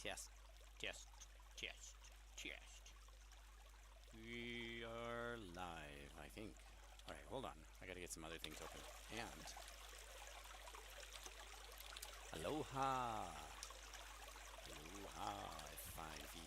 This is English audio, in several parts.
Test, test, test, test. We are live, I think. Alright, hold on. I gotta get some other things open. And aloha! Aloha, F5E.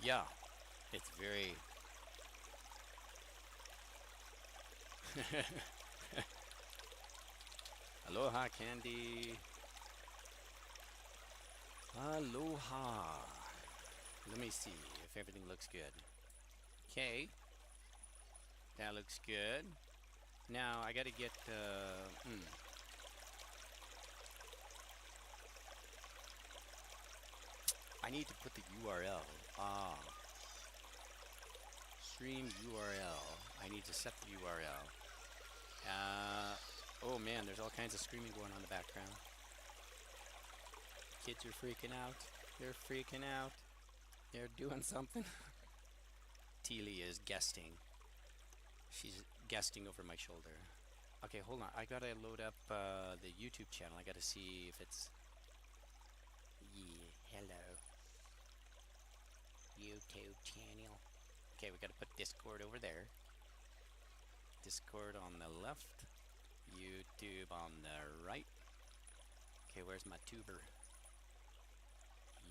Yeah, it's very... Aloha, Candy. Aloha. Let me see if everything looks good. Okay, that looks good. Now I gotta get I need to put the URL. Stream URL. I need to set the URL. Oh man, there's all kinds of screaming going on in the background. Kids are freaking out. They're freaking out. They're doing something. Teely is guesting. She's guesting over my shoulder. Okay, hold on. I gotta load up the YouTube channel. I gotta see if it's... Yeah, hello. YouTube channel. Okay, we gotta put Discord over there. Discord on the left. YouTube on the right. Okay, where's my tuber?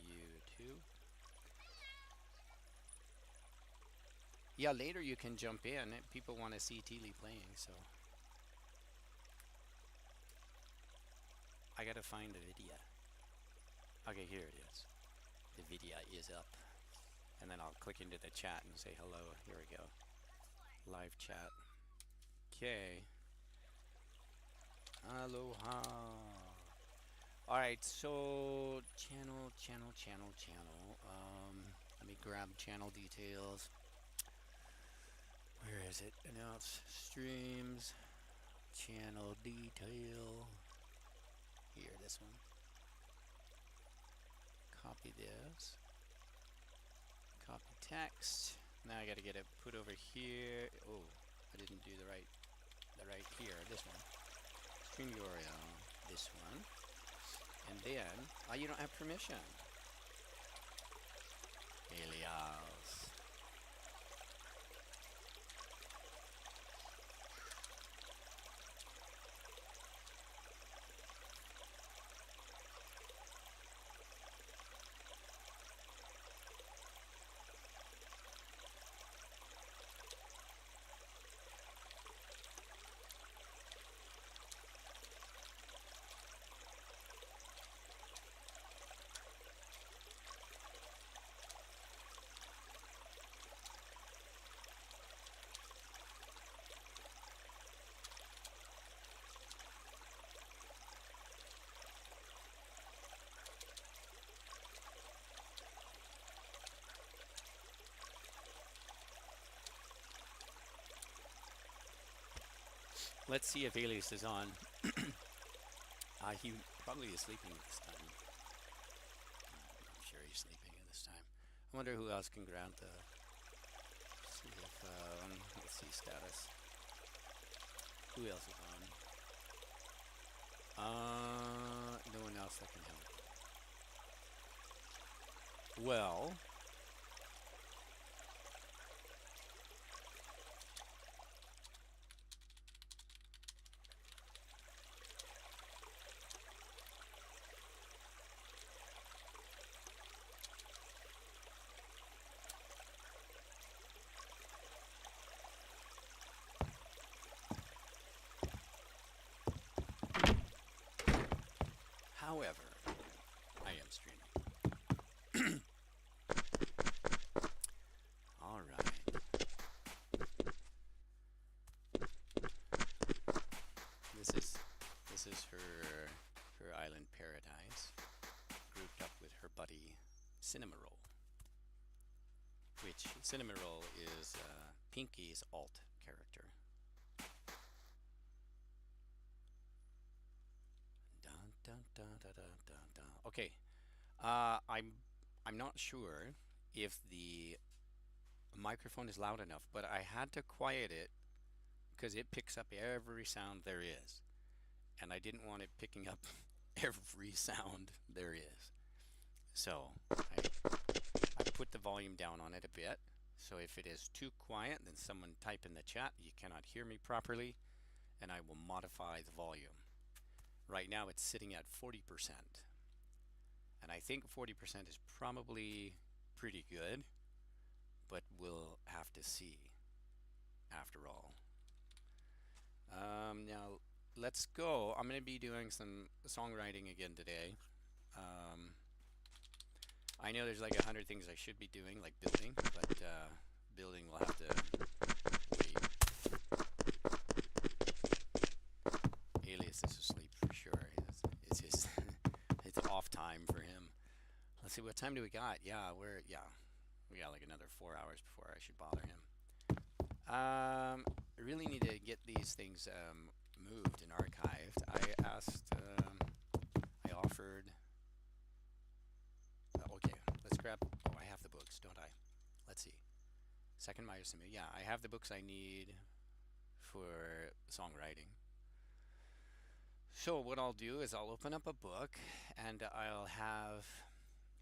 YouTube. Yeah, later you can jump in. People want to see Teely playing, so... I gotta find the video. Okay, here it is. The video is up. And then I'll click into the chat and say hello. Here we go. Live chat. Okay. Aloha. Alright, so channel. Let me grab channel details. Where is it? Announce streams. Channel detail. Here, this one. Copy this. Copy text. Now I gotta get it put over here. Oh, I didn't do the right here. This one. Stream URL. This one. And then, oh, you don't have permission. Alias. Let's see if Alias is on. He probably is sleeping at this time. I'm sure he's sleeping at this time. I wonder who else can grant the... See if, let's see status. Who else is on? No one else that can help. Well... However, I am streaming. All right. This is this is her island paradise, grouped up with her buddy Cinnamoroll, which Cinnamoroll is Pinky's alt character. Dun, dun, dun, dun, dun, dun, dun. Okay, I'm not sure if the microphone is loud enough, but I had to quiet it because it picks up every sound there is, and I didn't want it picking up every sound there is. So I put the volume down on it a bit. So if it is too quiet, then someone type in the chat, you cannot hear me properly, and I will modify the volume. Right now it's sitting at 40%. And I think 40% is probably pretty good, but we'll have to see after all. Now let's go. I'm going to be doing some songwriting again today. I know there's like 100 things I should be doing, like building, but building will have to wait. Alias is asleep for sure. It's his it's off time for him. Let's see, what time do we got? We got like another 4 hours before I should bother him. I really need to get these things moved and archived. I offered. Okay, let's grab. Oh, I have the books, don't I? Let's see. Second Mayosumi. Yeah, I have the books I need for songwriting. So what I'll do is I'll open up a book and I'll have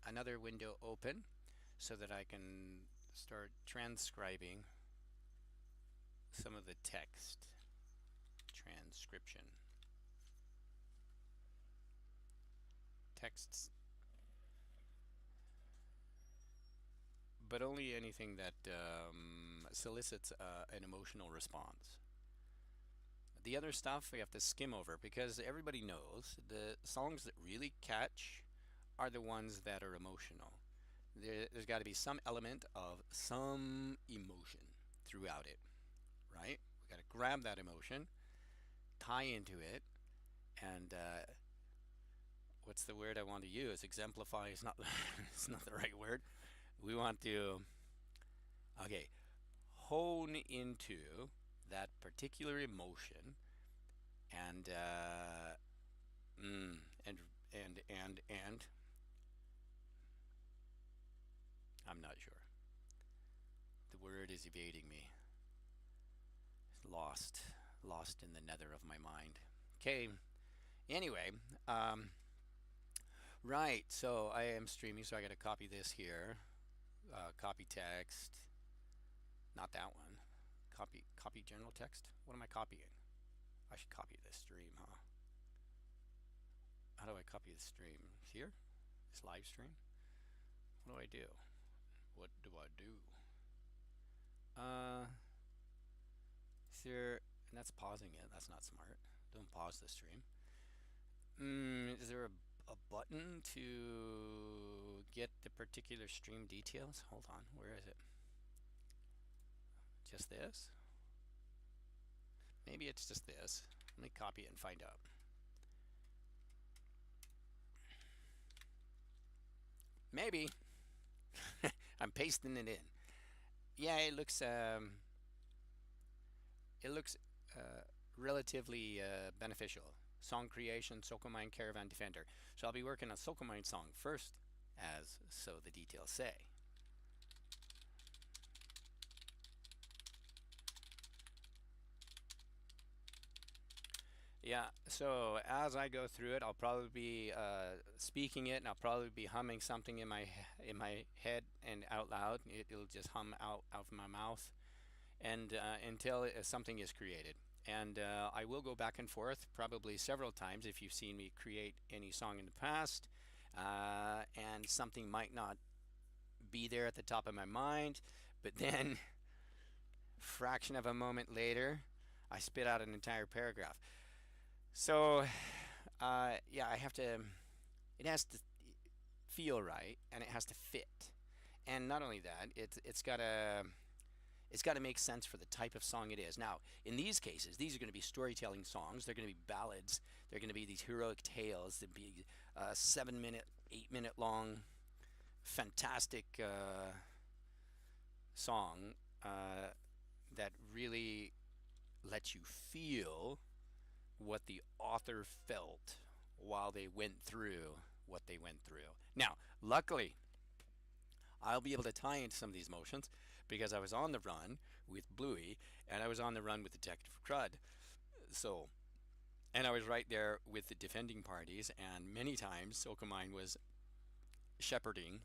another window open so that I can start transcribing some of the text. Transcription. Texts, but only anything that solicits an emotional response. The other stuff we have to skim over because everybody knows the songs that really catch are the ones that are emotional. There's got to be some element of some emotion throughout it, right? We got to grab that emotion, tie into it, and what's the word I want to use? Exemplify is not it's not the right word. We want to hone into that particular emotion and and I'm not sure. The word is evading me. Lost in the nether of my mind. Okay. Anyway, right. So I am streaming, so I got to copy this here. Copy text. Not that one. Copy general text. What am I copying? I should copy this stream, huh? How do I copy the stream? Here? This live stream? What do I do? What do I do? Is there... And that's pausing it. That's not smart. Don't pause the stream. Is there a button to get the particular stream details? Hold on. Where is it? Just this? Maybe it's just this. Let me copy it and find out. Maybe. I'm pasting it in. Yeah, it looks relatively beneficial. Song creation, Sokomine Caravan Defender. So I'll be working on Sokomine song first, as so the details say. Yeah, so as I go through it, I'll probably be speaking it, and I'll probably be humming something in my head and out loud. It'll just hum out of my mouth, and until something is created. And I will go back and forth probably several times if you've seen me create any song in the past, and something might not be there at the top of my mind, but then fraction of a moment later, I spit out an entire paragraph. So, yeah, I have to It has to feel right, and it has to fit. And not only that, it's got to make sense for the type of song it is. Now, in these cases, these are going to be storytelling songs. They're going to be ballads. They're going to be these heroic tales. They'll be 7 minute, 8 minute long, fantastic song that really lets you feel what the author felt while they went through what they went through. Now, luckily, I'll be able to tie into some of these motions because I was on the run with Bluey and I was on the run with Detective Crud. So, and I was right there with the defending parties, and many times Sokomine was shepherding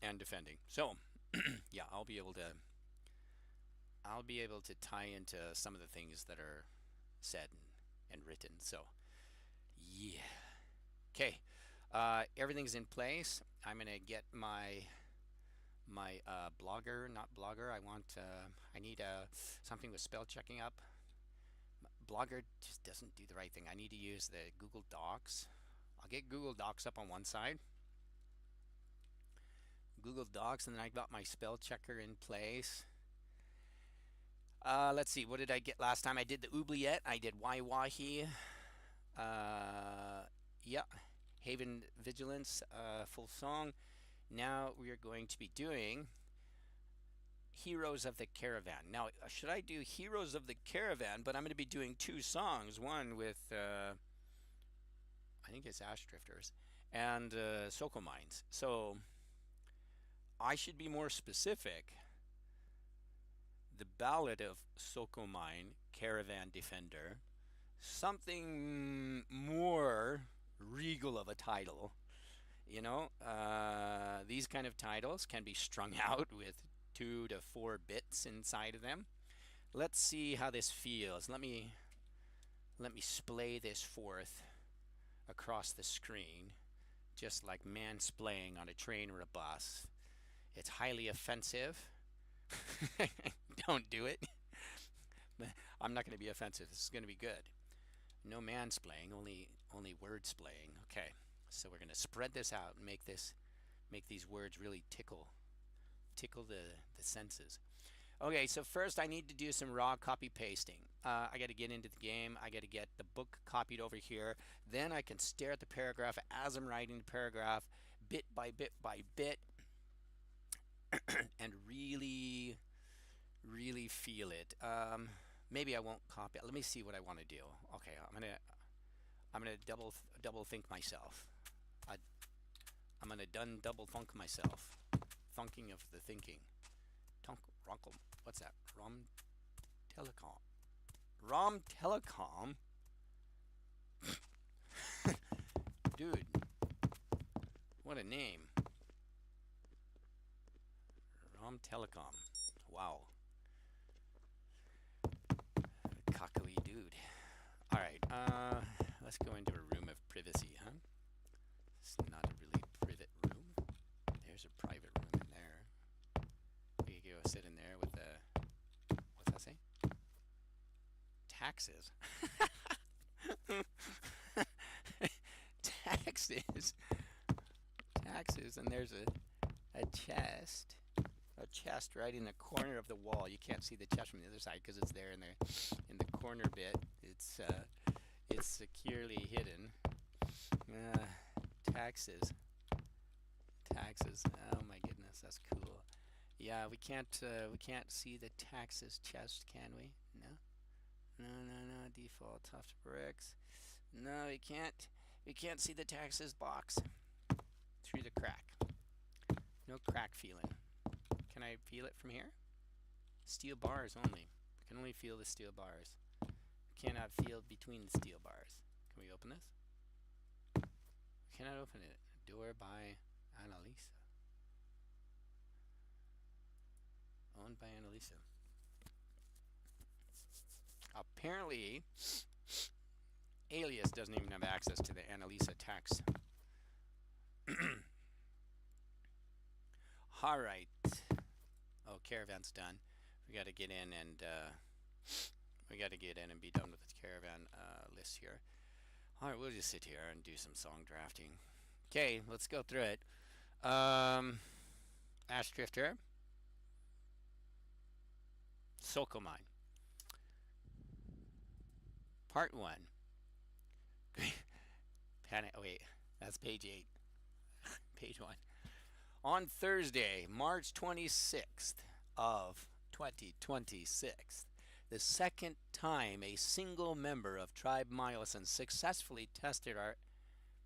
and defending. So, yeah, I'll be able to tie into some of the things that are said and written. So, yeah. Okay. Everything's in place. I'm gonna get my blogger, not blogger. I need something with spell checking up. Blogger just doesn't do the right thing. I need to use the Google Docs. I'll get Google Docs up on one side. Google Docs, and then I got my spell checker in place. Let's see, what did I get last time? I did the oubliette. I did Waiwahi. Yeah, Haven Vigilance, full song. Now we are going to be doing Heroes of the Caravan. Now, should I do Heroes of the Caravan, but I'm going to be doing two songs. One with, I think it's Ash Drifters, and Sokomines. So I should be more specific. The Ballad of Sokomine, Caravan Defender. Something more regal of a title. You know, these kind of titles can be strung out with 2 to 4 bits inside of them. Let's see how this feels. Let me splay this forth across the screen, just like mansplaying on a train or a bus. It's highly offensive. Don't do it. I'm not going to be offensive. This is going to be good. No mansplaining, only word splaying. Okay. So we're going to spread this out and make these words really tickle the senses. Okay, so first I need to do some raw copy pasting. I got to get into the game. I got to get the book copied over here. Then I can stare at the paragraph as I'm writing the paragraph, bit by bit by bit, and really feel it. Maybe I won't copy it. Let me see what I want to do. Okay, I'm gonna double think myself. I'm gonna double thunk myself. Thunking of the thinking. Tunk Runkle. What's that? Rom Telecom. Rom Telecom. Dude. What a name. Rom Telecom. Wow. Cockily dude. Alright, let's go into a room of privacy, huh? It's not a really private room. There's a private room in there. We could go sit in there with the... What's that say? Taxes. Taxes. Taxes, and there's a chest. A chest right in the corner of the wall. You can't see the chest from the other side because it's there in the corner bit. It's securely hidden. Taxes. Oh my goodness, that's cool. Yeah, we can't see the taxes chest, can we? No. Default tuft bricks. No, we can't. We can't see the taxes box through the crack. No crack feeling. Can I feel it from here? Steel bars only. I can only feel the steel bars. I cannot feel between the steel bars. Can we open this? We cannot open it. Door by Annalisa. Owned by Annalisa. Apparently, Alias doesn't even have access to the Annalisa tax. Alright. Oh, Caravan's done. We got to get in and be done with the Caravan list here. All right, we'll just sit here and do some song drafting. Okay, let's go through it. Ash Drifter, Sokomine. Part 1. Panic. Oh, wait, that's page 8. Page 1. On Thursday, March 26th of 2026, the second time a single member of Tribe Myosin successfully tested our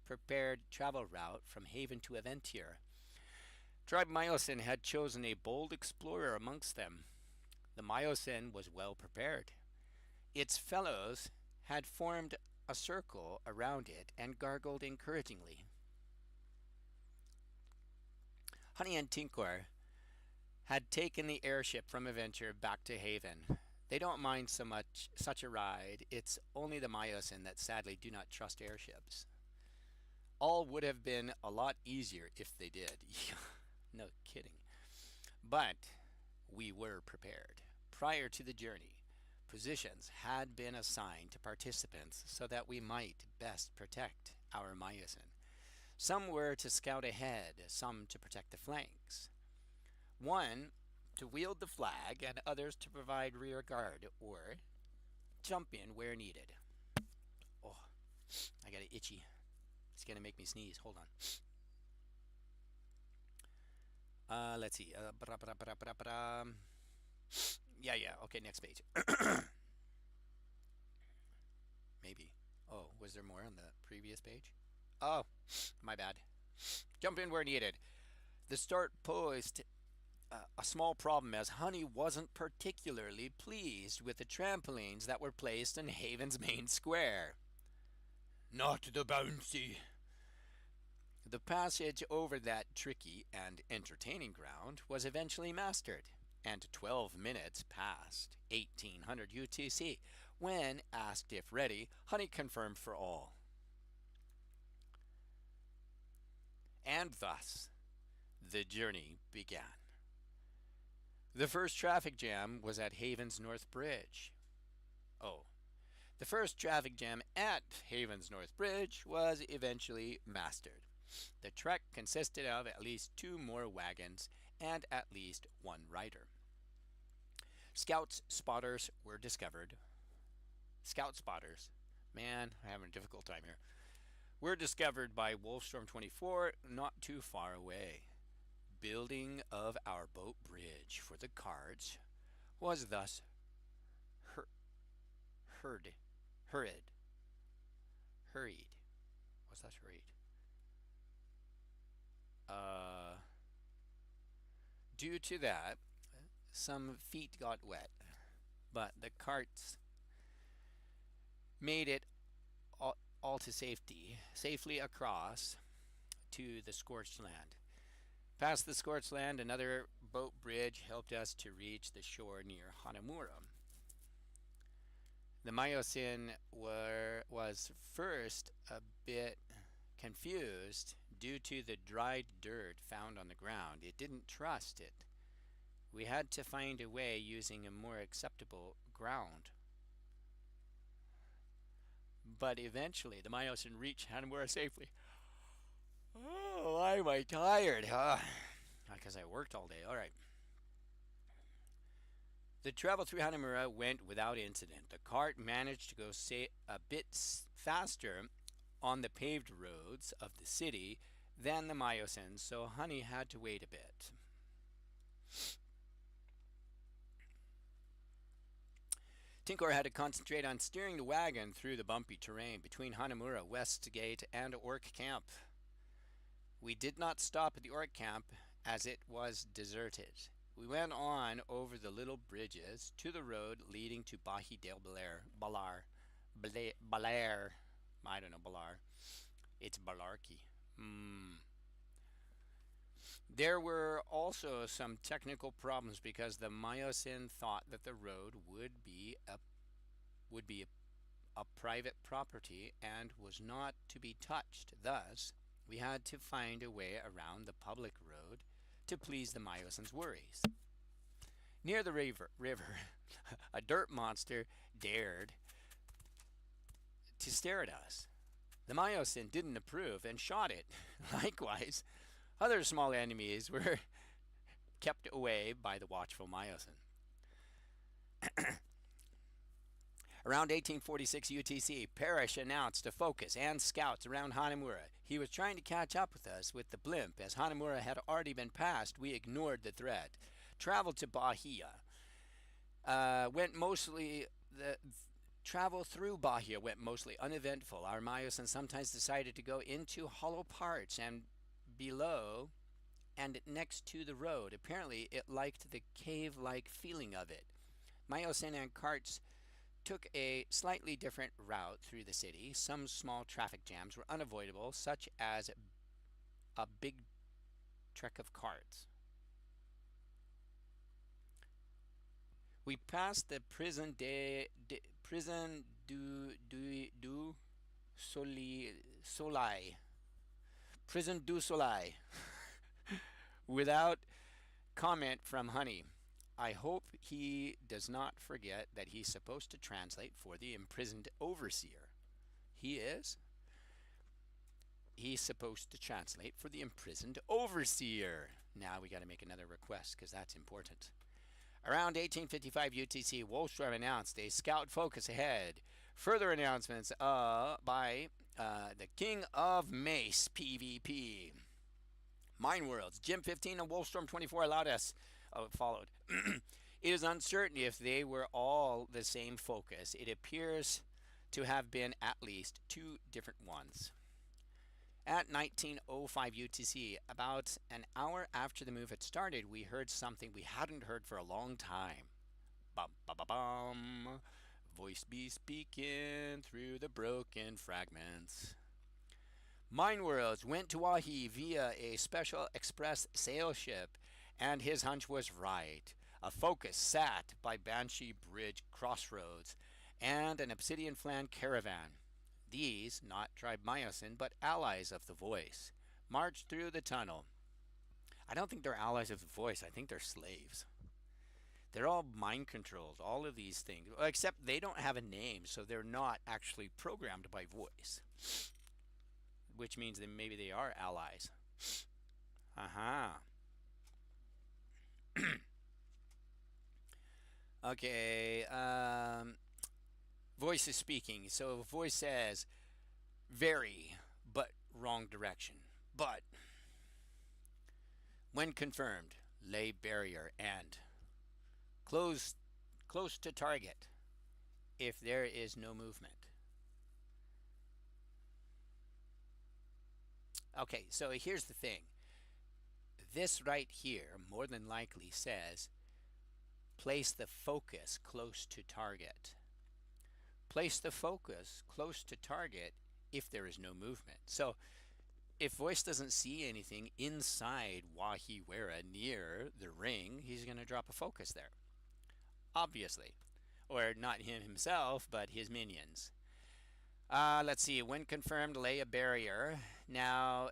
prepared travel route from Haven to Aventure. Tribe Myosin had chosen a bold explorer amongst them. The Myosin was well prepared. Its fellows had formed a circle around it and gargled encouragingly. Honey and Tinkor had taken the airship from Adventure back to Haven. They don't mind so much such a ride. It's only the Myosin that sadly do not trust airships. All would have been a lot easier if they did. No kidding. But we were prepared. Prior to the journey, positions had been assigned to participants so that we might best protect our Myosin. Some were to scout ahead, some to protect the flanks. One to wield the flag, and others to provide rear guard or jump in where needed. Oh, I got it itchy. It's going to make me sneeze. Hold on. Let's see. Yeah. Okay, next page. Maybe. Oh, was there more on the previous page? Oh, my bad. Jump in where needed. The start posed a small problem as Honey wasn't particularly pleased with the trampolines that were placed in Haven's main square. Not the bouncy. The passage over that tricky and entertaining ground was eventually mastered, and 12 minutes past 1800 UTC. When asked if ready, Honey confirmed for all. And thus, the journey began. The first traffic jam was at Haven's North Bridge. The first traffic jam at Haven's North Bridge was eventually mastered. The trek consisted of at least 2 more wagons and at least 1 rider. Scout spotters were discovered. Scout spotters, man, I'm having a difficult time here, were discovered by Wolfstorm 24 not too far away. Building of our boat bridge for the cards was thus hurried. Was thus hurried. Due to that, some feet got wet, but the carts made it all to safely across to the scorched land. Past the scorched land, another boat bridge helped us to reach the shore near Hanamura. The Myosin was first a bit confused due to the dried dirt found on the ground. It didn't trust it. We had to find a way using a more acceptable ground. But eventually, the Myosin reached Hanamura safely. Oh, why am I tired? Because I worked all day. All right. The travel through Hanamura went without incident. The cart managed to go a bit faster on the paved roads of the city than the Myosin, so Honey had to wait a bit. Tinkor had to concentrate on steering the wagon through the bumpy terrain between Hanamura, Westgate, and Orc Camp. We did not stop at the Orc Camp as it was deserted. We went on over the little bridges to the road leading to Bahi del Balar. I don't know, Balar. It's Balarki. There were also some technical problems because the Myosin thought that the road would be a private property and was not to be touched. Thus, we had to find a way around the public road to please the Myosin's worries. Near the river, a dirt monster dared to stare at us. The Myosin didn't approve and shot it. Likewise, other small enemies were kept away by the watchful Myosin. Around 1846 UTC, Parrish announced a focus and scouts around Hanamura. He was trying to catch up with us with the blimp. As Hanamura had already been passed, we ignored the threat. Travel to Bahia went mostly the travel through Bahia went mostly uneventful. Our Myosin sometimes decided to go into hollow parts and below and next to the road. Apparently, it liked the cave-like feeling of it. Myosin and carts took a slightly different route through the city. Some small traffic jams were unavoidable, such as a big trek of carts. We passed the prison du Soleil, prison du Soleil, without comment from Honey. I hope he does not forget that he's supposed to translate for the imprisoned overseer. He is? He's supposed to translate for the imprisoned overseer. Now we got to make another request because that's important. Around 1855 UTC, Wallstrom announced a scout focus ahead. Further announcements by the King of Mace PvP. Mine Worlds, Jim 15 and Wolfstorm 24 allowed us, followed. It is uncertain if they were all the same focus. It appears to have been at least two different ones. At 1905 UTC, about an hour after the move had started, we heard something we hadn't heard for a long time. Bum, bum, bum, bum. Voice be speaking through the broken fragments. Mine Worlds went to Wahi via a special express sail ship, and his hunch was right. A focus sat by Banshee Bridge crossroads and an obsidian flan caravan. These, not tribe Myosin, but allies of the voice, marched through the tunnel. I don't think they're allies of the voice. I think they're slaves. They're all mind controlled, all of these things. Except they don't have a name, so they're not actually programmed by voice. Which means that maybe they are allies. Aha. Okay. Voice is speaking. So voice says, very, but wrong direction. But, when confirmed, lay barrier and close to target if there is no movement. Okay, so here's the thing. This right here more than likely says place the focus close to target. Place the focus close to target if there is no movement. So if voice doesn't see anything inside Wahiwera near the ring, he's going to drop a focus there. Obviously. Or not him himself, but his minions. Let's see. When confirmed, lay a barrier. Now,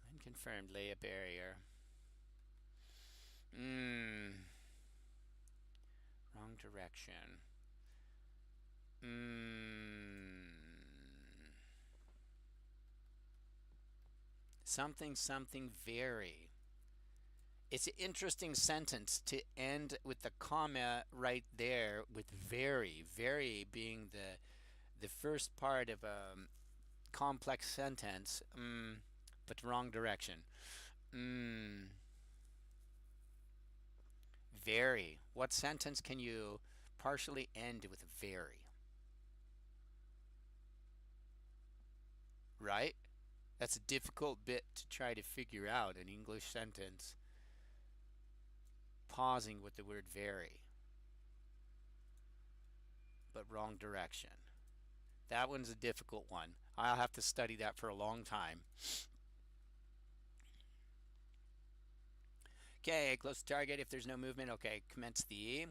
when confirmed, lay a barrier. Wrong direction. Something very. It's an interesting sentence to end with the comma right there with very being the first part of a complex sentence, but wrong direction. Very. What sentence can you partially end with very? Right? That's a difficult bit to try to figure out an English sentence pausing with the word very. But wrong direction. That one's a difficult one. I'll have to study that for a long time. Okay, close to target if there's no movement. Okay, commence the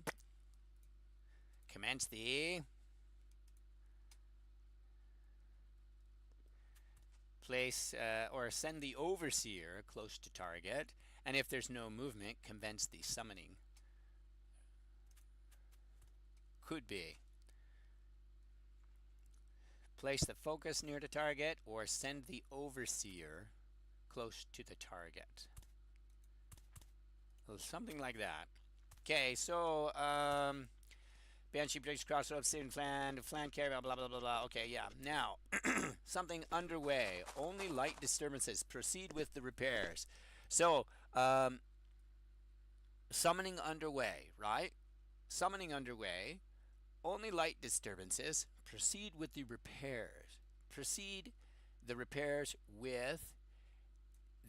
place or send the overseer close to target, and if there's no movement, commence the summoning. Could be. Place the focus near the target or send the overseer close to the target. Something like that. Okay, so Banshee Briggs Crossroads, City Flan Caravan, blah blah blah blah. Okay, yeah. Now, something underway. Only light disturbances. Proceed with the repairs. So, summoning underway, right? Summoning underway. Only light disturbances. Proceed with the repairs. Proceed the repairs with.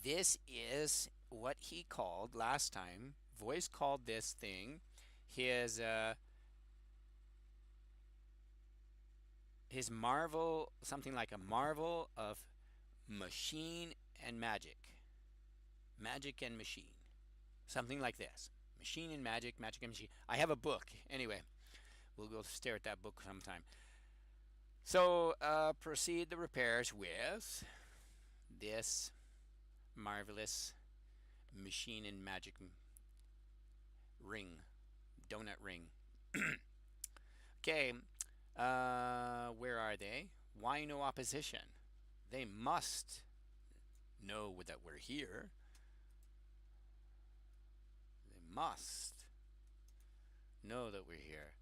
This is what he called last time. Voice called this thing his marvel, something like a marvel of machine and magic. Magic and machine. Something like this. Machine and magic, magic and machine. I have a book. Anyway, we'll go stare at that book sometime. So, proceed the repairs with this marvelous machine and magic ring. Donut ring. Okay, where are they? Why no opposition? They must know that we're here. They must know that we're here.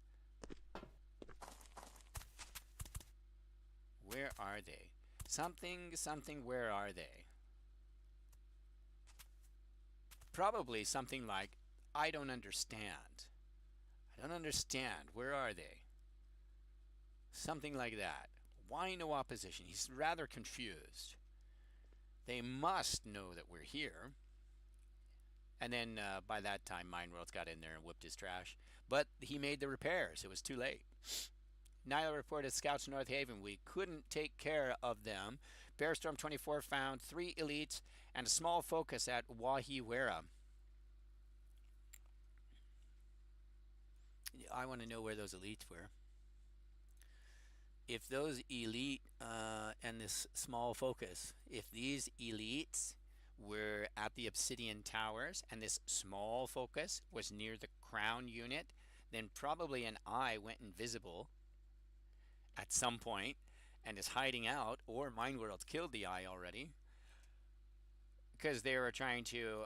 Where are they? Something, something, where are they? Probably something like, I don't understand. I don't understand. Where are they? Something like that. Why no opposition? He's rather confused. They must know that we're here. And then by that time, Mindworld's got in there and whipped his trash. But he made the repairs. It was too late. Nyla reported scouts in North Haven. We couldn't take care of them. Bearstorm 24 found 3 elites and a small focus at Wahiwera. I want to know where those elites were. If those elite and this small focus, if these elites were at the Obsidian Towers and this small focus was near the crown unit, then probably an eye went invisible at some point and is hiding out, or Mindworld's killed the eye already because they were trying to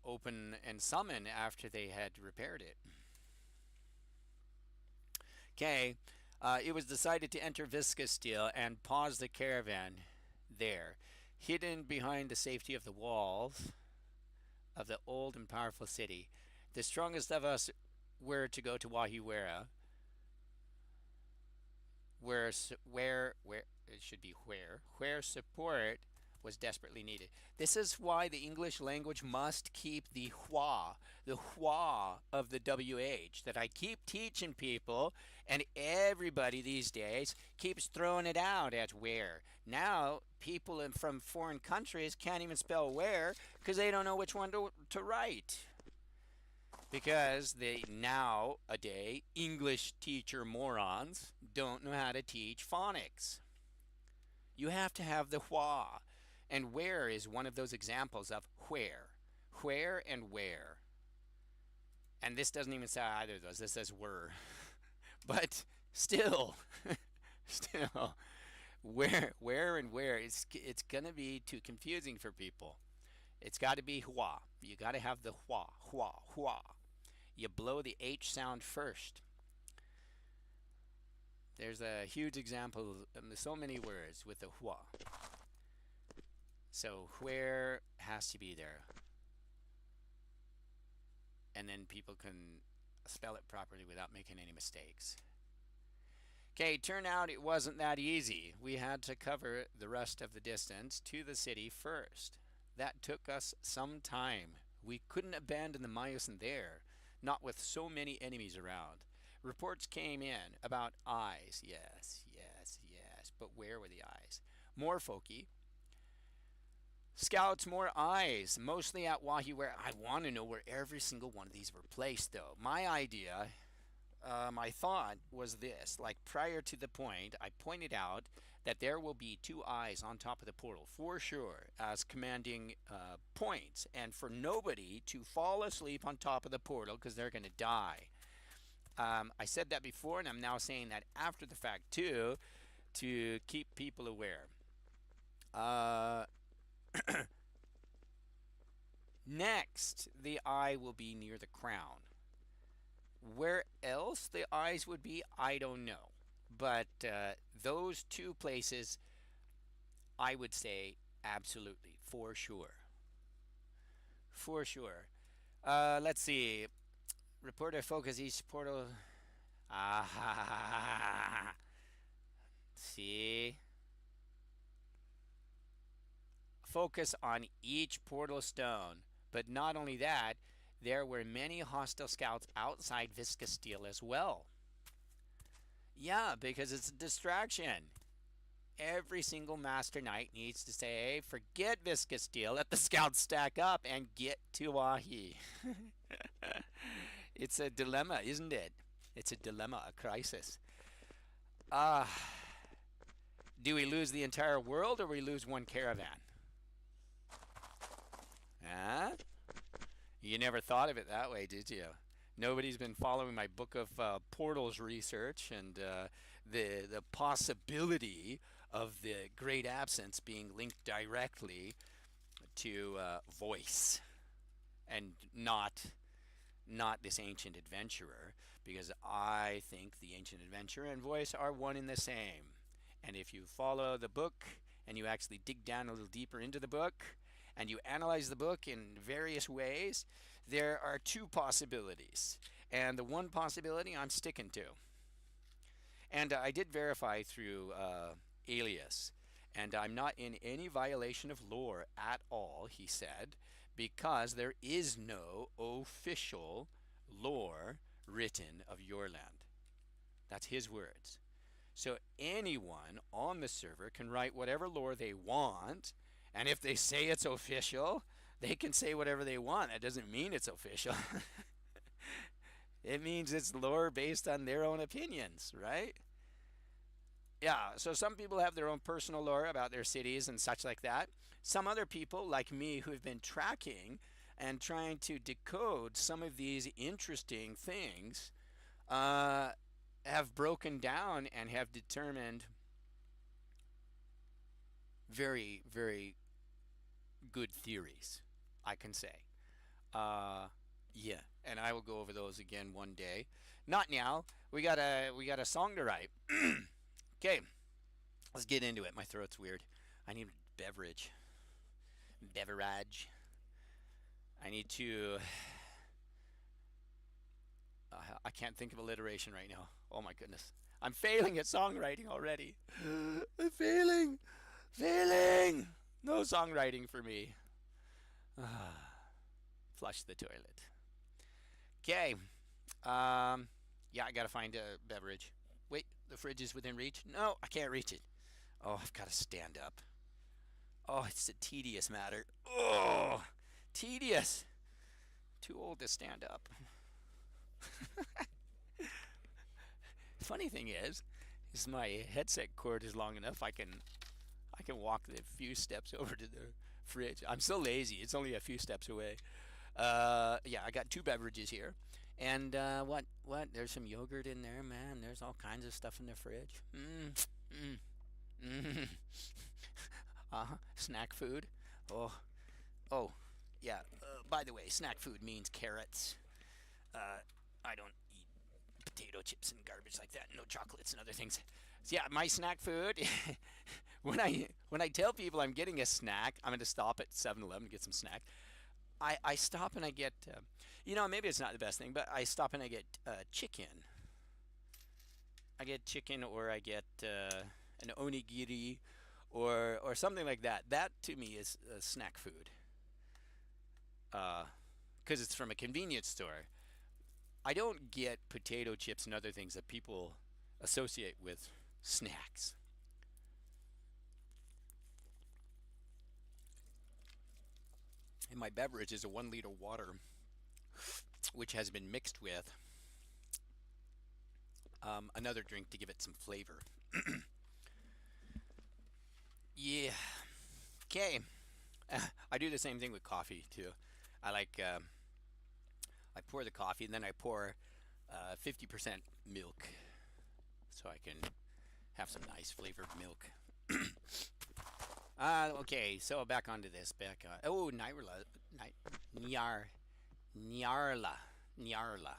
open and summon after they had repaired it. Okay, it was decided to enter Viscasteel and pause the caravan there, hidden behind the safety of the walls of the old and powerful city. The strongest of us were to go to Wahiwera, where it should be where support was desperately needed. This is why the English language must keep the hwa of the WH that I keep teaching people, and everybody these days keeps throwing it out at where. Now people from foreign countries can't even spell where because they don't know which one to write. Because they nowadays English teacher morons don't know how to teach phonics. You have to have the hwa. And where is one of those examples of where. Where and where. And this doesn't even say either of those. This says were. But still, still, where and where. It's going to be too confusing for people. It's got to be hwa. You got to have the hwa, hwa, hwa. You blow the H sound first. There's a huge example of so many words with the hwa. So where has to be there. And then people can spell it properly without making any mistakes. Okay, turned out it wasn't that easy. We had to cover the rest of the distance to the city first. That took us some time. We couldn't abandon the Myosin there, not with so many enemies around. Reports came in about eyes. Yes, yes, yes. But where were the eyes? More folky. Scouts, more eyes, mostly at Wahiwera. I want to know where every single one of these were placed, though. My idea, my thought was this. Like, prior to the point, I pointed out that there will be 2 eyes on top of the portal, for sure, as commanding points. And for nobody to fall asleep on top of the portal, because they're going to die. I said that before, and I'm now saying that after the fact, too. to keep people aware. Uh, Next, the eye will be near the crown. Where else the eyes would be, I don't know. But those two places, I would say absolutely, for sure. For sure. Let's see. Reporter focus each portal. Ah, see? Focus on each portal stone. But not only that, there were many hostile scouts outside Viscasteel as well. Yeah, because it's a distraction. Every single Master Knight needs to say, hey, forget Viscasteel, let the scouts stack up and get to Wahi. It's a dilemma, isn't it? It's a dilemma, a crisis. Ah, do we lose the entire world or we lose one caravan? Huh? You never thought of it that way, did you? Nobody's been following my book of portals research and the possibility of the great absence being linked directly to voice and not this ancient adventurer, because I think the ancient adventurer and voice are one and the same. And if you follow the book and you actually dig down a little deeper into the book and you analyze the book in various ways, there are two possibilities. And the one possibility I'm sticking to. And I did verify through Alias, and I'm not in any violation of lore at all, he said, because there is no official lore written of your land. That's his words. So anyone on the server can write whatever lore they want, and if they say it's official, they can say whatever they want. That doesn't mean it's official. It means it's lore based on their own opinions, right? Yeah, so some people have their own personal lore about their cities and such like that. Some other people, like me, who have been tracking and trying to decode some of these interesting things, have broken down and have determined very, very good theories, I can say. Yeah, and I will go over those again one day. Not now. We got a song to write. Okay, let's get into it. My throat's weird. I need a beverage. Beverage. I need to. I can't think of alliteration right now. Oh my goodness. I'm failing at songwriting already. I'm failing. Failing. No songwriting for me. Flush the toilet. Okay. Yeah, I gotta find a beverage. Wait, the fridge is within reach? No, I can't reach it. Oh, I've got to stand up. Oh, it's a tedious matter. Oh, tedious. Too old to stand up. Funny thing is my headset cord is long enough. I can walk the few steps over to the fridge. I'm so lazy. It's only a few steps away. Yeah, I got two beverages here. And what? There's some yogurt in there, man. There's all kinds of stuff in the fridge. Snack food. Oh, oh, yeah. By the way, snack food means carrots. I don't eat potato chips and garbage like that. No chocolates and other things. So yeah, my snack food. when I tell people I'm getting a snack, I'm going to stop at 7-Eleven to get some snack. I stop and I get, maybe it's not the best thing, but I stop and I get chicken. I get chicken, or I get an onigiri, or something like that. That to me is snack food, because it's from a convenience store. I don't get potato chips and other things that people associate with snacks. And my beverage is a 1 liter water, which has been mixed with another drink to give it some flavor. Yeah. Okay. I do the same thing with coffee too. I like I pour the coffee and then I pour 50% milk, so I can Have some nice flavored milk. Okay, so back onto this. Back. Oh, Nyrla, Nyar, Nyarla, Nyarla.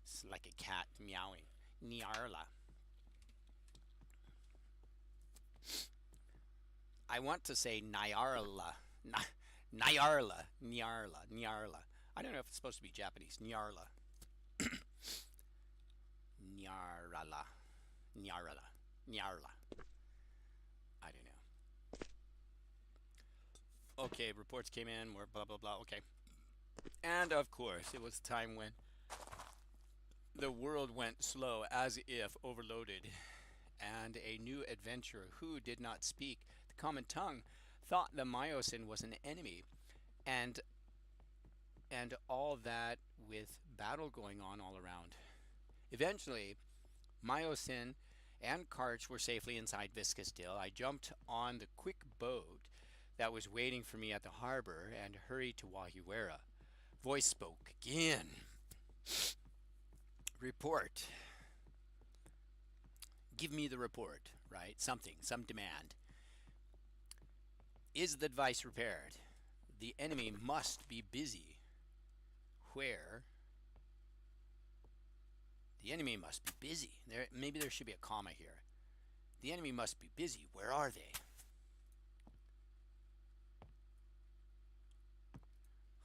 It's like a cat meowing. Nyarla. I want to say Nyarla, Nyarla, Nyarla, Nyarla. I don't know if it's supposed to be Japanese. Nyarla, Nyarla, Nyarla, Nyarla. I don't know. Okay, reports came in. More blah blah blah. Okay, and of course it was a time when the world went slow, as if overloaded, and a new adventurer who did not speak the common tongue thought the Myosin was an enemy, and all that with battle going on all around. Eventually, Myosin and carts were safely inside Viscastil. I jumped on the quick boat that was waiting for me at the harbor and hurried to Wahiwera. Voice spoke again. Report. Give me the report, right? Something, some demand. Is the device repaired? The enemy must be busy. Where? The enemy must be busy. Maybe there should be a comma here. The enemy must be busy. Where are they?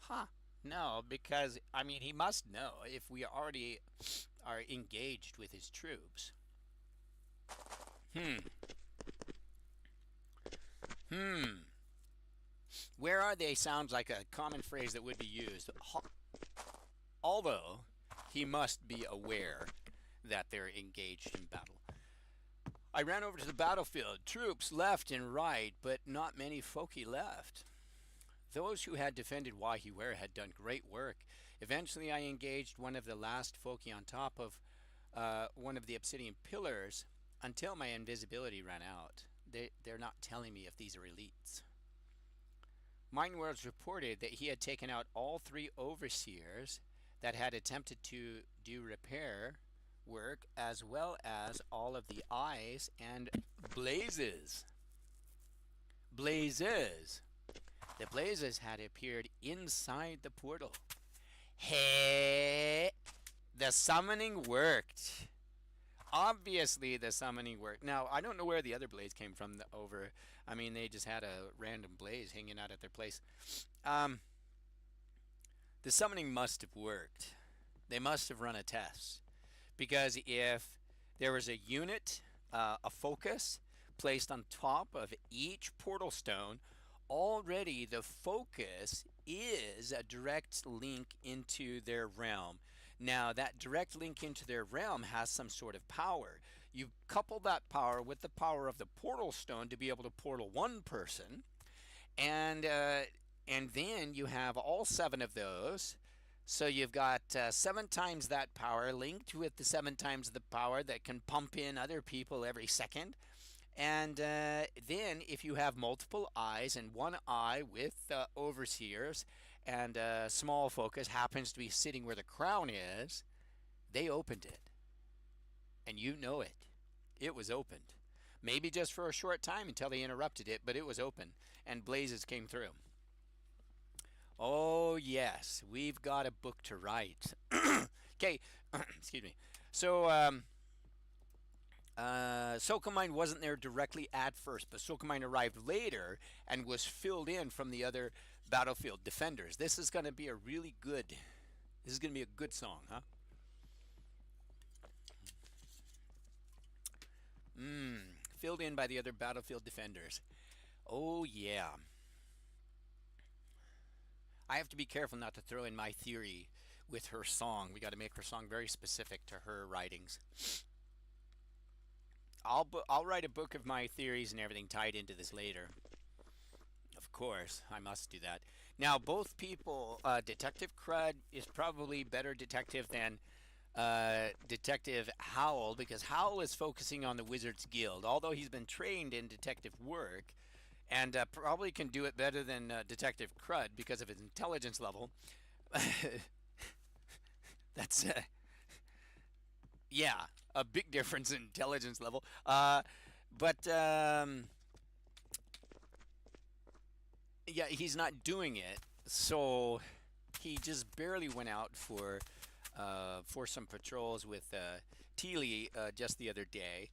Huh. No, because, I mean, he must know if we already are engaged with his troops. Hmm. Where are they sounds like a common phrase that would be used. Although, he must be aware that they're engaged in battle. I ran over to the battlefield. Troops left and right, but not many foki left. Those who had defended Wahiwera had done great work. Eventually, I engaged one of the last foki on top of one of the obsidian pillars until my invisibility ran out. They're not telling me if these are elites. Mindworlds reported that he had taken out all 3 overseers that had attempted to do repair work, as well as all of the eyes and blazes. Blazes. The blazes had appeared inside the portal. Hey, the summoning worked. Obviously, the summoning worked. Now, I don't know where the other blaze came from over. I mean, they just had a random blaze hanging out at their place. The summoning must have worked. They must have run a test. Because if there was a unit, a focus, placed on top of each portal stone, already the focus is a direct link into their realm. Now, that direct link into their realm has some sort of power. You couple that power with the power of the portal stone to be able to portal one person, and then you have all 7 of those. So you've got 7 times that power linked with the 7 times the power that can pump in other people every second. And then if you have multiple eyes and one eye with overseers and a small focus happens to be sitting where the crown is, they opened it. And you know it. It was opened. Maybe just for a short time until they interrupted it, but it was open. And blazes came through. Oh, yes. We've got a book to write. Okay. Excuse me. So, Sokomine wasn't there directly at first, but Sokomine arrived later and was filled in from the other battlefield defenders. This is going to be a really good, this is going to be a good song, huh? Filled in by the other battlefield defenders. Oh, yeah. I have to be careful not to throw in my theory with her song. We got to make her song very specific to her writings. I'll write a book of my theories and everything tied into this later. Of course, I must do that. Now, both people, Detective Crud is probably better detective than Detective Howl, because Howl is focusing on the Wizards Guild, although he's been trained in detective work, and probably can do it better than Detective Crud because of his intelligence level. That's yeah. a big difference in intelligence level. But yeah, he's not doing it. So he just barely went out for some patrols with Teely just the other day,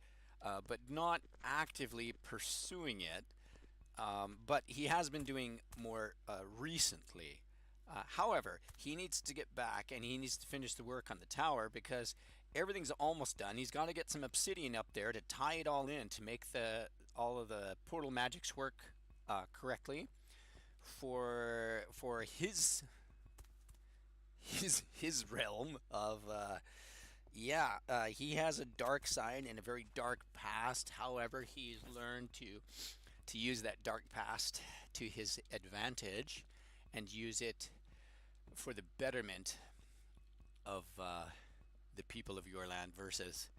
but not actively pursuing it. But he has been doing more recently. However, he needs to get back and he needs to finish the work on the tower because everything's almost done. He's got to get some obsidian up there to tie it all in to make the all of the portal magics work correctly for his realm of yeah, he has a dark side and a very dark past. However, he's learned to use that dark past to his advantage and use it for the betterment of the people of your land versus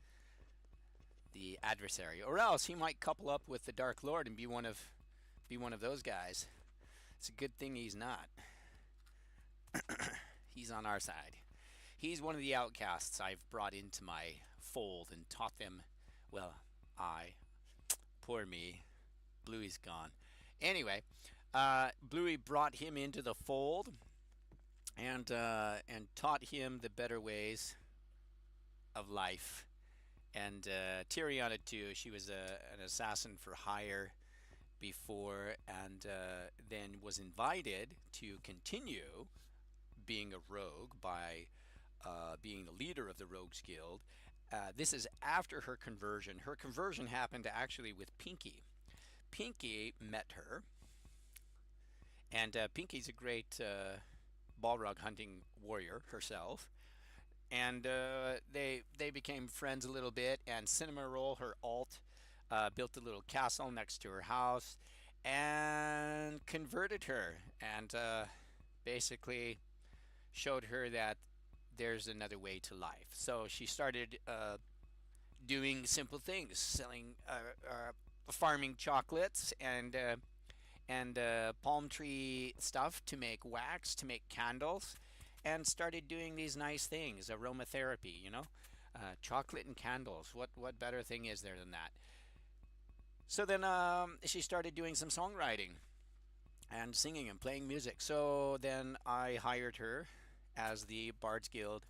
the adversary. Or else he might couple up with the Dark Lord and be one of those guys. It's a good thing he's not. He's on our side. He's one of the outcasts I've brought into my fold and taught them. Well, poor me, Bluey's gone. Anyway, Bluey brought him into the fold and taught him the better ways of life. And Tyriana too. She was an assassin for hire before, and then was invited to continue being a rogue by being the leader of the Rogues Guild. This is after her conversion. Her conversion happened actually with Pinky. Pinky met her, and Pinky's a great Balrog hunting warrior herself. And they became friends a little bit. And Cinema Roll, her alt, built a little castle next to her house and converted her, and basically showed her that there's another way to life. So she started doing simple things, selling, farming chocolates and palm tree stuff to make wax, to make candles, and started doing these nice things, aromatherapy, chocolate and candles. What better thing is there than that? So then she started doing some songwriting and singing and playing music. So then I hired her as the Bards Guild,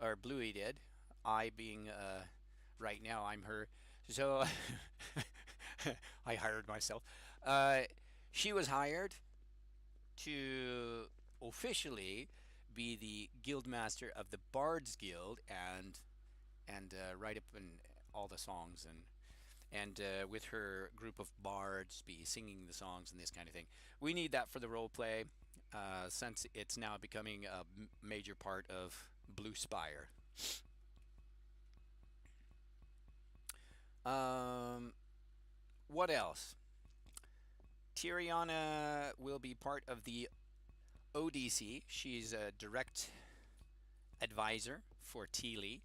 or Bluey did. I being right now, I'm her. So I hired myself. She was hired to officially be the guild master of the Bards Guild and write up in all the songs and with her group of bards be singing the songs and this kind of thing. We need that for the role play since it's now becoming a major part of Blue Spire. What else? Tyriana will be part of the ODC. She's a direct advisor for Teely.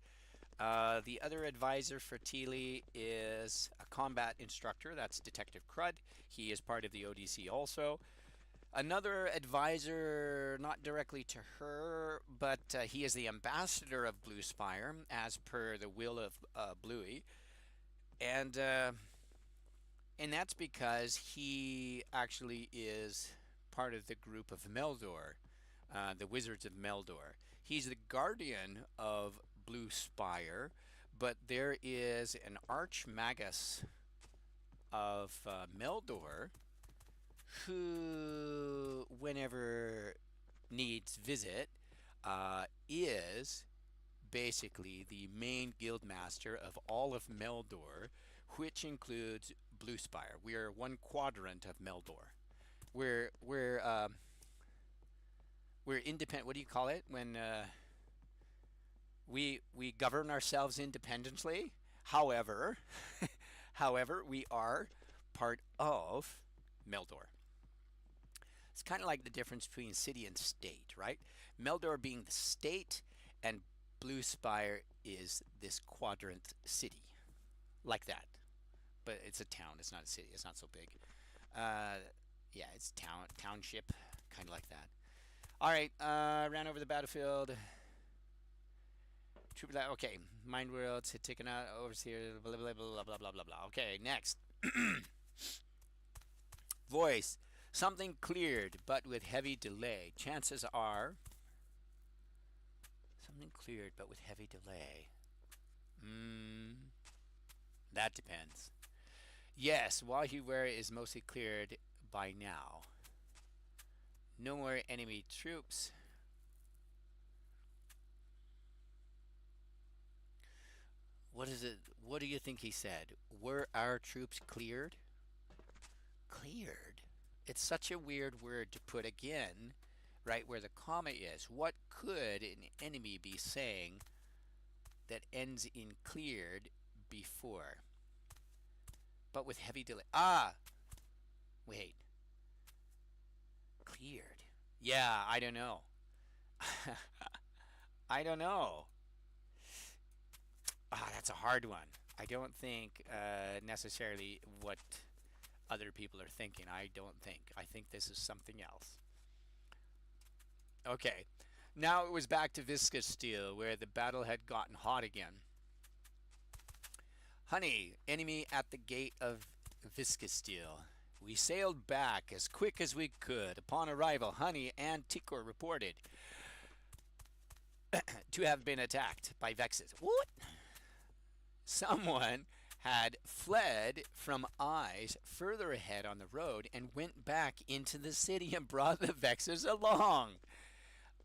The other advisor for Teely is a combat instructor. That's Detective Crud. He is part of the ODC also. Another advisor, not directly to her, but he is the ambassador of Blue Spire, as per the will of Bluey. And that's because he actually is part of the group of Meldor, the Wizards of Meldor. He's the guardian of Blue Spire, but there is an Archmagus of Meldor who, whenever needs visit, is basically the main guild master of all of Meldor, which includes Blue Spire. We are one quadrant of Meldor. We're independent. What do you call it when we govern ourselves independently? However, however, we are part of Meldor. It's kind of like the difference between city and state, right? Meldor being the state, and Blue Spire is this quadrant city, like that. But it's a town. It's not a city. It's not so big. Yeah, it's township, kind of like that. All right, ran over the battlefield. Okay, mind worlds, taken out, overseer, blah, blah, blah, blah, blah, blah, blah. Okay, next. Voice. Something cleared, but with heavy delay. Chances are. Something cleared, but with heavy delay. That depends. Yes, Wahiwara is mostly cleared by now. No more enemy troops. What is it? What do you think he said? Were our troops cleared? Cleared? It's such a weird word to put again, right where the comma is. What could an enemy be saying that ends in cleared before? But with heavy delay. Ah! Wait. Cleared. Yeah, I don't know. I don't know. That's a hard one. I don't think necessarily what other people are thinking. I don't think. I think this is something else. Okay. Now it was back to viscous steel, where the battle had gotten hot again. Honey, enemy at the gate of viscous steel. We sailed back as quick as we could. Upon arrival, Honey and Tikor reported to have been attacked by Vexes. What? Someone had fled from Eyes further ahead on the road and went back into the city and brought the Vexes along.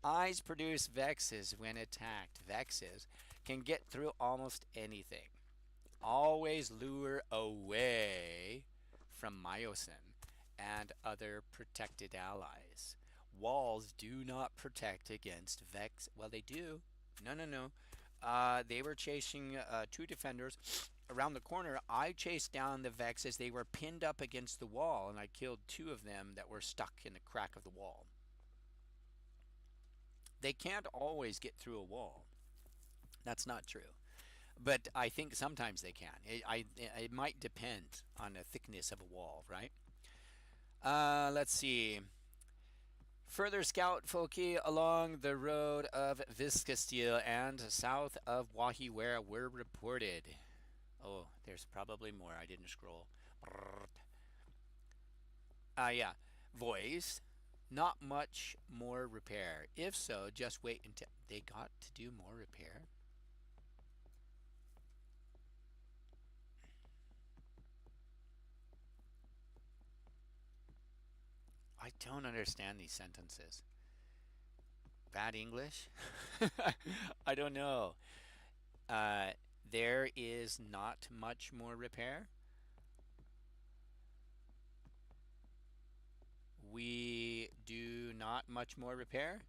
Eyes produce Vexes when attacked. Vexes can get through almost anything. Always lure away from Myosin and other protected allies. Walls do not protect against Vex. Well, they do. No. They were chasing two defenders around the corner. I chased down the Vex as they were pinned up against the wall, and I killed two of them that were stuck in the crack of the wall. They can't always get through a wall. That's not true. But I think sometimes they can. It might depend on the thickness of a wall, right? Let's see. Further scout Foki along the road of Viscasteel and south of Wahiwara were reported. Oh, there's probably more. I didn't scroll. Yeah. Voice. Not much more repair. If so, just wait until they got to do more repair. I don't understand these sentences. Bad English? I don't know. There is not much more repair. We do not much more repair.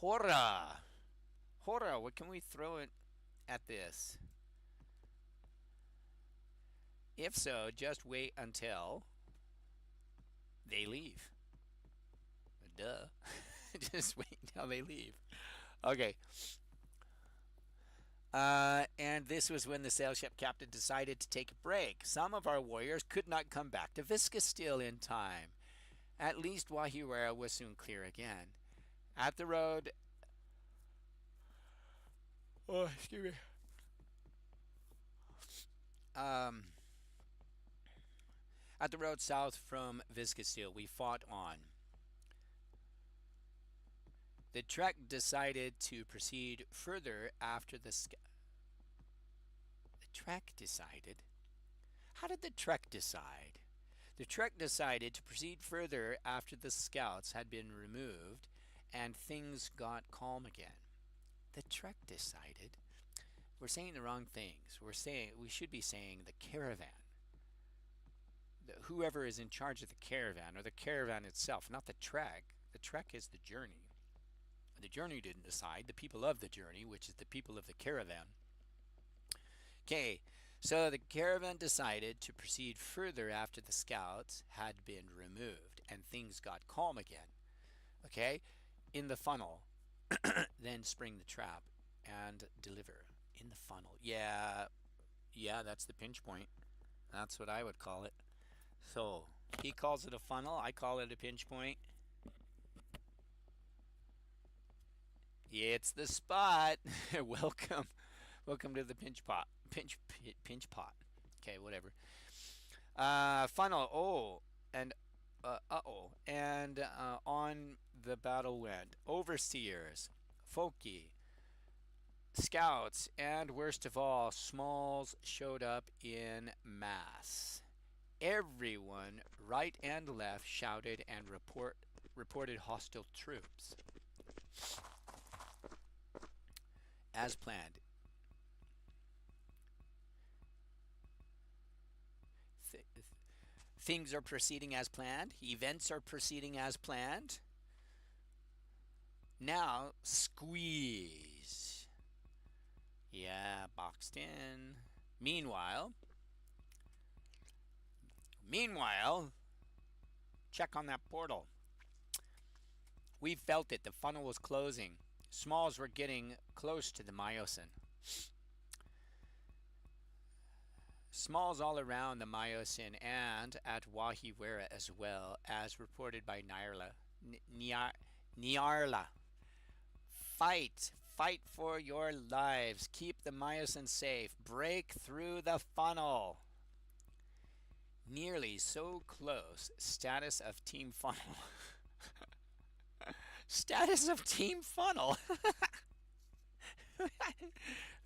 Hora. Hora, what can we throw it at this? If so, just wait until they leave. Duh. Just wait until they leave. Okay. And this was when the sail ship captain decided to take a break. Some of our warriors could not come back to Viscasteel in time. At least Wahiwara was soon clear again. At the road... Oh, excuse me. At the road south from Viscasteel, we fought on. The trek decided to proceed further after the trek decided? How did the trek decide? The trek decided to proceed further after the scouts had been removed and things got calm again. The trek decided. We're saying the wrong things. We should be saying the caravan. Whoever is in charge of the caravan, or the caravan itself, not the trek. The trek is the journey. The journey didn't decide. The people of the journey, which is the people of the caravan. Okay, so the caravan decided to proceed further after the scouts had been removed and things got calm again. Okay, in the funnel, then spring the trap and deliver. In the funnel. Yeah, that's the pinch point. That's what I would call it. So, he calls it a funnel. I call it a pinch point. It's the spot. Welcome. Welcome to the pinch pot. Pinch pot. Okay, whatever. Funnel. Oh, and on the battle went overseers, folky, scouts, and worst of all, smalls showed up in mass. Everyone, right and left, shouted and reported hostile troops as planned. Th- Things are proceeding as planned. Events are proceeding as planned. Now, squeeze. Yeah, boxed in. Meanwhile, meanwhile, check on that portal. We felt it. The funnel was closing. Smalls were getting close to the myosin. Smalls all around the myosin and at Wahiwera as well, as reported by Nyarla. Fight! Fight for your lives. Keep the myosin safe. Break through the funnel. Nearly so close. Status of Team Funnel. Status of Team Funnel.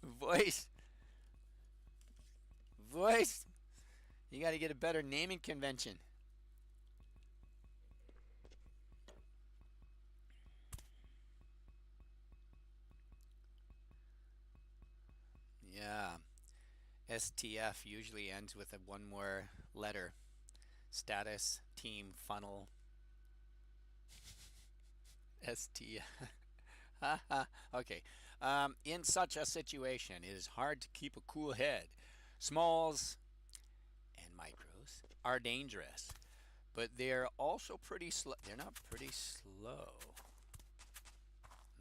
Voice. Voice. You got to get a better naming convention. Yeah. STF usually ends with one more letter. Status, team, funnel, STF. Okay. In such a situation, it is hard to keep a cool head. Smalls and micros are dangerous, but they're also pretty slow. They're not pretty slow.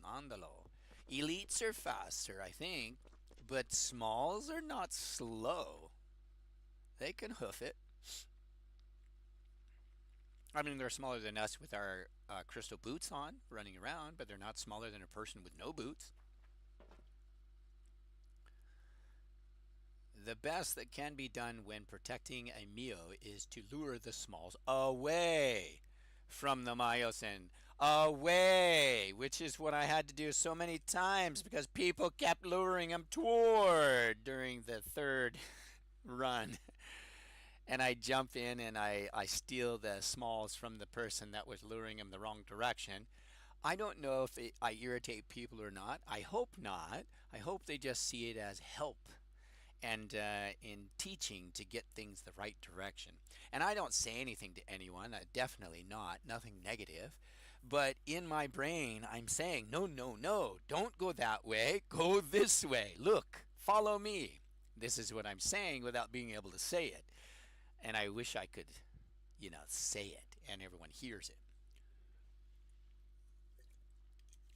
Nandalo. Elites are faster, I think, but smalls are not slow. They can hoof it. I mean, they're smaller than us with our crystal boots on, running around, but they're not smaller than a person with no boots. The best that can be done when protecting a Mio is to lure the smalls away from the myosin. Away! Which is what I had to do so many times because people kept luring them toward during the third run. And I jump in and I steal the smalls from the person that was luring them the wrong direction. I don't know if I irritate people or not. I hope not. I hope they just see it as help and in teaching to get things the right direction. And I don't say anything to anyone, definitely not, nothing negative. But in my brain, I'm saying, no, no, no, don't go that way, go this way. Look, follow me. This is what I'm saying without being able to say it. And I wish I could, say it and everyone hears it.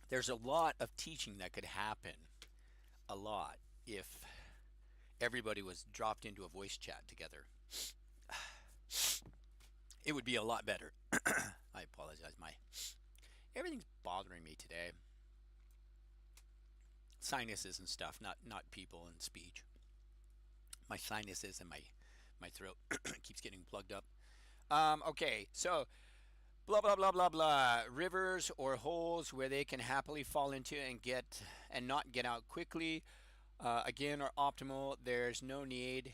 There's a lot of teaching that could happen, a lot, if everybody was dropped into a voice chat together. It would be a lot better. I apologize. Everything's bothering me today. Sinuses and stuff, not people and speech. My sinuses and my throat keeps getting plugged up. Okay, so blah blah blah blah blah. Rivers or holes where they can happily fall into and not get out quickly. Again, are optimal. There's no need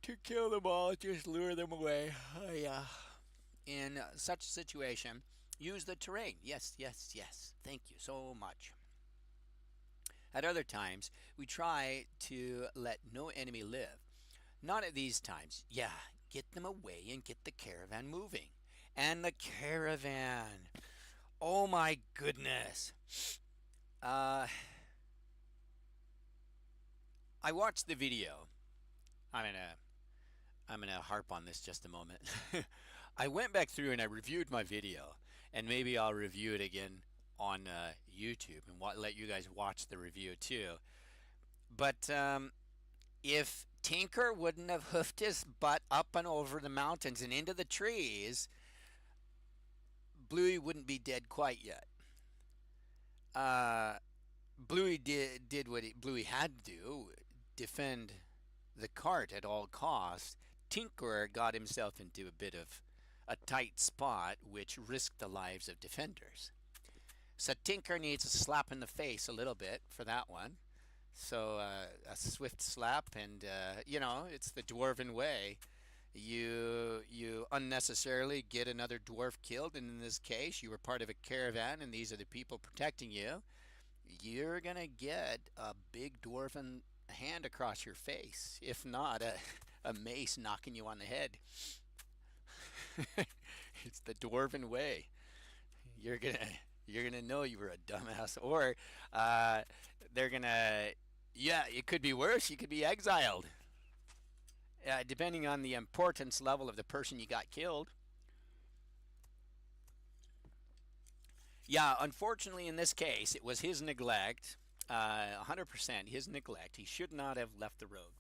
to kill them all. Just lure them away. Yeah. In such a situation, use the terrain. Yes, yes, yes. Thank you so much. At other times, we try to let no enemy live. Not at these times. Yeah, get them away and get the caravan moving. And the caravan. Oh my goodness. I watched the video. I'm gonna harp on this just a moment. I went back through and I reviewed my video, and maybe I'll review it again on YouTube and let you guys watch the review too. But if Tinker wouldn't have hoofed his butt up and over the mountains and into the trees, Bluey wouldn't be dead quite yet. Uh, Bluey did what Bluey had to do, defend the cart at all costs. Tinkerer got himself into a bit of a tight spot, which risked the lives of defenders. So Tinker needs a slap in the face a little bit for that one. So a swift slap, and it's the dwarven way. You unnecessarily get another dwarf killed, and in this case, you were part of a caravan, and these are the people protecting you. You're gonna get a big dwarven hand across your face, if not a mace knocking you on the head. It's the dwarven way. You're gonna you're gonna know you were a dumbass, or uh, they're gonna yeah, it could be worse. You could be exiled, depending on the importance level of the person you got killed. Yeah, unfortunately, in this case, it was his neglect, 100% his neglect. He should not have left the road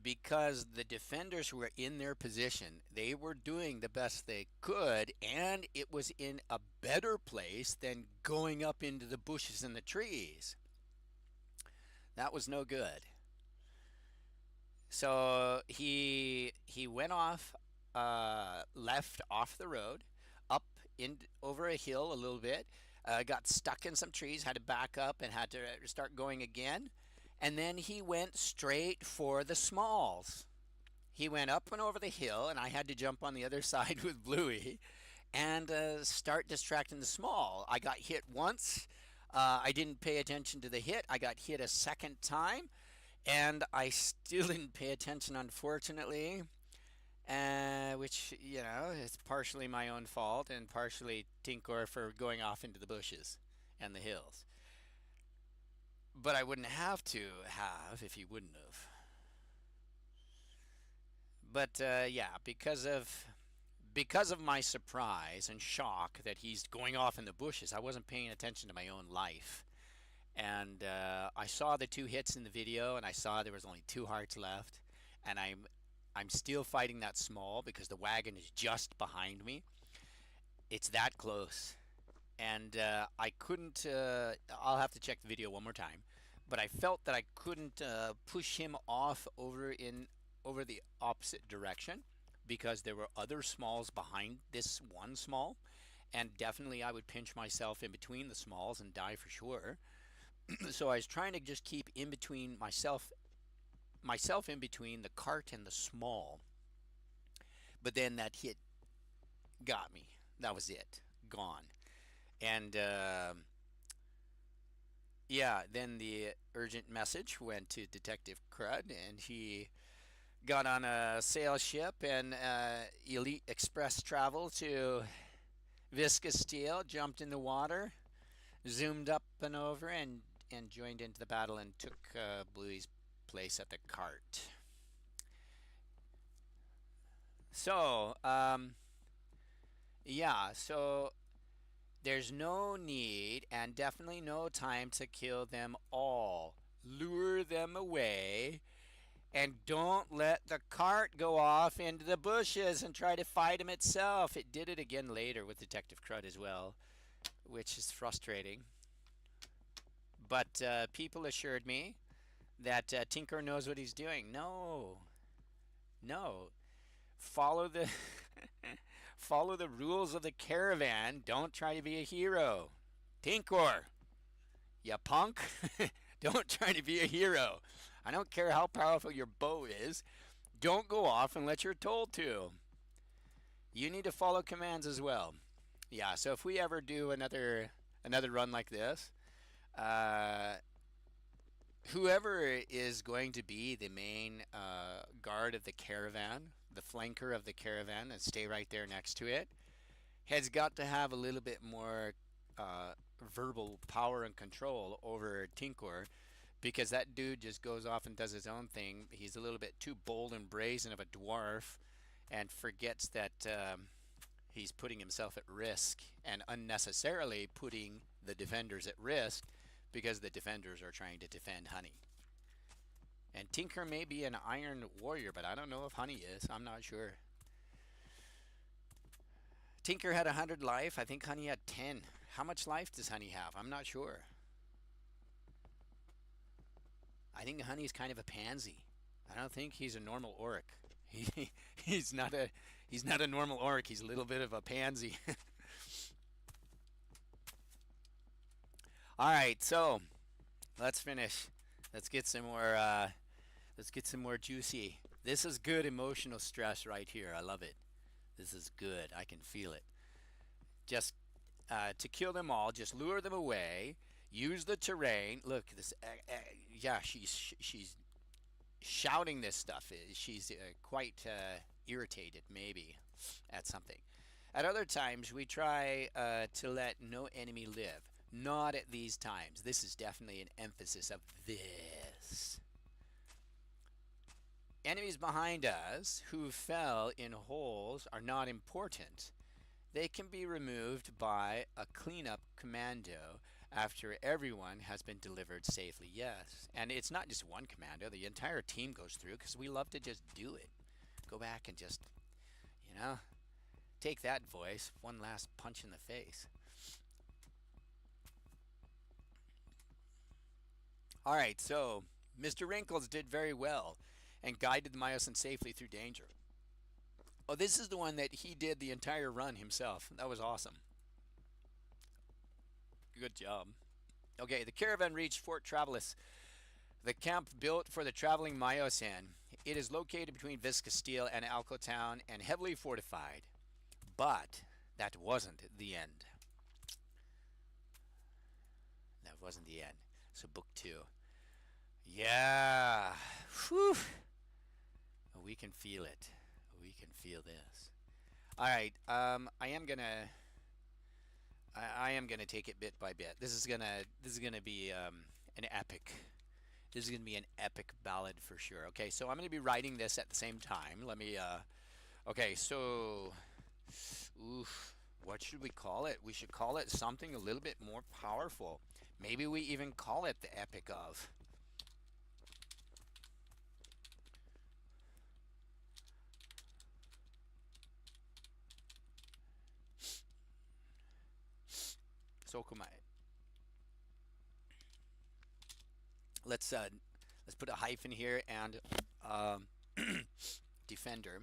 because the defenders who were in their position, they were doing the best they could, and it was in a better place than going up into the bushes and the trees. That was no good. So he went off, left off the road, up in over a hill a little bit, got stuck in some trees, had to back up and had to start going again, and then he went straight for the smalls. He went up and over the hill, and I had to jump on the other side with Bluey and start distracting the small. I got hit once. I didn't pay attention to the hit. I got hit a second time, and I still didn't pay attention, unfortunately. Which is partially my own fault and partially Tinkor for going off into the bushes and the hills. But I wouldn't have to have if he wouldn't have. But yeah, because of my surprise and shock that he's going off in the bushes, I wasn't paying attention to my own life. And I saw the two hits in the video, and I saw there was only two hearts left, and I'm still fighting that small because the wagon is just behind me. It's that close, and I couldn't. I'll have to check the video one more time, but I felt that I couldn't push him off over the opposite direction because there were other smalls behind this one small, and definitely I would pinch myself in between the smalls and die for sure. So I was trying to just keep in between myself in between the cart and the small. But then that hit got me. That was it. Gone. And yeah, then the urgent message went to Detective Crud, and he got on a sail ship and Elite Express travel to Viscous Steel, jumped in the water, zoomed up and over, and joined into the battle and took Bluey's place at the cart. So, yeah, so there's no need and definitely no time to kill them all. Lure them away and don't let the cart go off into the bushes and try to fight him itself. It did it again later with Detective Crud as well, which is frustrating. But people assured me that Tinker knows what he's doing. No, no. Follow the follow the rules of the caravan. Don't try to be a hero. Tinker, you punk. Don't try to be a hero. I don't care how powerful your bow is. Don't go off unless you're told to. You need to follow commands as well. Yeah, so if we ever do another run like this, whoever is going to be the main guard of the caravan, the flanker of the caravan, and stay right there next to it, has got to have a little bit more verbal power and control over Tinkor, because that dude just goes off and does his own thing. He's a little bit too bold and brazen of a dwarf and forgets that he's putting himself at risk and unnecessarily putting the defenders at risk because the defenders are trying to defend Honey. And Tinker may be an iron warrior, but I don't know if Honey is. I'm not sure. Tinker had 100 life. I think Honey had 10. How much life does Honey have? I'm not sure. I think Honey's kind of a pansy. I don't think he's a normal orc. He he's not a he's not a normal orc. He's a little bit of a pansy. All right, so let's finish. Let's get some more. Let's get some more juicy. This is good emotional stress right here. I love it. This is good. I can feel it. Just to kill them all, just lure them away. Use the terrain. Look, this. Yeah, she's shouting this stuff. She's quite irritated, maybe, at something. At other times, we try to let no enemy live. Not at these times. This is definitely an emphasis of this. Enemies behind us who fell in holes are not important. They can be removed by a cleanup commando after everyone has been delivered safely. Yes. And it's not just one commando, the entire team goes through because we love to just do it. Go back and just, you know, take that voice, one last punch in the face. All right, so Mr. Wrinkles did very well and guided the Myosin safely through danger. Oh, this is the one that he did the entire run himself. That was awesome. Good job. Okay, the caravan reached Fort Travelus, the camp built for the traveling Myosin. It is located between Viscastile and Alcotown and heavily fortified. But that wasn't the end. That wasn't the end. So book 2. Yeah. Whew. We can feel it. We can feel this. All right. I am gonna take it bit by bit. This is gonna be an epic. This is gonna be an epic ballad for sure. Okay, so I'm gonna be writing this at the same time. Let me. Okay, so. Oof. What should we call it? We should call it something a little bit more powerful. Maybe we even call it the Epic of. Sokomine. Let's put a hyphen here and defender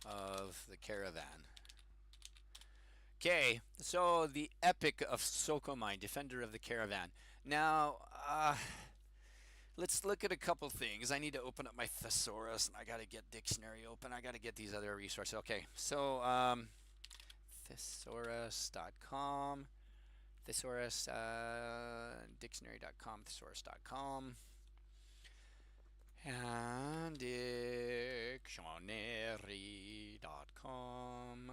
of the caravan. Okay, so the Epic of Sokomine, defender of the caravan. Now, let's look at a couple things. I need to open up my thesaurus, and I got to get dictionary open. I got to get these other resources. Okay, so thesaurus.com, thesaurus, dictionary.com, thesaurus.com, and dictionary.com.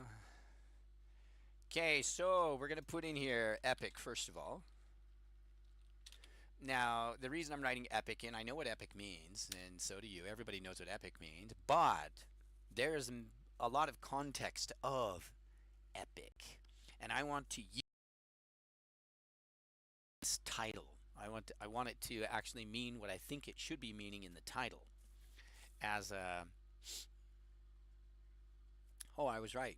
Okay, so we're going to put in here epic first of all. Now, the reason I'm writing epic, and I know what epic means, and so do you. Everybody knows what epic means, but there's a lot of context of epic, and I want to use this title. I want it to actually mean what I think it should be meaning in the title. As a oh, I was right.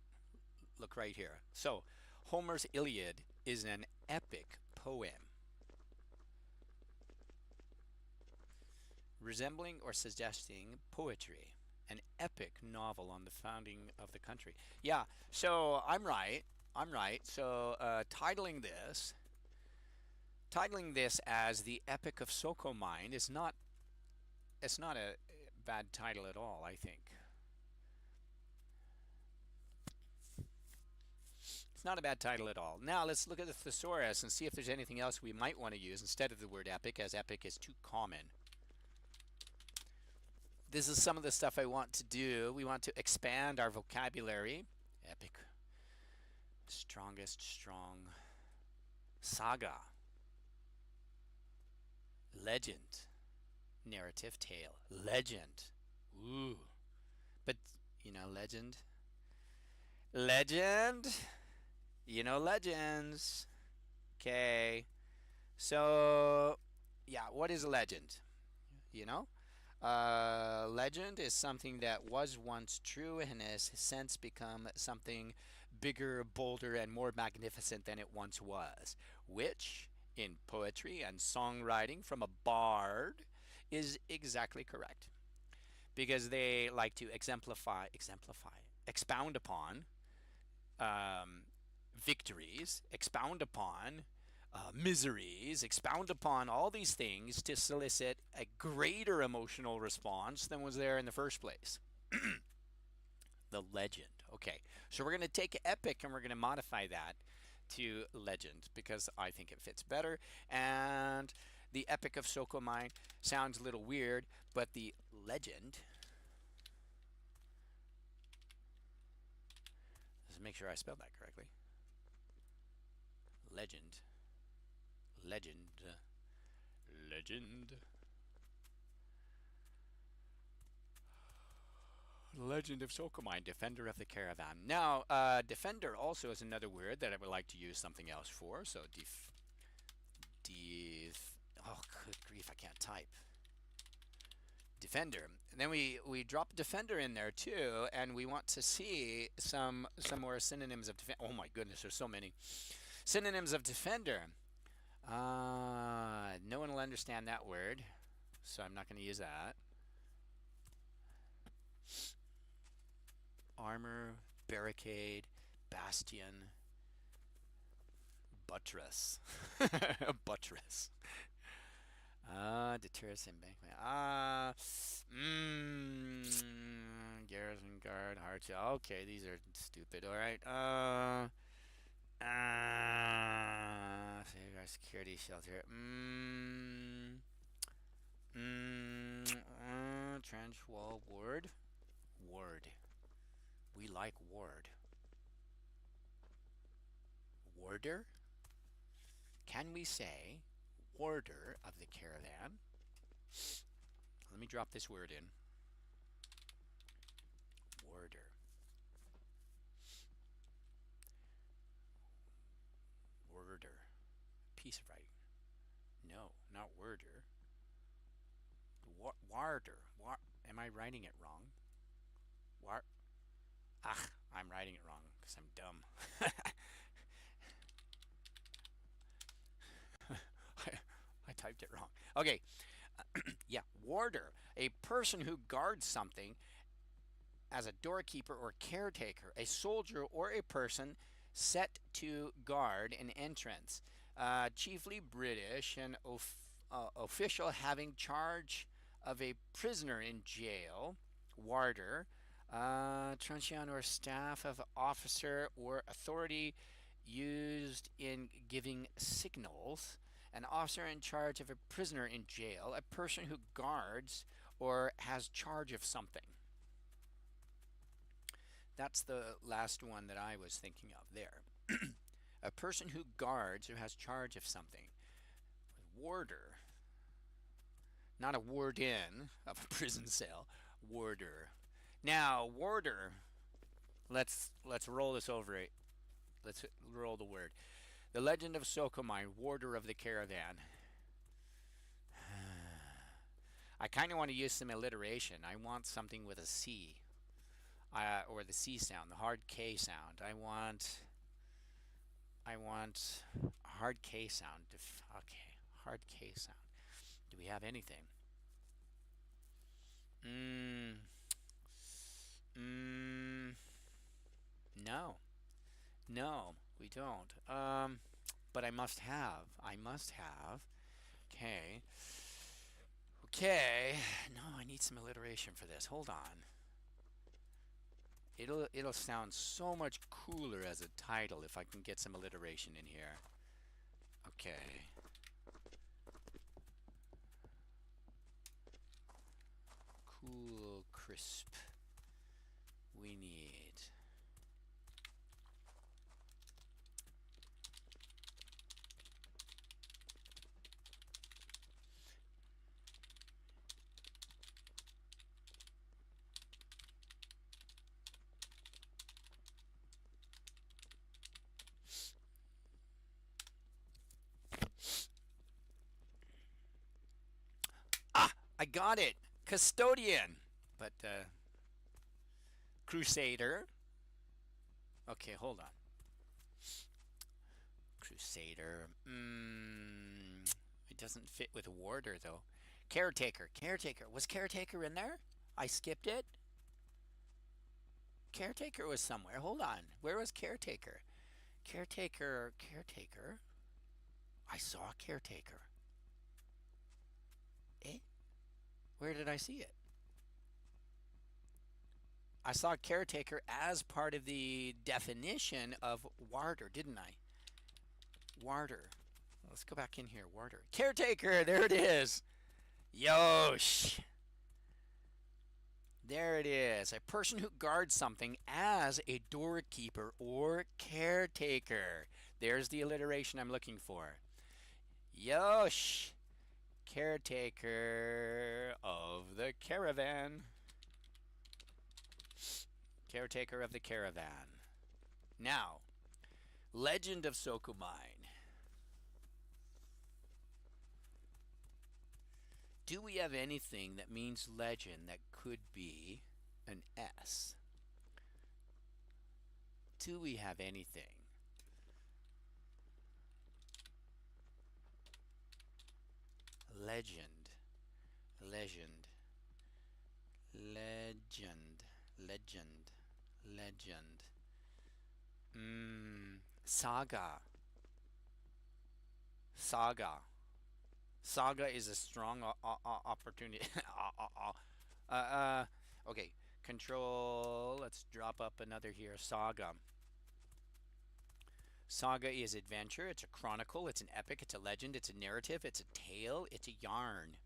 Look right here. So, Homer's Iliad is an epic poem resembling or suggesting poetry, an epic novel on the founding of the country. Yeah, so I'm right. I'm right. So, titling this as the Epic of Sokomine is not. It's not a bad title at all, I think. Not a bad title at all. Now let's look at the thesaurus and see if there's anything else we might want to use instead of the word epic, as epic is too common. This is some of the stuff I want to do. We want to expand our vocabulary. Epic. Strongest, strong. Saga. Legend. Narrative tale. Legend. Ooh. But, you know, legend. Legend. You know, legends. Okay. So, yeah, what is a legend? You know? Legend is something that was once true and has since become something bigger, bolder, and more magnificent than it once was, which, in poetry and songwriting from a bard, is exactly correct. Because they like to expound upon um, victories, expound upon miseries, expound upon all these things to solicit a greater emotional response than was there in the first place. The legend. Okay, so we're going to take epic and we're going to modify that to legend because I think it fits better. And the epic of Sokomine sounds a little weird, but the legend. Let's make sure I spelled that correctly. Legend. Legend. Legend. Legend of Sokomine, Defender of the Caravan. Now, defender also is another word that I would like to use something else for. So, oh, good grief, I can't type. Defender. And then we drop defender in there too, and we want to see some more synonyms of defender. Oh my goodness, there's so many synonyms of defender. No one will understand that word, so I'm not going to use that. Armor, barricade, bastion, buttress. Buttress. Deterrence embankment. Garrison guard, hardship. Okay, these are stupid. All right. Safeguard security shelter. Trench wall ward. Ward. We like ward. Warder? Can we say warder of the caravan? Let me drop this word in. Warder. Worder. Piece of writing. No, not worder. Warder. Am I writing it wrong? I'm writing it wrong because I'm dumb. I typed it wrong. Okay. Yeah, warder. A person who guards something as a doorkeeper or caretaker, a soldier or a person set to guard an entrance. Chiefly British, an official having charge of a prisoner in jail, warder. Truncheon or staff of officer or authority used in giving signals. An officer in charge of a prisoner in jail, a person who guards or has charge of something. That's the last one that I was thinking of there. A person who guards or has charge of something. Warder. Not a warden of a prison cell. Warder. Now, warder. Let's roll this over it. Let's roll the word. The Legend of Sokomine, Warder of the Caravan. I kind of want to use some alliteration. I want something with a C. Or the C sound, the hard K sound. I want hard K sound. Okay, hard K sound. Do we have anything? No. No, we don't. But I must have. Okay. Okay. No, I need some alliteration for this. Hold on. It'll sound so much cooler as a title if I can get some alliteration in here. Okay. Cool, crisp. We need I got it. Custodian. But crusader. Okay, hold on. Crusader. It doesn't fit with warder though. Caretaker. Caretaker. Was caretaker in there? I skipped it. Caretaker was somewhere. Hold on. Where was caretaker? Caretaker. Caretaker. I saw caretaker. Eh? Where did I see it? I saw caretaker as part of the definition of warder, didn't I? Warder. Let's go back in here. Warder. Caretaker. There it is. Yosh. There it is. A person who guards something as a doorkeeper or caretaker. There's the alliteration I'm looking for. Yosh. Caretaker of the caravan. Caretaker of the caravan. Now, legend of Sokomine. Do we have anything that means legend that could be an S? Do we have anything? Legend. Legend. Legend. Legend. Legend. Saga. Saga. Saga is a strong opportunity. Okay. Control. Let's drop up another here. Saga. Saga is adventure. It's a chronicle. It's an epic. It's a legend. It's a narrative. It's a tale. It's a yarn.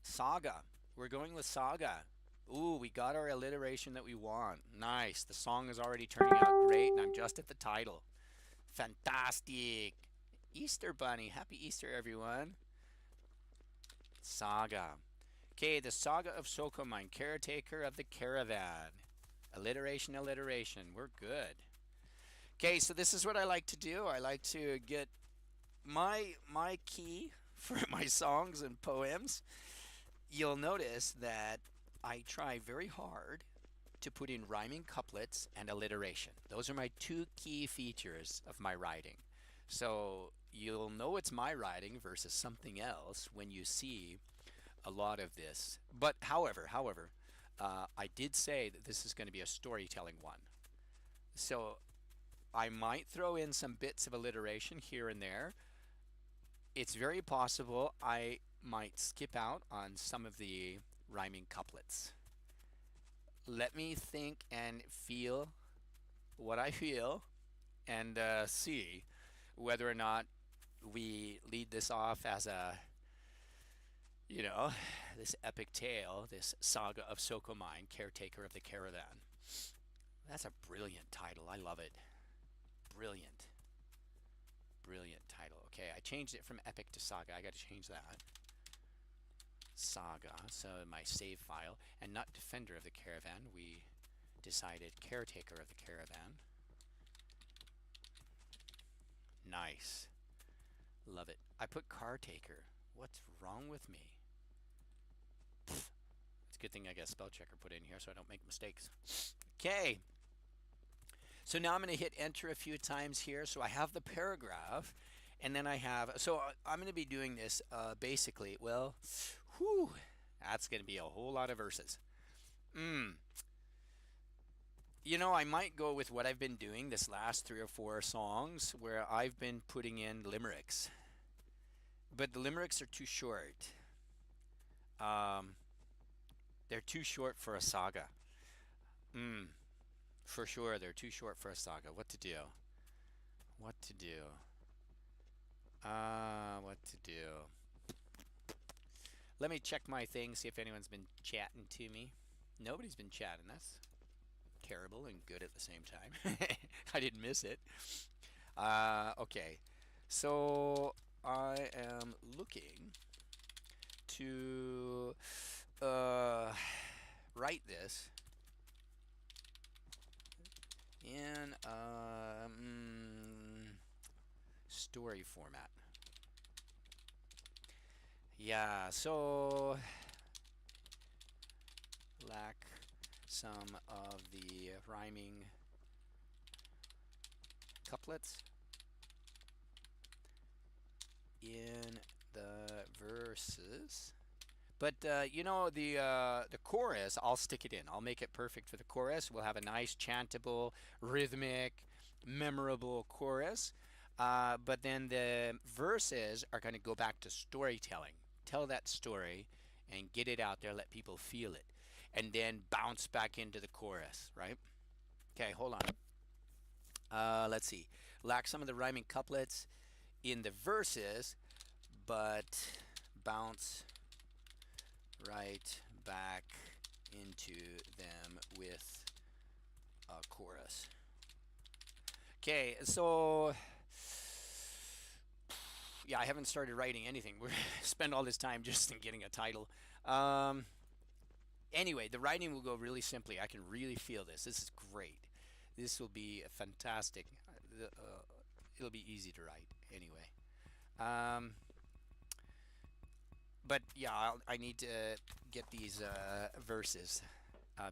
Saga. We're going with saga. Ooh, we got our alliteration that we want. Nice. The song is already turning out great, and I'm just at the title. Fantastic. Easter Bunny. Happy Easter, everyone. Saga. Okay, the Saga of Sokomine, caretaker of the caravan. Alliteration, alliteration. We're good. Okay, so this is what I like to do. I like to get my key for my songs and poems. You'll notice that I try very hard to put in rhyming couplets and alliteration. Those are my two key features of my writing. So you'll know it's my writing versus something else when you see a lot of this. But however, I did say that this is going to be a storytelling one. So I might throw in some bits of alliteration here and there. It's very possible I might skip out on some of the rhyming couplets. Let me think and feel what I feel and see whether or not we lead this off as a, you know, this epic tale, this saga of Sokomine, caretaker of the caravan. That's a brilliant title. I love it. Brilliant. Brilliant title. Okay, I changed it from epic to saga. I got to change that. Saga. So my save file, and not defender of the caravan. We decided caretaker of the caravan. Nice. Love it. I put caretaker. What's wrong with me? Pfft. It's a good thing I got a spell checker put in here so I don't make mistakes. Okay. So now I'm going to hit enter a few times here. So I have the paragraph, and then I have, so I'm going to be doing this basically, well, whew, that's going to be a whole lot of verses. You know, I might go with what I've been doing this last 3 or 4 songs where I've been putting in limericks. But the limericks are too short. They're too short for a saga. For sure, they're too short for a saga. What to do? What to do? What to do? Let me check my thing, see if anyone's been chatting to me. Nobody's been chatting. That's terrible and good at the same time. I didn't miss it. Okay. So I am looking to write this in story format. Yeah, so lack some of the rhyming couplets in the verses. But you know, the chorus, I'll stick it in. I'll make it perfect for the chorus. We'll have a nice chantable, rhythmic, memorable chorus. But then the verses are going to go back to storytelling. Tell that story and get it out there. Let people feel it, and then bounce back into the chorus. Right? Okay, hold on. Let's see. Lack some of the rhyming couplets in the verses, but bounce right back into them with a chorus. Okay, so yeah, I haven't started writing anything. We spend all this time just in getting a title. Um, anyway, the writing will go really simply. I can really feel this. This is great. This will be a fantastic. It'll be easy to write anyway. Um, but yeah, I need to get these verses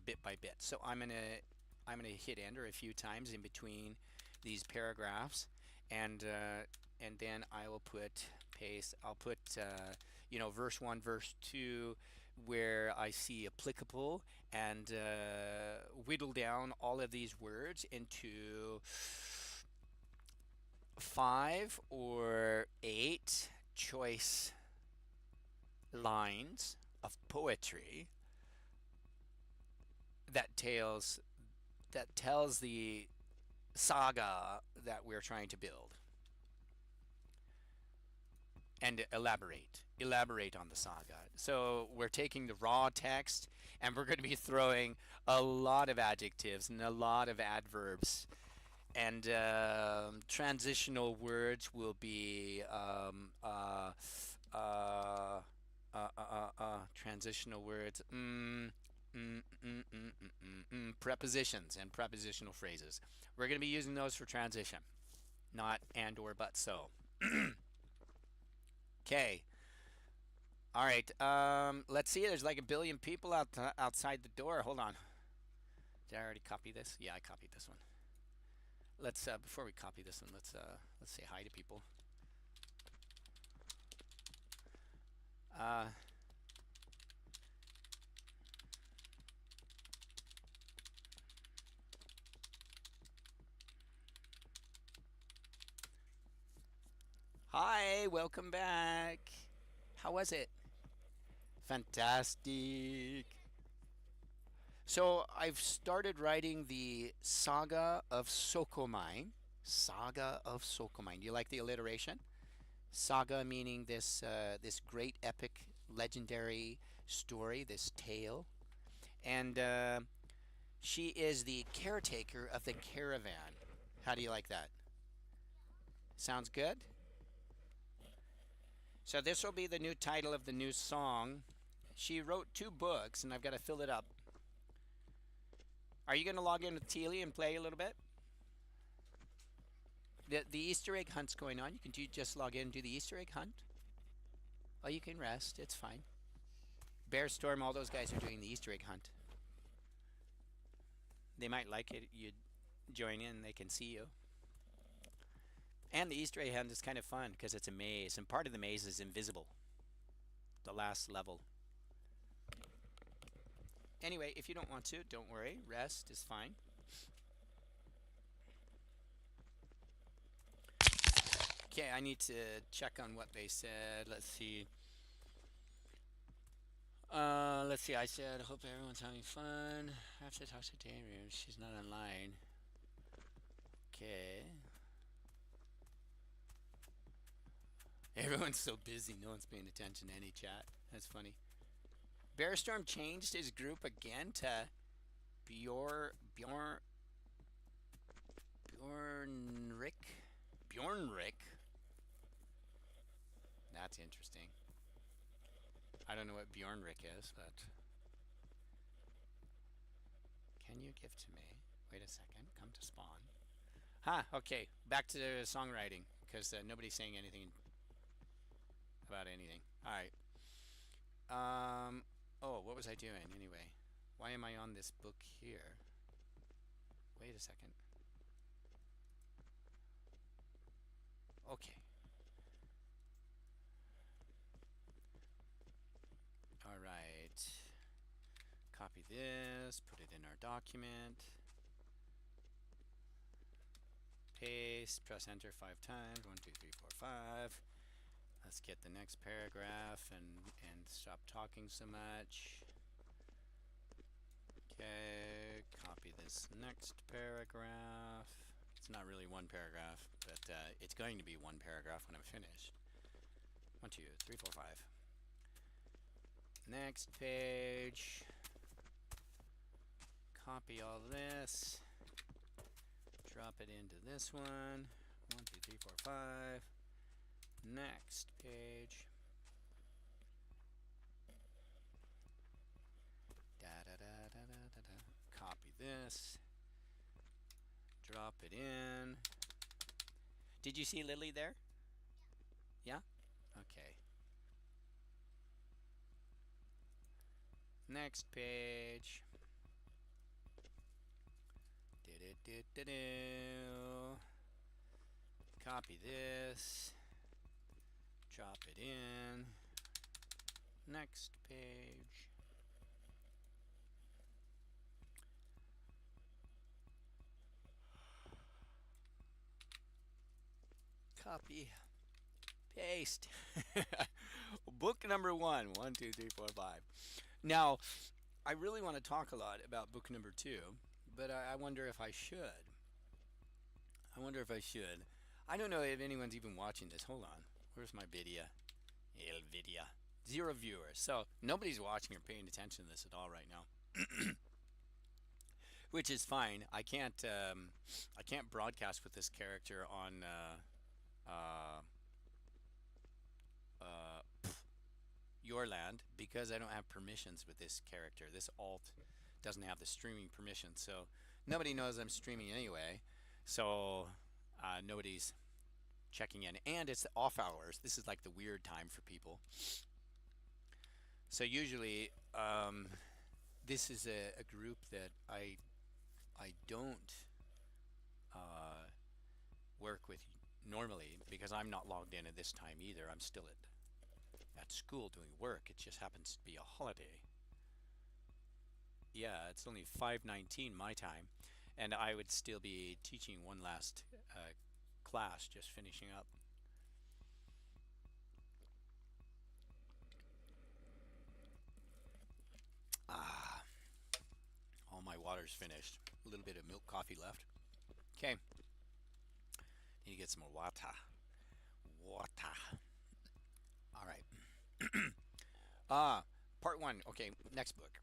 bit by bit. So I'm gonna hit enter a few times in between these paragraphs, and then I will put paste. I'll put verse 1, verse 2, where I see applicable, and whittle down all of these words into 5 or 8 choice lines of poetry that tells the saga that we're trying to build, and elaborate on the saga. So we're taking the raw text, and we're going to be throwing a lot of adjectives and a lot of adverbs, and transitional words will be transitional words, prepositions and prepositional phrases. We're going to be using those for transition, not and or but so. Okay. All right. Let's see. There's like a billion people outside the door. Hold on. Did I already copy this? Yeah, I copied this one. Let's before we copy this one, let's say hi to people. Hi, welcome back. How was it? Fantastic. So I've started writing the Saga of Sokomine. Saga of Sokomine. Do you like the alliteration? Saga meaning this great epic, legendary story, this tale, and she is the caretaker of the caravan. How do you like that? Sounds good. So this will be the new title of the new song. She wrote 2 books, and I've got to fill it up. Are you going to log in with Teely and play a little bit? The Easter egg hunt's going on. You can just log in and do the Easter egg hunt. Oh, you can rest. It's fine. Bear Storm, all those guys are doing the Easter egg hunt. They might like it. You join in, they can see you. And the Easter egg hunt is kind of fun because it's a maze, and part of the maze is invisible. The last level. Anyway, if you don't want to, don't worry. Rest is fine. Okay, I need to check on what they said. Let's see. Let's see. I said, hope everyone's having fun. I have to talk to Darian. She's not online. Okay. Everyone's so busy, no one's paying attention to any chat. That's funny. Bearstorm changed his group again to Bjornrik. Bjornrik. That's interesting. I don't know what Bjornrik is, but can you give to me? Wait a second. Come to spawn. Okay. Back to the songwriting, because nobody's saying anything about anything. All right. Oh, what was I doing anyway? Why am I on this book here? Wait a second. Okay. All right. Copy this, put it in our document. Paste, press enter 5 times. 1, 2, 3, 4, 5. Let's get the next paragraph and stop talking so much. Okay, copy this next paragraph. It's not really one paragraph, but it's going to be one paragraph when I'm finished. 1, 2, 3, 4, 5. Next page. Copy all this. Drop it into this one. 1, 2, 3, 4, 5. Next page. Copy this. Drop it in. Did you see Lily there? Yeah? Okay. Next page. Copy this. Drop it in. Next page. Copy. Paste. Book number 1. 1, 2, 3, 4, 5. Now, I really want to talk a lot about book number 2, but I wonder if I should. I don't know if anyone's even watching this. Hold on. Where's my video? El video. 0 viewers. So nobody's watching or paying attention to this at all right now. Which is fine. I can't broadcast with this character on your land because I don't have permissions with this character. This alt doesn't have the streaming permission, so nobody knows I'm streaming anyway. So nobody's checking in, and it's off hours. This is like the weird time for people. So usually this is a group that I don't work with normally because I'm not logged in at this time either. I'm still at school doing work. It just happens to be a holiday. Yeah, it's only 5:19 my time, and I would still be teaching one last class, just finishing up. All my water's finished. A little bit of milk coffee left. Okay. Need to get some more water. All right. Part 1. Okay, next book.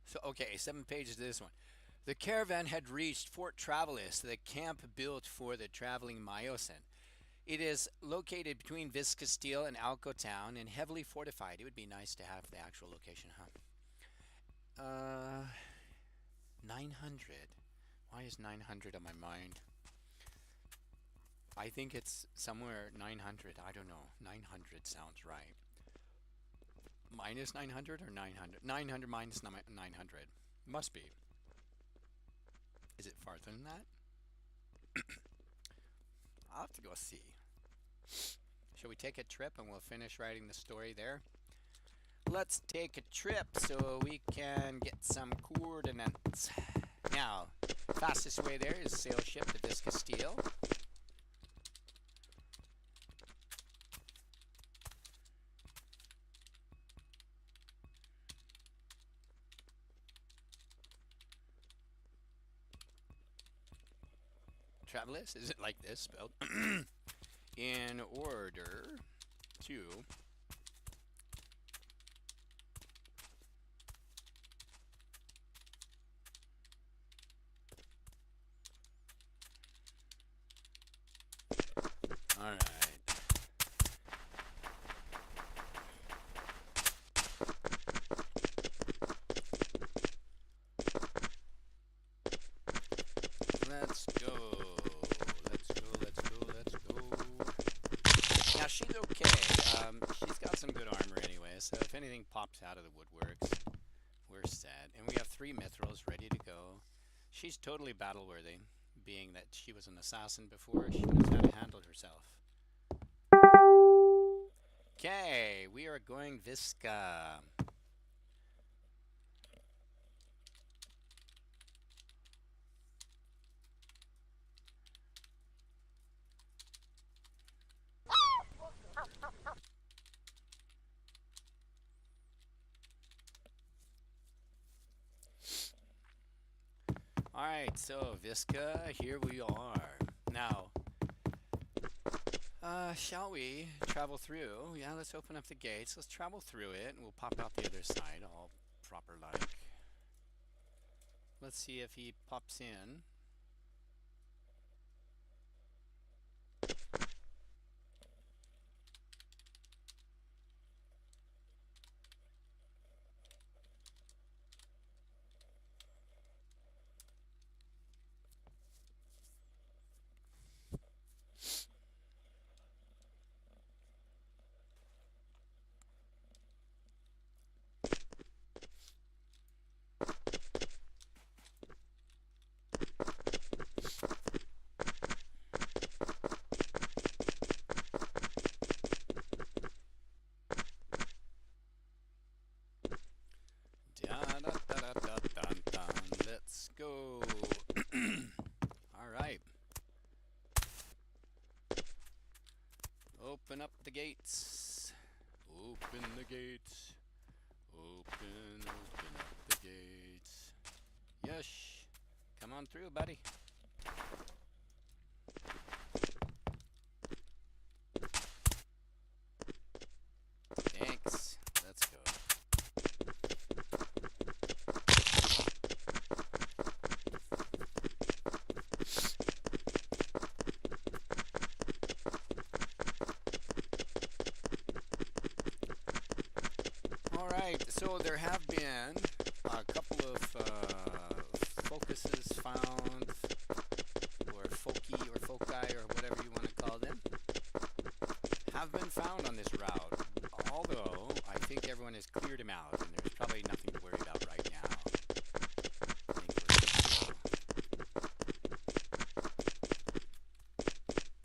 So, okay, 7 pages to this one. The caravan had reached Fort Travelus, the camp built for the traveling Myosin. It is located between Vizcastile and Alco town and heavily fortified. It would be nice to have the actual location, huh? 900. Why is 900 on my mind? I think it's somewhere 900. I don't know. 900 sounds right. Minus 900 or 900? 900 minus 900. Must be. Is it farther than that? I'll have to go see. Shall we take a trip and we'll finish writing the story there? Let's take a trip so we can get some coordinates. Now, fastest way there is sail ship to Vizcastile. Travelus, is it like this spelled? In order to all right. Let's go. Now she's okay. She's got some good armor anyway, so if anything pops out of the woodworks, we're set. And we have 3 mithrils ready to go. She's totally battle worthy, being that she was an assassin before. She knows how to handle herself. Okay, we are going Visca. Alright, so Visca, here we are. Now, shall we travel through? Yeah, let's open up the gates. Let's travel through it, and we'll pop out the other side, all proper like. Let's see if he pops in. Let's go. Alright. Open up the gates. Open the gates. Open up the gates. Yush. Come on through, buddy. Thanks. Let's go. Alright, so there have been a couple of focuses found, or foci, or foci, or whatever you want to call them, have been found on this route. Although, I think everyone has cleared them out, and there's probably nothing to worry about right now.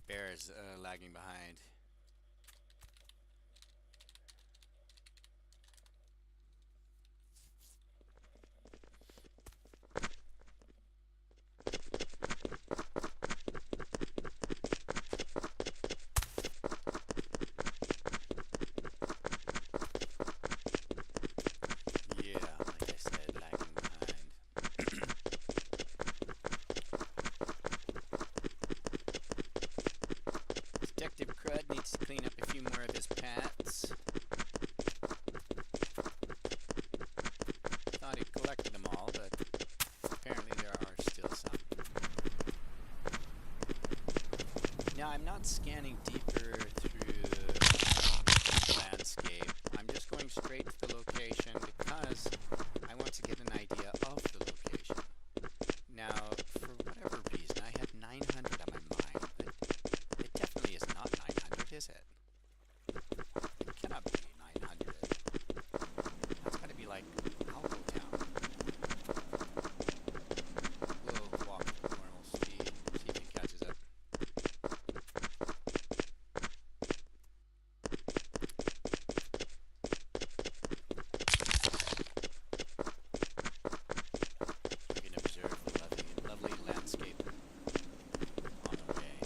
Bear's lagging behind. Detective Crud needs to clean up a few more of his pets. Thought he collected them all, but apparently there are still some. Now, I'm not scanning deeper through the landscape. I'm just going straight to the location because I want to get an idea of the location. Now, for whatever reason, I had 900 on my mind, but it definitely is not 900, is it? It cannot be 900. That's got to be like Alco Town. We'll walk at normal speed, see if it catches up. We can observe the lovely landscape on the way.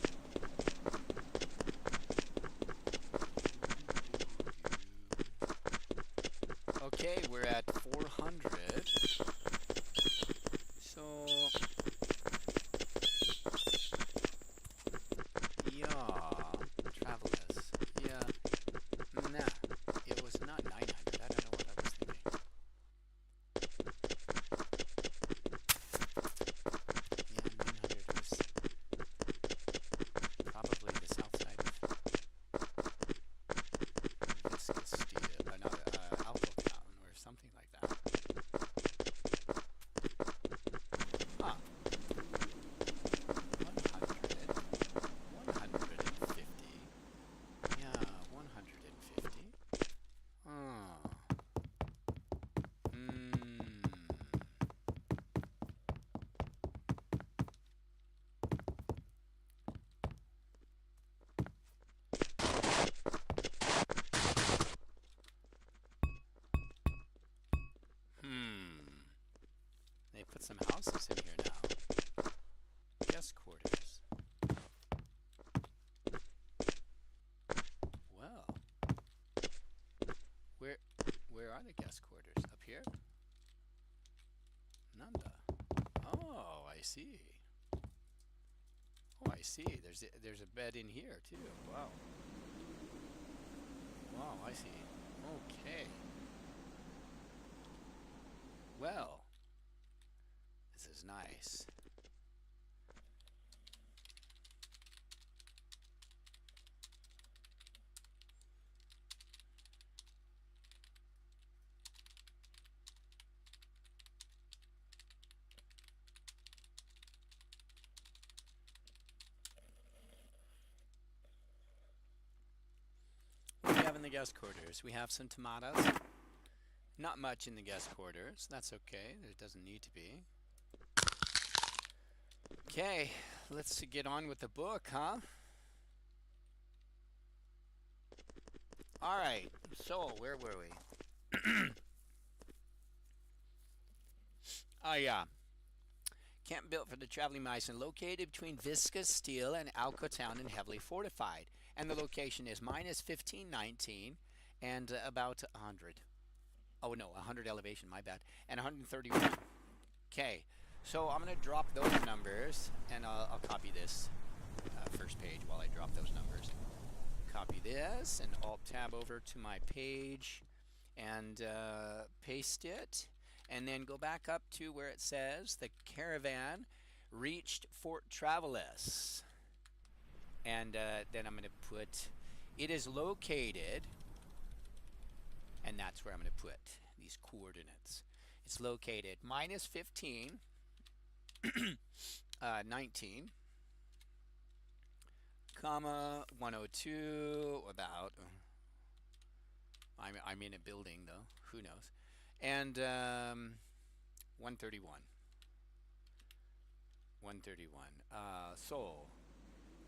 Okay, we're at 400. So, yeah, travelers. Yeah, nah, it was not 900. I don't know what I was thinking. Yeah, 900 was probably the south side of Viscastilla, no, Alco Town or something like that. the guest quarters? Up here? Nanda. Oh, I see. Oh, I see. There's a bed in here too. Wow. Wow, I see. Okay. Well, this is nice. What do we have in the guest quarters? We have some tomatoes. Not much in the guest quarters. That's okay. There doesn't need to be. Okay, let's get on with the book, huh? All right. So, where were we? Oh, yeah. Camp built for the traveling mice and located between Viscous Steel and Alco Town and heavily fortified. And the location is minus 1519 and about 100. Oh no, 100 elevation, my bad. And 131. Okay, so I'm going to drop those numbers and I'll copy this first page while I drop those numbers. Copy this and Alt-Tab over to my page and paste it. And then go back up to where it says the Caravan reached Fort Travelus. And then I'm going to put, it is located, and that's where I'm going to put these coordinates. It's located minus 15, 19, comma, 102, about, I'm in a building though, who knows, and 131. 131. So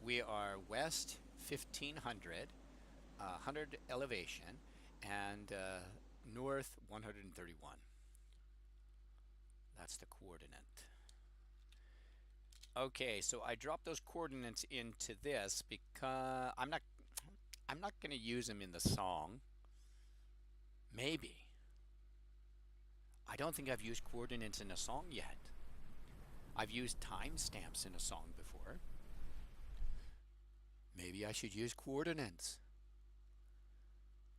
we are west 1500, 100 elevation, and north 131. That's the coordinate. Okay, so I dropped those coordinates into this because I'm not going to use them in the song. Maybe. I don't think I've used coordinates in a song yet. I've used timestamps in a song before. Maybe I should use coordinates.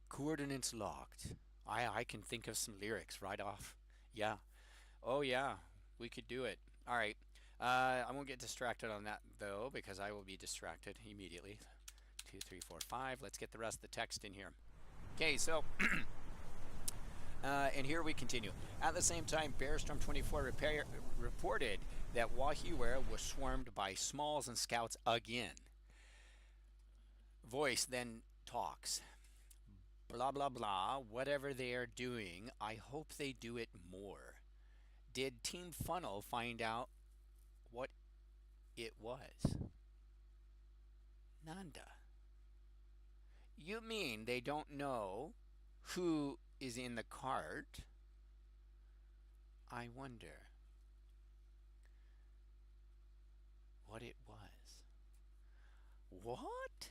Coordinates locked. I can think of some lyrics right off. Yeah. Oh yeah, we could do it. All right. I won't get distracted on that though because I will be distracted immediately. 2, 3, 4, 5. Let's get the rest of the text in here. Okay, so and here we continue. At the same time, Bearstorm 24 reported that Wahiwera was swarmed by Smalls and Scouts again. Voice then talks. Blah, blah, blah. Whatever they are doing, I hope they do it more. Did Team Funnel find out what it was? Nanda. You mean they don't know who is in the cart? I wonder what it was. What?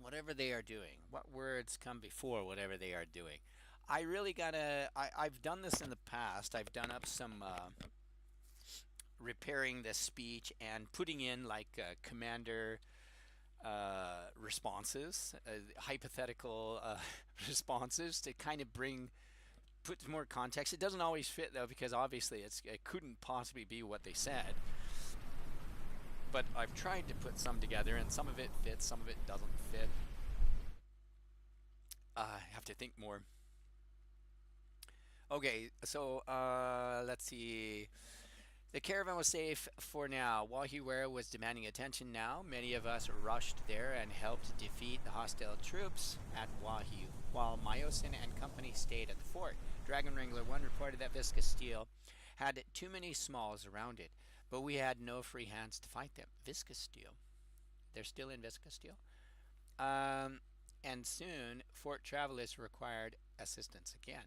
Whatever they are doing. What words come before whatever they are doing? I really gotta, I've done this in the past. I've done up some repairing the speech and putting in like commander responses, hypothetical responses to kind of put more context. It doesn't always fit though because obviously it couldn't possibly be what they said. But I've tried to put some together and some of it fits, some of it doesn't fit. I have to think more. Okay, so let's see. The caravan was safe for now. Wahiwera was demanding attention now. Many of us rushed there and helped defeat the hostile troops at Wahiu, while Myosin and company stayed at the fort. Dragon Wrangler 1 reported that Viscous Steel had too many Smalls around it, but we had no free hands to fight them. Viscous Steel. They're still in Viscous Steel. And soon, Fort Travelus required assistance again.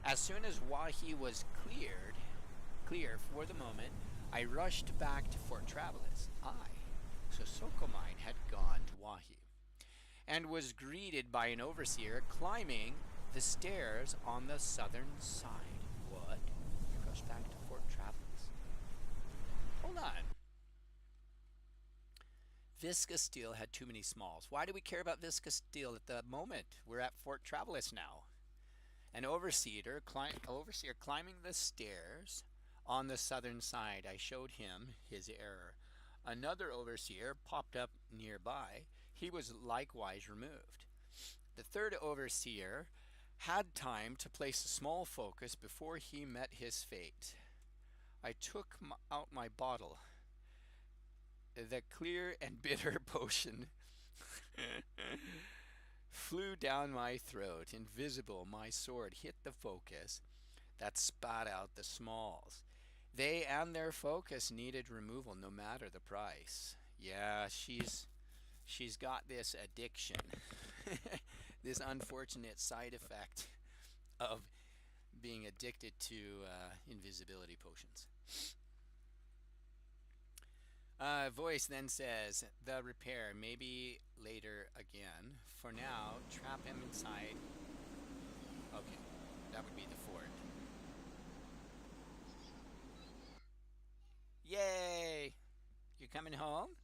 As soon as Wahi was cleared, clear for the moment, I rushed back to Fort Travelers. So Sokomine had gone to Wahi and was greeted by an overseer climbing the stairs on the southern side. What? You rushed back to Fort Travelers? Hold on. Viscous steel had too many smalls. Why do we care about viscous steel at the moment? We're at Fort Travelers now. An overseer climbing the stairs on the southern side. I showed him his error. Another overseer popped up nearby. He was likewise removed. The third overseer had time to place a small focus before he met his fate. I took out my bottle, the clear and bitter potion flew down my throat. Invisible, my sword hit the focus that spat out the smalls. They and their focus needed removal no matter the price. Yeah, she's got this addiction, this unfortunate side effect of being addicted to invisibility potions. Voice then says, the repair, maybe later again. For now, trap him inside. Okay, that would be the fort. Yay! You coming home?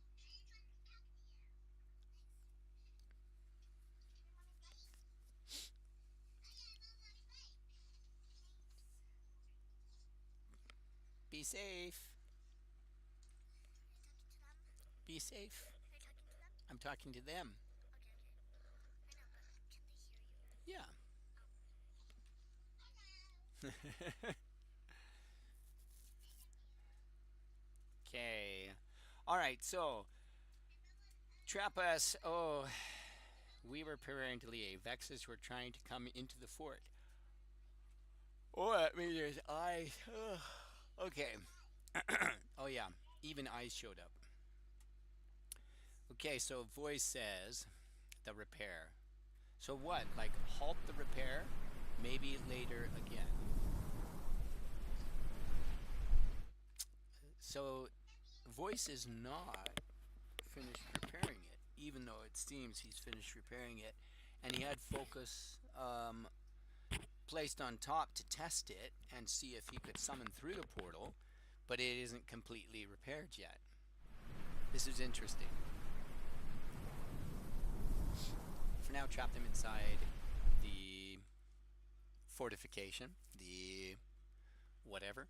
Be safe. Be safe. I'm talking to them. Yeah. Okay. All right, so trap us. Oh, we were preparing to leave. Vexes were trying to come into the fort. Oh, that means there's eyes. Okay. Oh, yeah. Even eyes showed up. Okay, so voice says the repair. So what? Like halt the repair? Maybe later again. So voice is not finished repairing it, even though it seems he's finished repairing it. And he had focus placed on top to test it and see if he could summon through the portal, but it isn't completely repaired yet. This is interesting. For now, trap them inside the fortification, the whatever.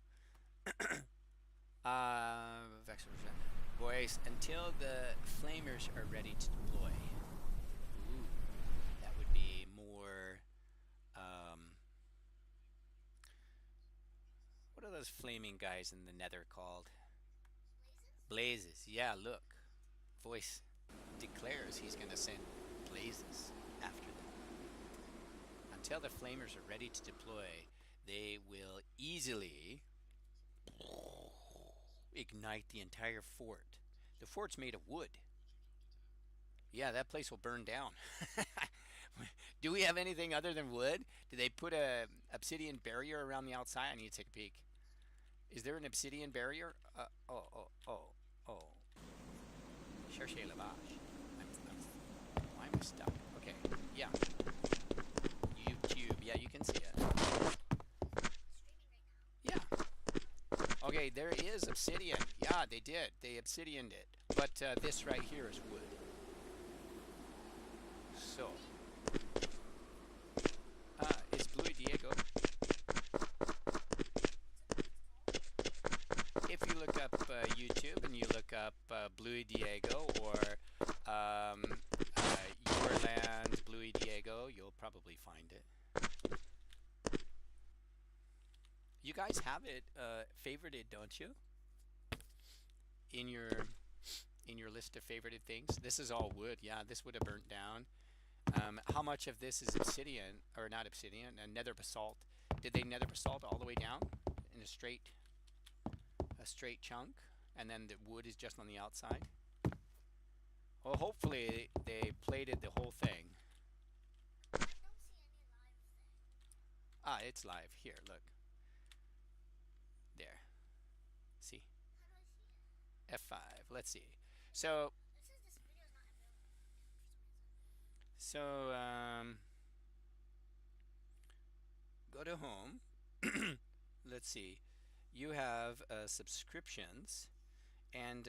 Vexor voice until the flamers are ready to deploy. Ooh, that would be more. What are those flaming guys in the Nether called? Blazes. Yeah, look. Voice declares he's going to send blazes after them. Until the flamers are ready to deploy, they will easily ignite the entire fort. The fort's made of wood. Yeah, that place will burn down. Do we have anything other than wood? Did they put a obsidian barrier around the outside? I need to take a peek. Is there an obsidian barrier? Oh. Cherchez la vache. Why am I stuck? Okay, yeah. YouTube, yeah, you can see it. Yeah. Okay, there is obsidian. Yeah, they did. They obsidianed it. But this right here is wood. So, is Blue Diego? If you look up YouTube and you look up Blue Diego or Your Land Blue Diego, you'll probably find it. You guys have it favorited, don't you? In your list of favorited things. This is all wood. Yeah, this would have burnt down. How much of this is obsidian, or not obsidian, nether basalt? Did they nether basalt all the way down in a straight chunk, and then the wood is just on the outside? Well, hopefully they plated the whole thing. Ah, it's live. Here, look. There. F5. Let's see. So, so go to home. Let's see. You have subscriptions, and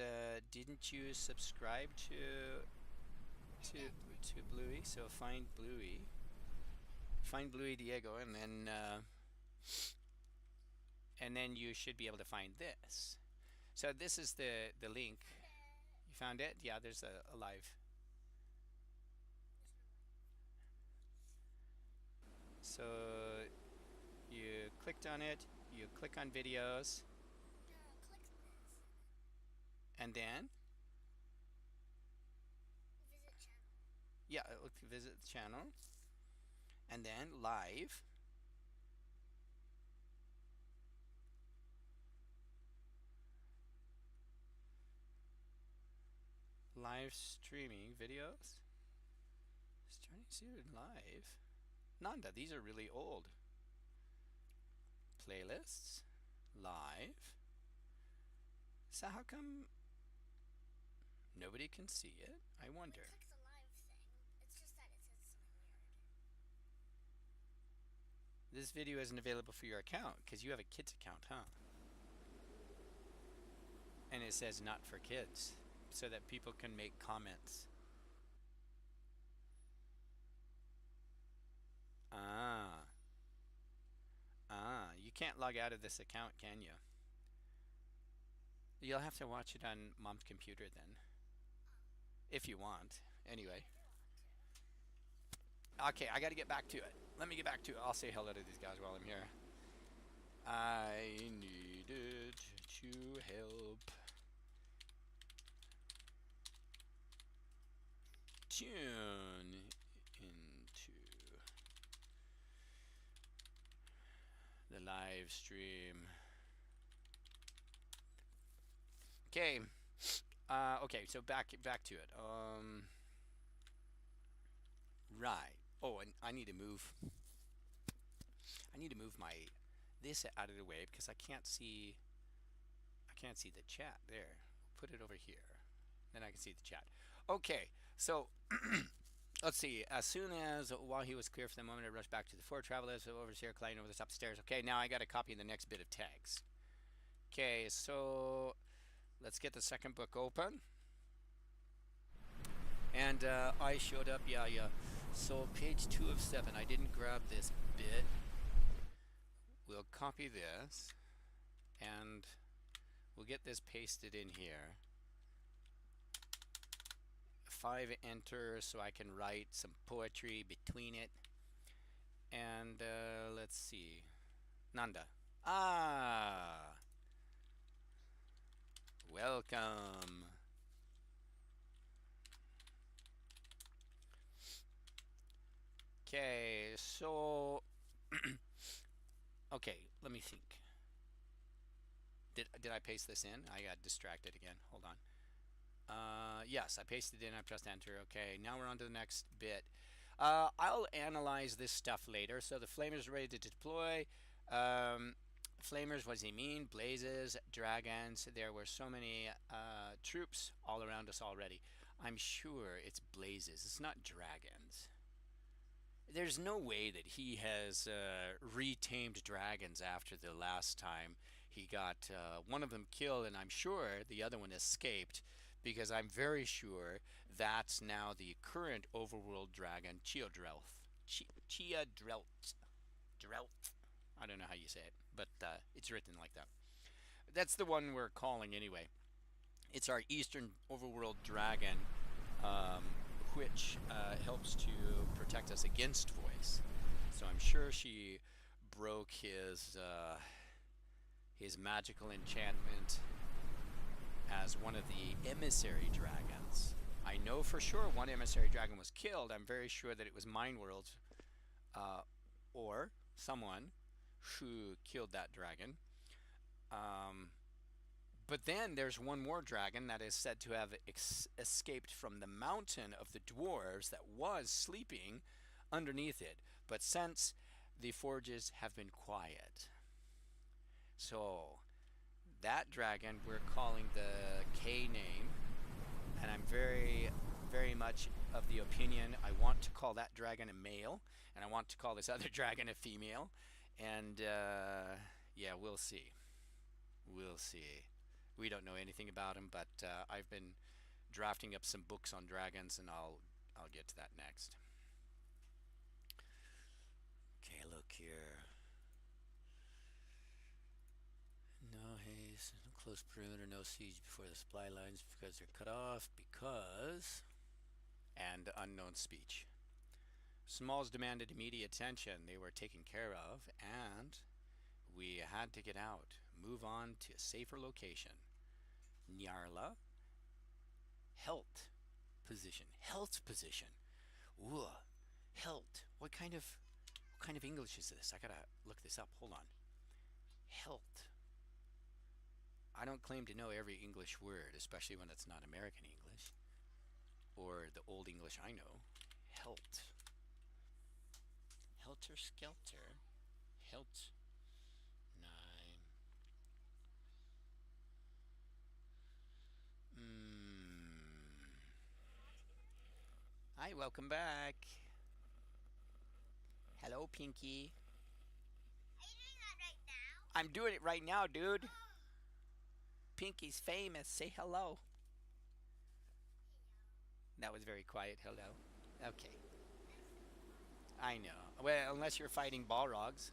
didn't you subscribe to to Bluey? So find Bluey, find Bluey Diego, and then you should be able to find this. So this is the link. You found it? Yeah, there's a live. So you clicked on it. You click on videos, and then yeah, visit the channel, and then live. Live streaming videos. Starting soon live. Nanda, these are really old. Playlists. Live. So how come nobody can see it? I wonder. This video isn't available for your account because you have a kids account, huh? And it says not for kids so that people can make comments. Ah. Ah, you can't log out of this account, can you? You'll have to watch it on mom's computer then. If you want. Anyway. Okay, I gotta get back to it. Let me get back to it. I'll say hello to these guys while I'm here. I needed to help. Tune into the live stream. Okay. Okay, so back to it. Right. Oh, and I need to move. I need to move my this out of the way because I can't see the chat there. Put it over here. Then I can see the chat. Okay. So let's see. As soon as while he was clear for the moment, I rushed back to the four travelers over here, climbing over the top stairs. Okay, now I got to copy the next bit of text. Okay, so let's get the second book open. And I showed up, yeah. So page 2 of 7, I didn't grab this bit. We'll copy this, and we'll get this pasted in here. 5 enter so I can write some poetry between it. And let's see. Nanda. Ah! Welcome. Okay, so okay, let me think. Did I paste this in? I got distracted again. Hold on. Yes, I pasted it in. I pressed enter. Okay, now we're on to the next bit. I'll analyze this stuff later. So the flamers ready to deploy. Flamers, what does he mean? Blazes, dragons. There were so many troops all around us already. I'm sure it's blazes. It's not dragons. There's no way that he has retamed dragons after the last time he got one of them killed, and I'm sure the other one escaped, because I'm very sure that's now the current overworld dragon, Chiodrelth. Chiodrelth. Drelth. I don't know how you say it, but it's written like that. That's the one we're calling anyway. It's our eastern overworld dragon, which helps to protect us against voice. So I'm sure she broke his magical enchantment as one of the emissary dragons. I know for sure one emissary dragon was killed. I'm very sure that it was Mindworld's or someone who killed that dragon. But then there's one more dragon that is said to have escaped from the mountain of the dwarves that was sleeping underneath it. But since the forges have been quiet, so That dragon we're calling the K name, and I'm very, very much of the opinion I want to call that dragon a male, and I want to call this other dragon a female, and yeah, we'll see. We'll see. We don't know anything about him, but I've been drafting up some books on dragons, and I'll get to that next. Okay, look here. No haste, no close perimeter, no siege before the supply lines because they're cut off because and unknown speech. Smalls demanded immediate attention. They were taken care of, and we had to get out, move on to a safer location. Nyarla, Helt position. Helt position. Ooh, Helt. What kind of English is this? I gotta look this up. Hold on. Helt. I don't claim to know every English word, especially when it's not American English or the old English I know. Helt. Helter Skelter. Helt. Nine. Hi, welcome back. Hello, Pinky. Are you doing that right now? I'm doing it right now, dude. Pinky's famous. Say hello. That was very quiet. Hello. Okay. I know. Well, unless you're fighting Balrogs.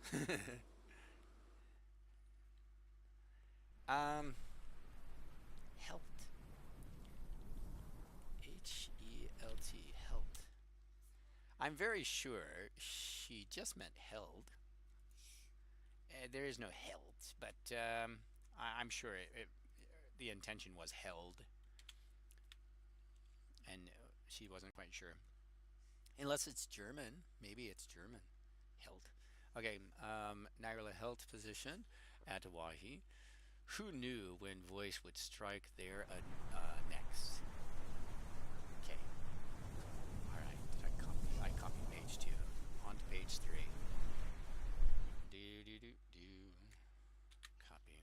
um, Helt. Helt. Helt. I'm very sure she just meant held. There is no held, but I'm sure the intention was held, and she wasn't quite sure. Unless it's German, maybe it's German. Held. Okay, Nagarla held position at Wahi. Who knew when voice would strike their next? Okay. All right. I copy page 2. On to page 3. Do. Copy.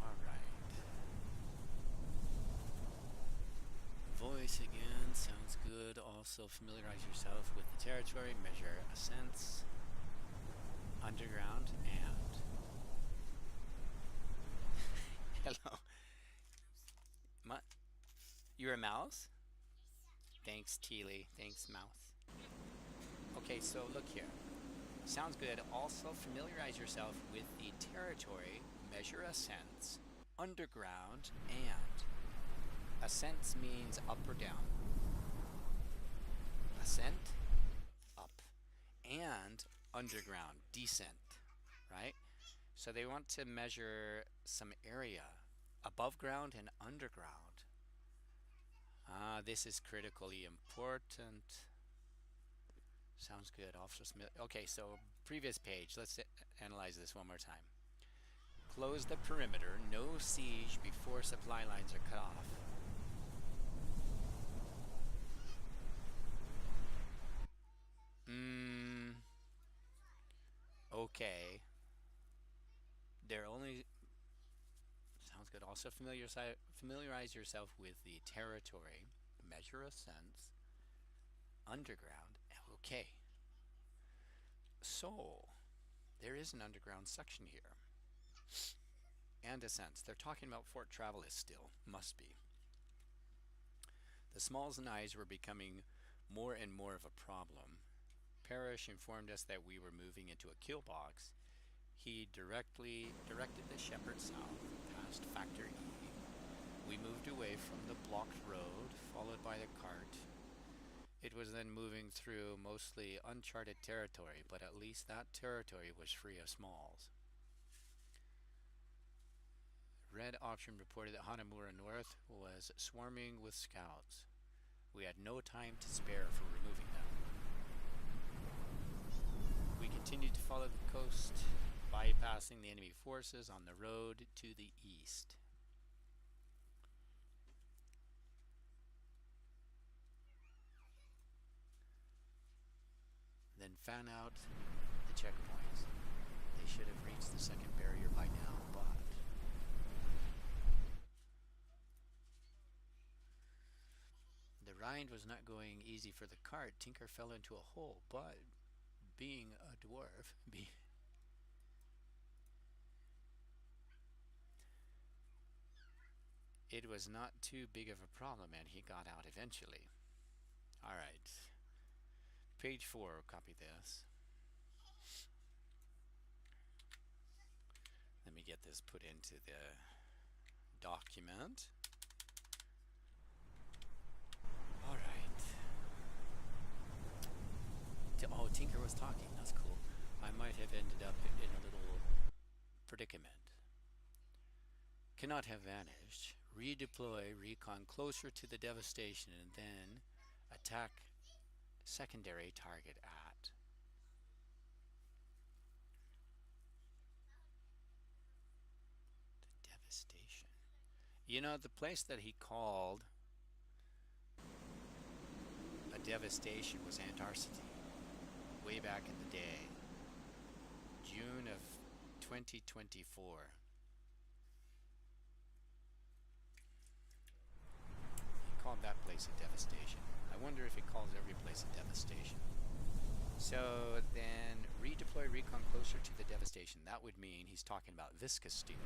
All right. Voice again sounds good. Also familiarize yourself with the territory. Measure ascents, underground, and hello. My, you're a mouse? Thanks, Teely. Thanks, mouse. Okay, so look here. Sounds good. Also familiarize yourself with the territory. Measure ascents, underground, and ascents means up or down. Ascent, up, and underground, descent, right? So they want to measure some area above ground and underground. This is critically important. Sounds good. Okay, so previous page. Let's analyze this one more time. Close the perimeter. No siege before supply lines are cut off. Okay. They're only sounds good. Also familiarize yourself with the territory. Measure ascents. Underground. Okay. So there is an underground section here. And ascents. They're talking about Fort Travelist still. Must be. The Smalls and I's were becoming more and more of a problem. Parrish informed us that we were moving into a kill box. He directed the shepherd south, past Factor E. We moved away from the blocked road, followed by the cart. It was then moving through mostly uncharted territory, but at least that territory was free of Smalls. Red Option reported that Hanamura North was swarming with scouts. We had no time to spare for removing them. We continued to follow the coast, bypassing the enemy forces on the road to the east. then fan out the checkpoints. They should have reached the second barrier by now, but the ride was not going easy for the cart. Tinker fell into a hole, but being a dwarf, it was not too big of a problem, and he got out eventually. All right. Page 4, copy this. Let me get this put into the document. All right. Oh, Tinker was talking. That's cool. I might have ended up in a little predicament. Cannot have vanished. Redeploy recon closer to the devastation and then attack secondary target at. The devastation. You know, the place that he called a devastation was Antarctica. Way back in the day. June of 2024. He called that place a devastation. I wonder if he calls every place a devastation. So then redeploy recon closer to the devastation. That would mean he's talking about viscous steel.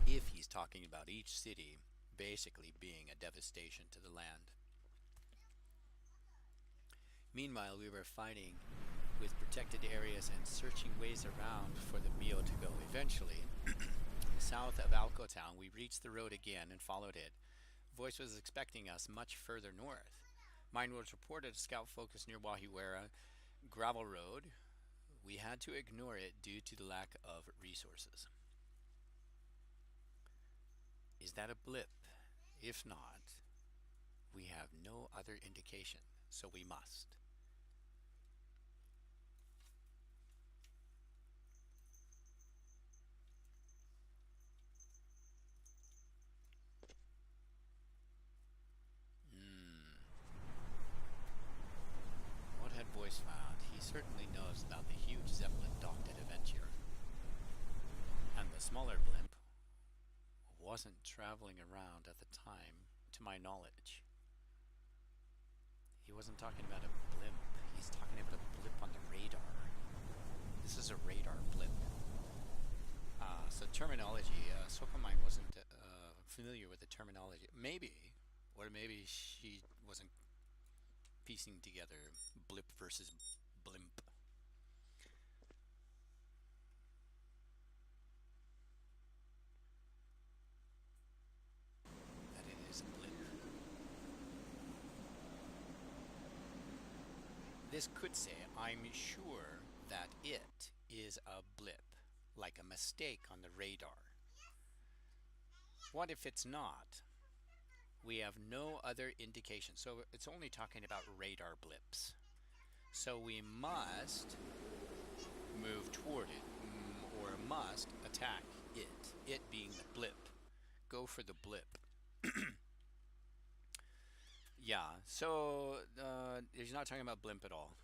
If he's talking about each city basically being a devastation to the land. Meanwhile, we were fighting with protected areas and searching ways around for the Mio to go. Eventually, south of Alco Town, we reached the road again and followed it. Voice was expecting us much further north. Mine was reported a scout focus near Wahiwera gravel road. We had to ignore it due to the lack of resources. Is that a blip? If not, we have no other indication, so we must. What had Voice found? He certainly knows about the huge Zeppelin docked at Aventure. And the smaller blimp wasn't traveling around at the time, to my knowledge. He wasn't talking about a blimp. He's talking about a blip on the radar. This is a radar blip. So terminology, Sokomine wasn't familiar with the terminology. Maybe, or maybe she wasn't piecing together blip versus blimp. That it is a blip. This could say, I'm sure that it is a blip, like a mistake on the radar. What if it's not? We have no other indication. So it's only talking about radar blips. So we must move toward it, or must attack it. It being the blip. Go for the blip. Yeah, so he's not talking about blimp at all.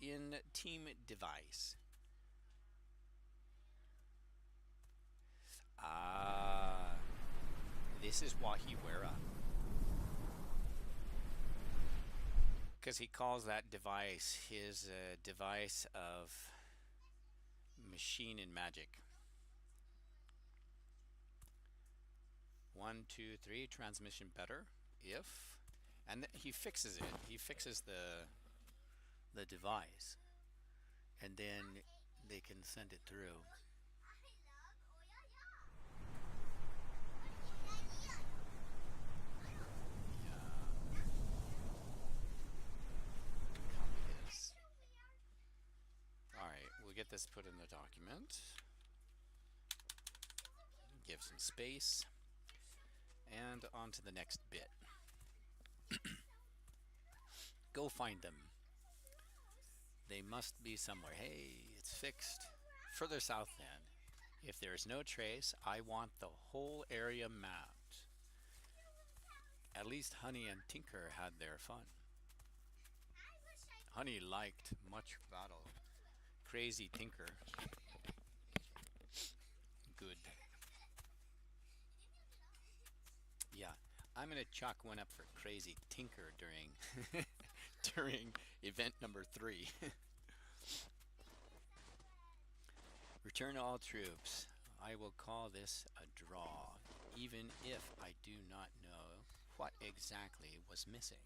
In team device. This is Wahiwera. Because he calls that device his device of machine and magic. 1, 2, 3, transmission better. If. And he fixes it. He fixes the device. And then they can send it through. We'll get this put in the document. Give some space. And on to the next bit. Go find them. They must be somewhere. Hey, it's fixed. Further south then. If there is no trace, I want the whole area mapped. At least Honey and Tinker had their fun. I wish I Honey liked much battle. Crazy Tinker, good. Yeah, I'm gonna chalk one up for Crazy Tinker during during event number 3. Return all troops. I will call this a draw, even if I do not know what exactly was missing.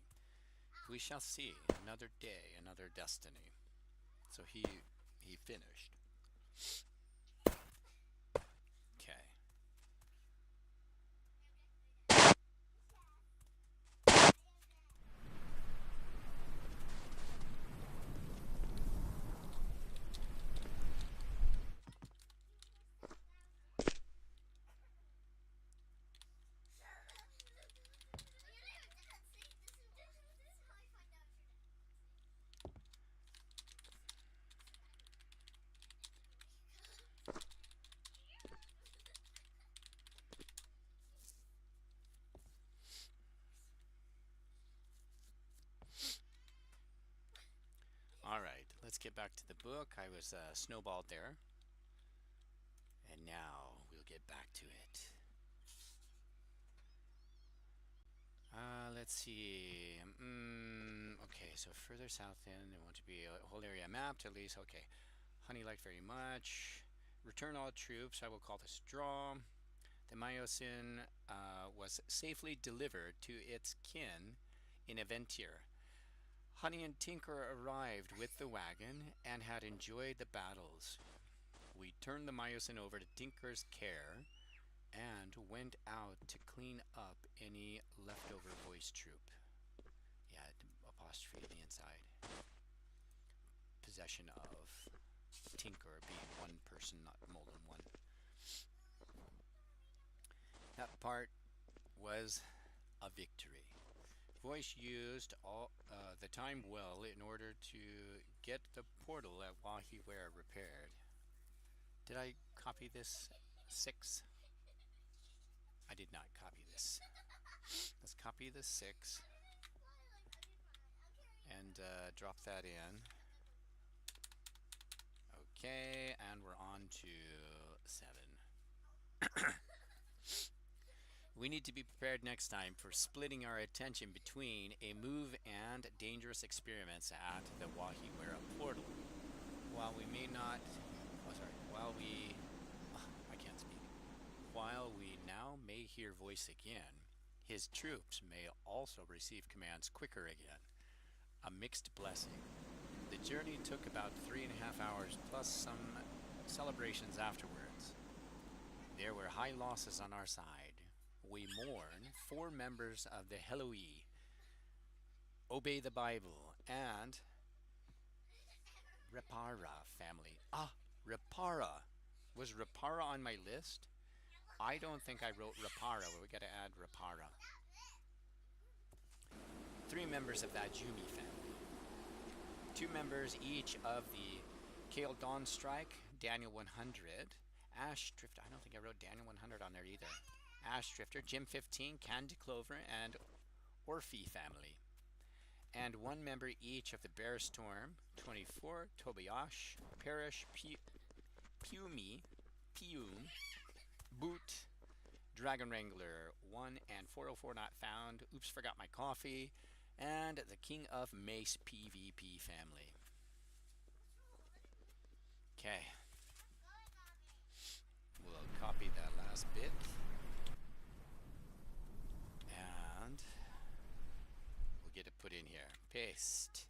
We shall see. Another day, another destiny. So he finished. Okay. All right. Let's get back to the book. I was snowballed there, and now we'll get back to it. Let's see. Okay, so further south in, I want to be a whole area mapped at least. Okay. Honey liked very much. Return all troops. I will call this draw. The Myosin was safely delivered to its kin in Aventir. Honey and Tinker arrived with the wagon and had enjoyed the battles. We turned the Myosin over to Tinker's care and went out to clean up any leftover voice troop. Yeah, apostrophe the inside. Possession of Tinker being one person, not more than one. That part was a victory. Voice used all the time well in order to get the portal at Wahiware repaired. Did I copy this 6? I did not copy this. Let's copy the 6 and drop that in. Okay, and we're on to 7. We need to be prepared next time for splitting our attention between a move and dangerous experiments at the Wahiwera portal. While we may not, I can't speak. While we now may hear voice again, his troops may also receive commands quicker again. A mixed blessing. The journey took about 3.5 hours plus some celebrations afterwards. There were high losses on our side. We mourn 4 members of the Heloi, Obey the Bible, and Repara family. Repara. Was Repara on my list? I don't think I wrote Repara, but we gotta add Repara. 3 members of that Jumi family. 2 members each of the Kale Dawn Strike, Daniel 100, Ash Drifter. I don't think I wrote Daniel 100 on there either. Ash Drifter, Jim 15, Candy Clover, and Orphe family. And 1 member each of the Bear Storm, 24, Tobiash, Parish, Pume, Boot, Dragon Wrangler, 1 and 404 not found, Oops, forgot my coffee, and the King of Mace PvP family. Okay. We'll copy that last bit. And we'll get it put in here. Paste.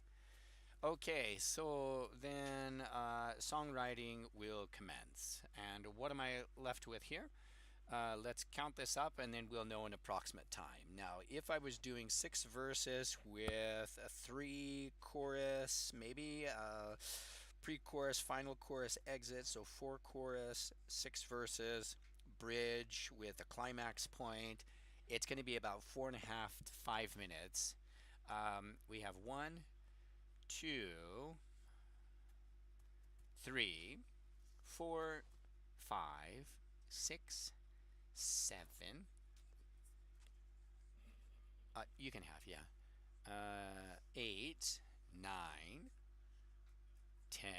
Okay, so then songwriting will commence. And what am I left with here? Let's count this up and then we'll know an approximate time. Now, if I was doing 6 verses with a 3 chorus, maybe pre-chorus, final chorus, exit, so 4 chorus, 6 verses, bridge with a climax point, it's going to be about 4.5 to 5 minutes. We have 1, 2, 3, 4, 5, 6, 7, You can have, yeah. 8, 9, 10,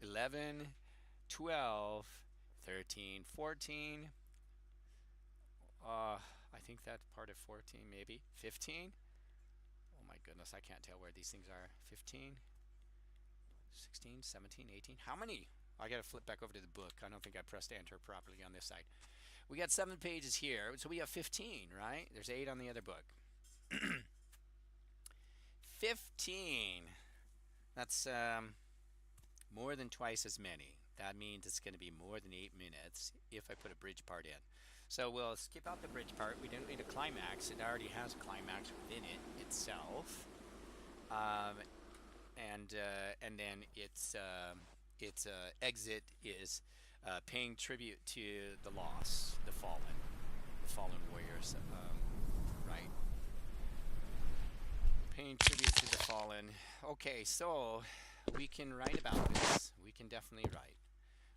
11, 12, 13, 14. I think that's part of 14, maybe. 15. Oh my goodness, I can't tell where these things are. 15, 16, 17, 18. How many? I gotta flip back over to the book. I don't think I pressed enter properly on this side. We got 7 pages here, so we have 15, right? There's 8 on the other book. 15. That's more than twice as many. That means it's going to be more than 8 minutes if I put a bridge part in. So we'll skip out the bridge part. We don't need a climax. It already has a climax within it itself. And then its exit is paying tribute to the lost, the fallen warriors, right? Paying tribute to the fallen. Okay, so we can write about this. We can definitely write.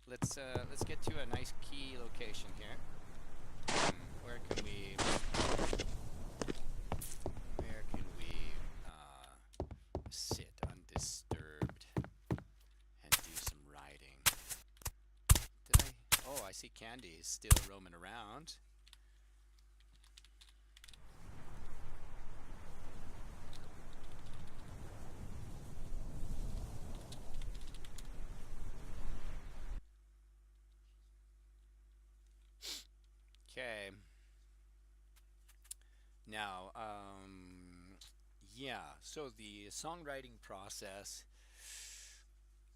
Let's get to a nice key location here. Where can we sit undisturbed and do some writing? Did I? Oh, I see Candy is still roaming around. Okay. Now, yeah, so the songwriting process,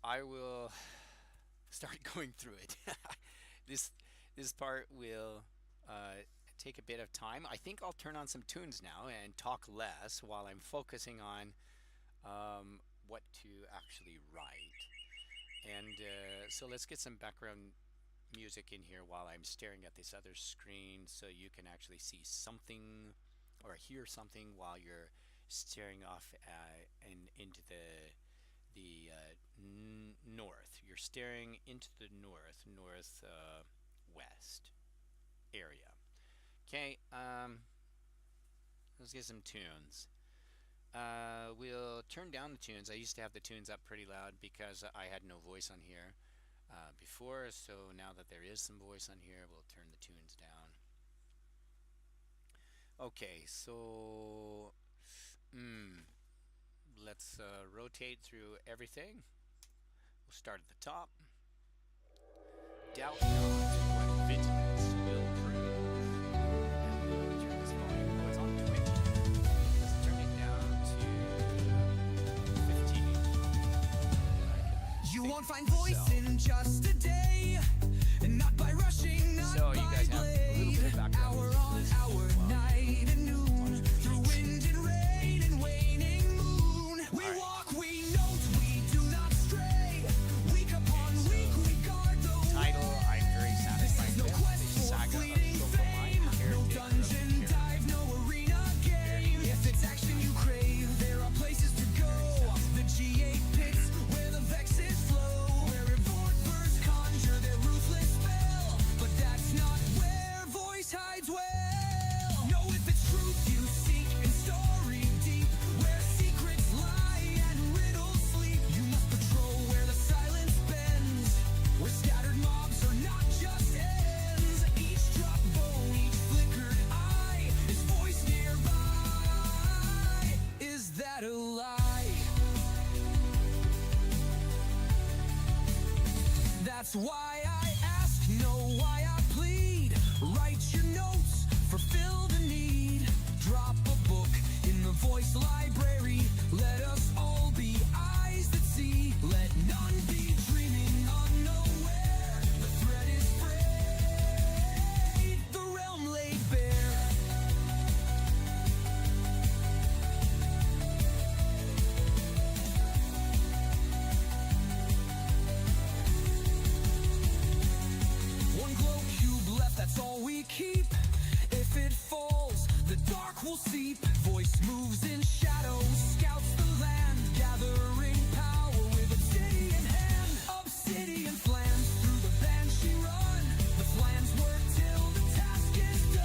I will start going through it. This part will take a bit of time. I think I'll turn on some tunes now and talk less while I'm focusing on what to actually write. And so let's get some background music in here while I'm staring at this other screen so you can actually see something or hear something while you're staring off into the north. You're staring into the northwest area. Okay, let's get some tunes. We'll turn down the tunes. I used to have the tunes up pretty loud because I had no voice on here before, so now that there is some voice on here, we'll turn the tunes down. Okay, so let's rotate through everything. We'll start at the top. Doubt not what vigilance will prove. And we'll turn this volume. Oh, it's on 20. Let's turn it down to 15. You won't find voice in just a day, and not by rushing, not so by you guys have a little bit of background. hour on hour, night and noon, through wind and rain and waning moon. We walk, we note, we do not stray. Week upon week, we guard the Title, way. I'm very satisfied No with. quest The for Saga of fleeting fame, Sokomine, no caretaker of dungeon Caravan. dive, no arena game. If it's action you crave, there are places to go. The G8 pits where the vexes flow, where revolvers conjure their ruthless spell. But that's not where voice hides well. No, if it's truth you seek in story deep, where secrets lie and riddles sleep, you must patrol where the silence bends, where scattered mobs are not just ends. Each drop bone, each flickered eye is voice nearby. Is that a lie? That's why I ask, know why I plead. Write your notes, fulfill the need. Drop a book in the voice library. Let us all be eyes that see. Let none be dreaming unaware. The threat is frayed, the realm laid bare. One glow cube left, that's all we keep. If it falls, the dark will seep. Voice moves in shadows, scouts the land, gathering power with obsidian hand. Obsidian flans through the banshee run. The flans work till the task is done.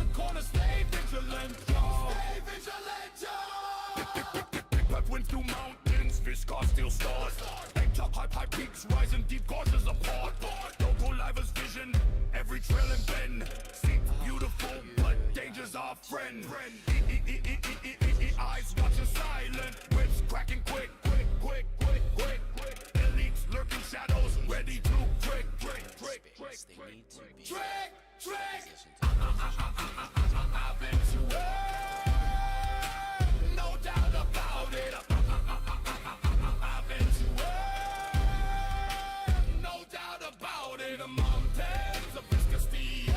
our friend. Eyes watching silent, whips cracking quick. Elites lurking shadows, ready to trick. Space, they need to be Trick. positioned Aventure, no doubt about it. Aventure, no doubt about it. The mountains of Biscayne,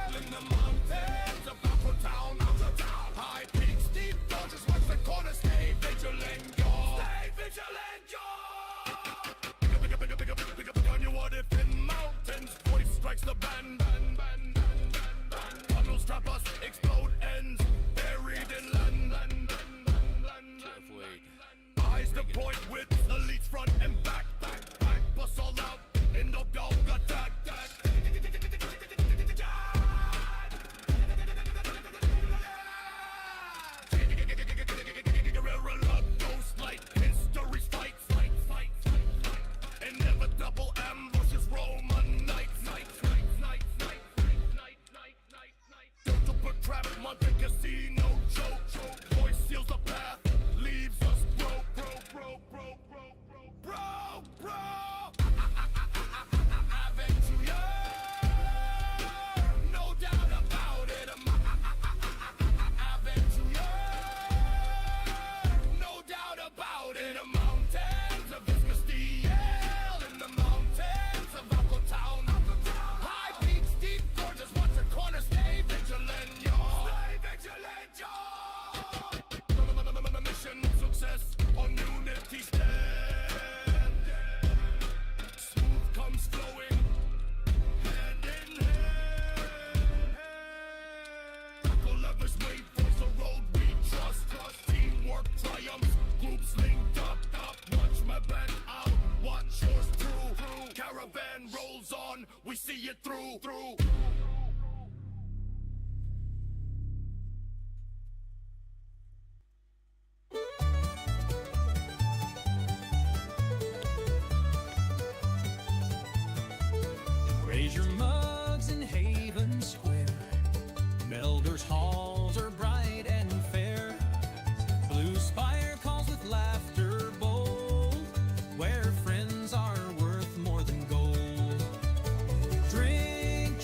in the mountains of Town. High peaks, deep gorges, watch the corner, stay vigilant, y'all. Stay vigilant, y'all. Pick up the gun, you what if in mountains, voice strikes the band. Tunnels trap us, explode ends, buried in land. to avoid. Eyes the point with elites front and back. Bust all out in the dog attack. Guerrilla ghost like history's fight. Inevitable ambushes, Roman nights. Don't put trap, Monte Casino choke. Voice seals the path, leaves us broke. Aventure, no doubt about it. Aventure, no doubt about it. The mountains of Biscayne, in the mountains of Town. High peaks, deep gorges, watch the corner, stay vigilant, y'all. Mission success on unity stand. Smooth comes flowing, hand in hand. Tackle levers, wait for the road we trust. Teamwork triumphs, groups linked up. Watch my back out, watch yours through. Caravan rolls on, we see it through. Raise your mugs in Haven Square. Melder's halls are bright and fair. Blue spire calls with laughter bold, where friends are worth more than gold. Drink,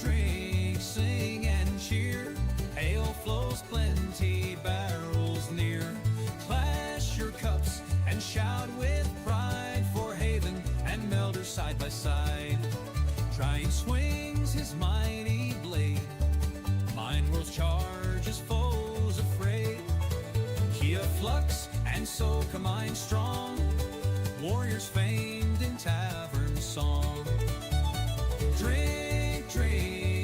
sing and cheer. Ale flows plenty, barrels near. Clash your cups and shout with pride, for Haven and Melder side by side. Trying swings his mighty blade. Mine world's charges foes afraid. Kia flux and Sokomine strong, warriors famed in tavern song. Drink,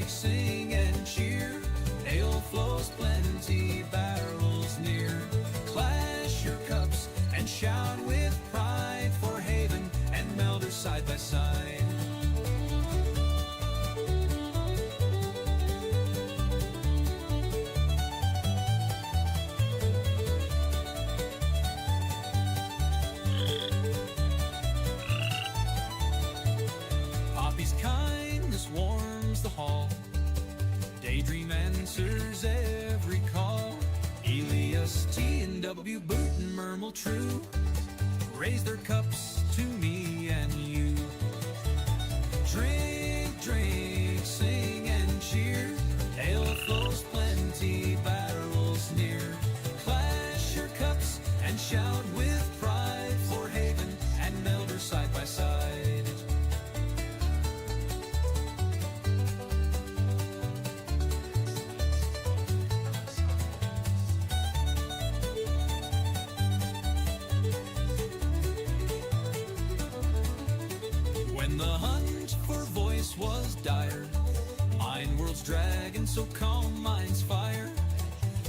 sing and cheer. Ale flows plenty, barrels near. Clash your cups and shout with pride, for Haven and Melder side by side. Poppy's kindness warms the hall. Daydream answers every call. Elias, T and W, Boot and Murmel true, raise their cups to me and you. Drink, sing and cheer. Ale flows plenty, barrels near. Clash your cups and shout with pride, for Haven and Melder side by side. When the hunt for voice was dire, mine world's dragon, so calm mine's fire.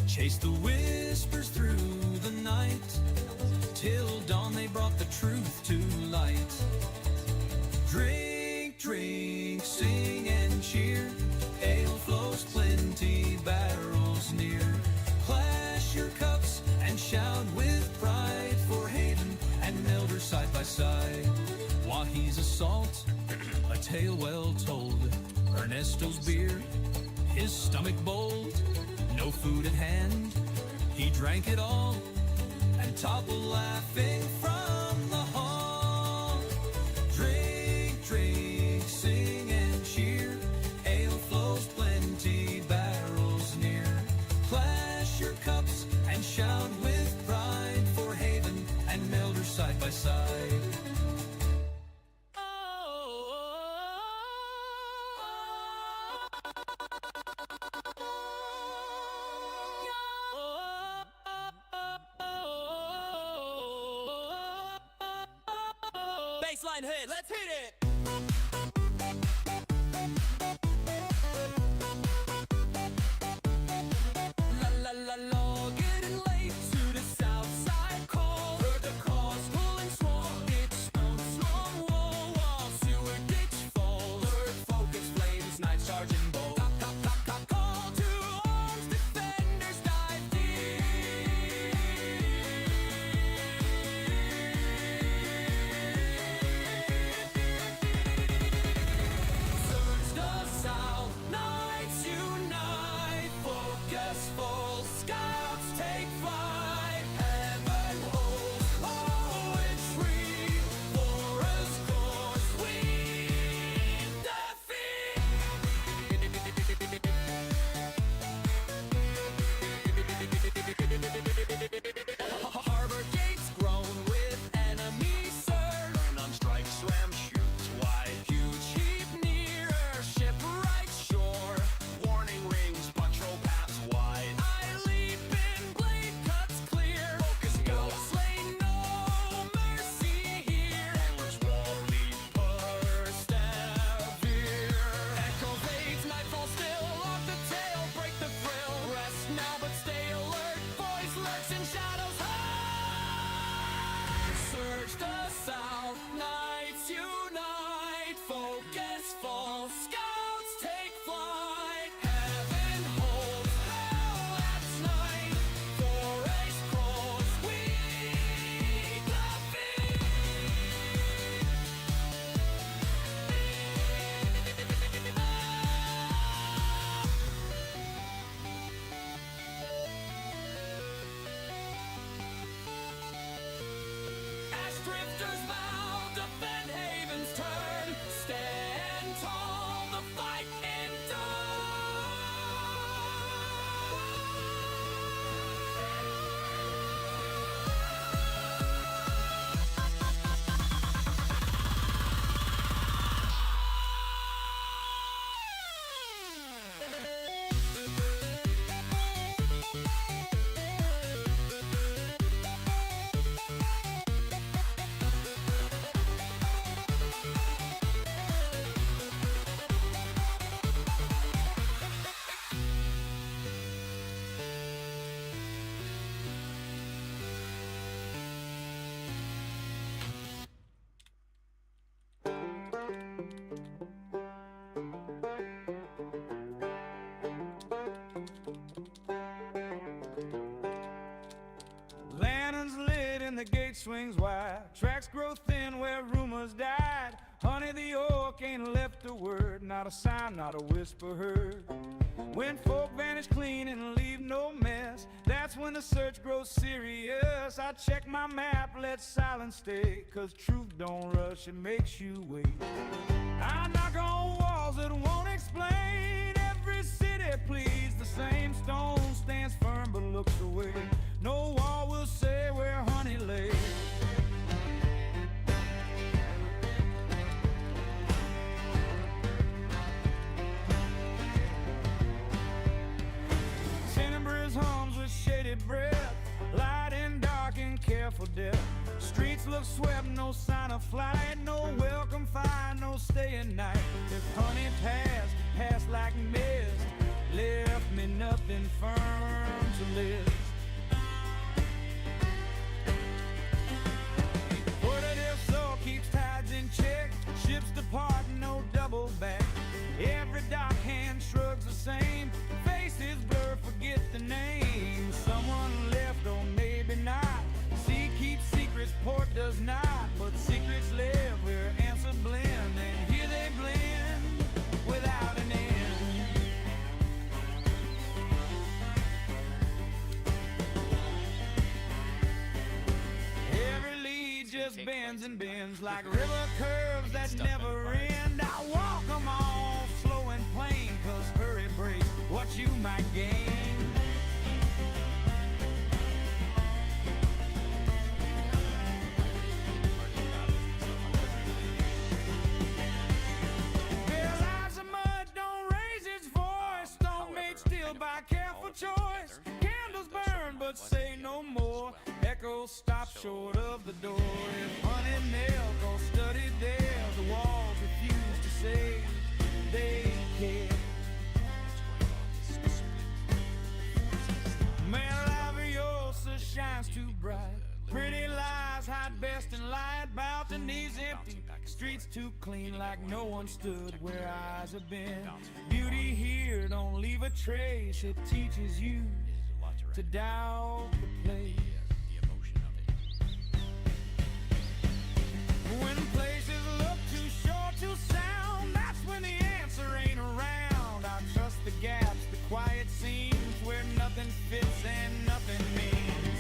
Chased the whispers through the night, till dawn they brought the truth to light. Drink, sing and cheer. Ale flows plenty, barrels near. Clash your cups and shout with pride, for Haven and Melder side by side. Wahi's assault, a tale well told. Ernesto's beer, his stomach bold. No food at hand. He drank it all and toppled laughing from the hall. Drink, drink, sing and cheer. Ale flows plenty, barrels near. Clash your cups and shout with pride for Haven and Melder side by side. Baseline hit. Let's hit it. La la la la, getting late to the south side call. Heard the cars pulling small, ditch stone, long wall, wall, sewer ditch fall. Third focus flames, night charging bolt. Cock, cock, cock, cock, call to arms, defenders dive Surge the south, knights unite, focus full, scouts take flight. Heaven holds poetry, forest course, we defeat. Harbor gates grown with enemy surge. Turn on strike, swam, shoots wide. Huge heap near, ship right shore. Warning rings, patrol paths wide. I leap in, blade cuts clear. Focus go, slay no mercy here. Antlers wall lead, persevere. Echo fades, nightfall still. Lock the tail, break the frill. Rest now, but stay alert. Voice lurks in shadows high. Search the south, knights unite. Focus full, scouts take flight. Heaven holds hell at night. Forest crawls, we defeat. As drifters vow, defend Haven's turn. Stand tall, the fight Lanterns lit and the gate swings wide. Tracks grow thin where rumors died. Honey, the oak ain't left a word, not a sound, not a whisper heard. When folk vanish clean and leave no mess, that's when the search grows serious. I check my map, let silence stay, 'cause truth don't rush, it makes you wait. I knock on walls that won't explain. Every city pleads the same. Stone stands firm but looks away. No wall will say where honey lay. Tenebra's hums with shady breath, light and dark and careful death. Streets look swept, no sign of flight, no welcome fire, no staying night. If honey passed like mist, left me nothing firm to list. Worded if so keeps tides in check. Ships depart, no double back. Every dock hand shrugs the same. Faces blur, forget the name. Someone left or maybe not. Sea keeps secrets, port does not. But secrets live where answers blend, and here they blend without an end. take bends quite and some time. bends like river curves that stuck on the never bar. end. I walk 'em all slow and plain, 'cause hurry breaks what you might gain. Bare lives of mud don't raise its voice, stone made still by careful choice. Candles burn but say no more, echoes stop short of the door. If honey nail goes studied there, the walls refuse to say they care. Malaviosa shines too bright, pretty lies hide best in light. Balconies empty, streets too clean, like no one stood where eyes have been. Beauty here don't leave a trace, it teaches you to doubt the place. When places look too short to sound, that's when the answer ain't around. I trust the gaps, the quiet scenes where nothing fits and nothing means.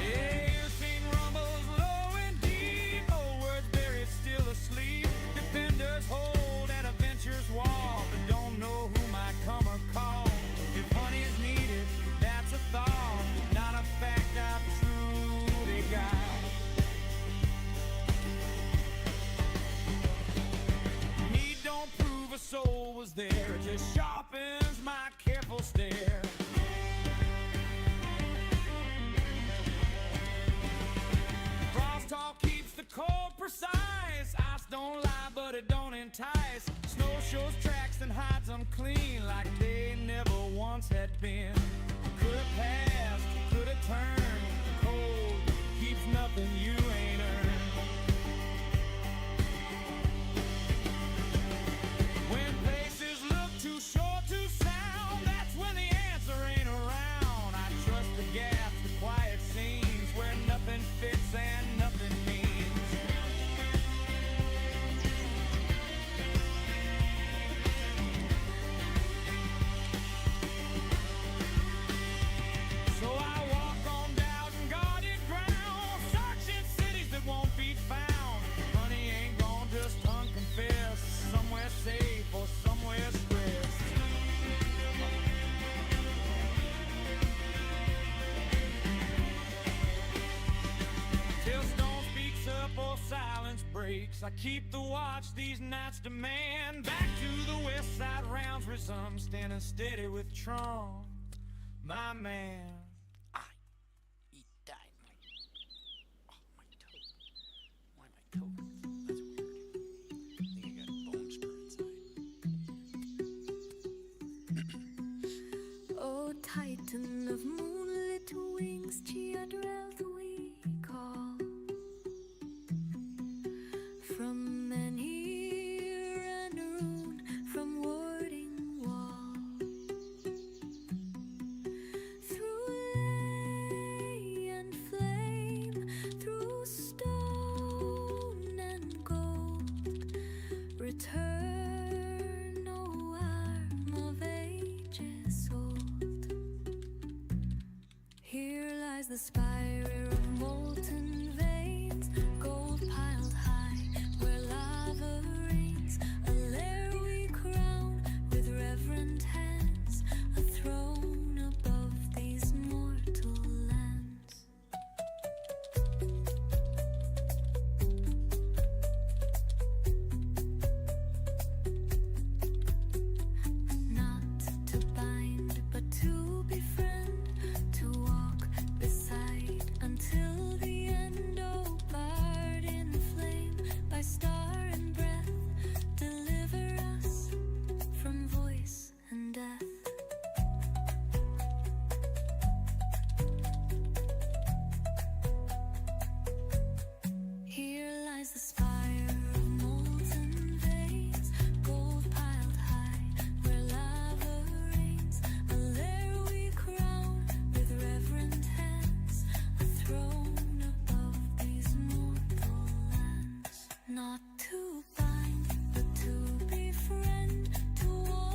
Yeah, you've seen rumbles low and deep, old words buried still asleep. Defenders hold at a venture's wall, but don't know who might come or call. If honey's needed, that's a thought, not a fact I've truly got. Need don't prove a soul was there, it just sharpens my careful stare. Crosstalk keeps the cold precise. Ice don't lie, but it don't entice. Snow shows tracks and hides them clean, like they never once had been. Could've passed, could've turned. Cold keeps nothing you ain't earned. When places look too short to sound, that's when the answer ain't around. I trust the gaps, the quiet scenes where nothing fits and nothing means. So I walk on doubt and guarded ground, searching cities that won't be found. Honey ain't gone just unconfessed, somewhere safe or somewhere stressed. Till stone speaks up or silence breaks, I keep the watch these nights demand. Back to the west side rounds resume, standing steady with Tron, my man. Eat that. My toe. Why my toe? That's weird. I think I got a bone spur inside. Oh, Titan of moonlit wings, Chiadreth we call. From menhir and rune, from warding wall. Through lay and flame, through stone and gold, return, O arm of ages old. Here lies the spire of molten veins, gold piled high, where lava reigns. A lair we crown with reverent hands, a throne above these mortal lands. Not to bind, but to befriend, to walk beside until the end. Oh, barred in flame by star and breath, deliver us from voice and death. Here lies the spire of molten veins, gold piled high, where lava reigns. A lair we crown with reverent hands, a throne above these mortal lands. Not to bind, but to befriend, to walk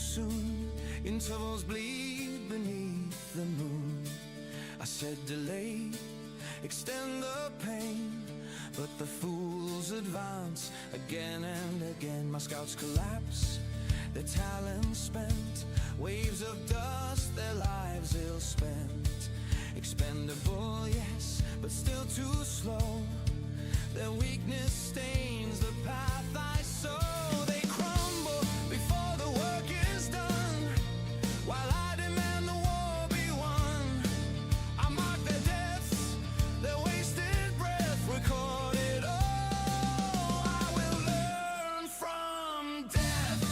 soon. Intervals bleed beneath the moon. I said delay, extend the pain, but the fools advance again and again. My scouts collapse, their talent spent, waves of dust, their lives ill-spent. Expendable, yes, but still too slow. Their weakness stains the path I sow. They crumble before the work is done, while I demand the war be won. I mark their deaths, their wasted breath, record it all. I will learn from death.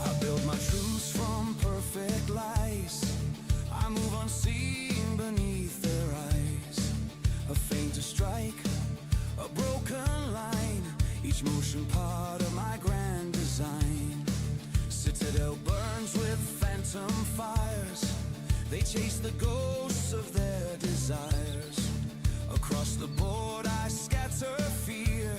I build my truths from perfect lies. I move unseen beneath their eyes. A fainter strike, a broken line, each motion part of my grand design. Citadel burns with phantom fires. They chase the ghosts of their desires. Across the board I scatter fear,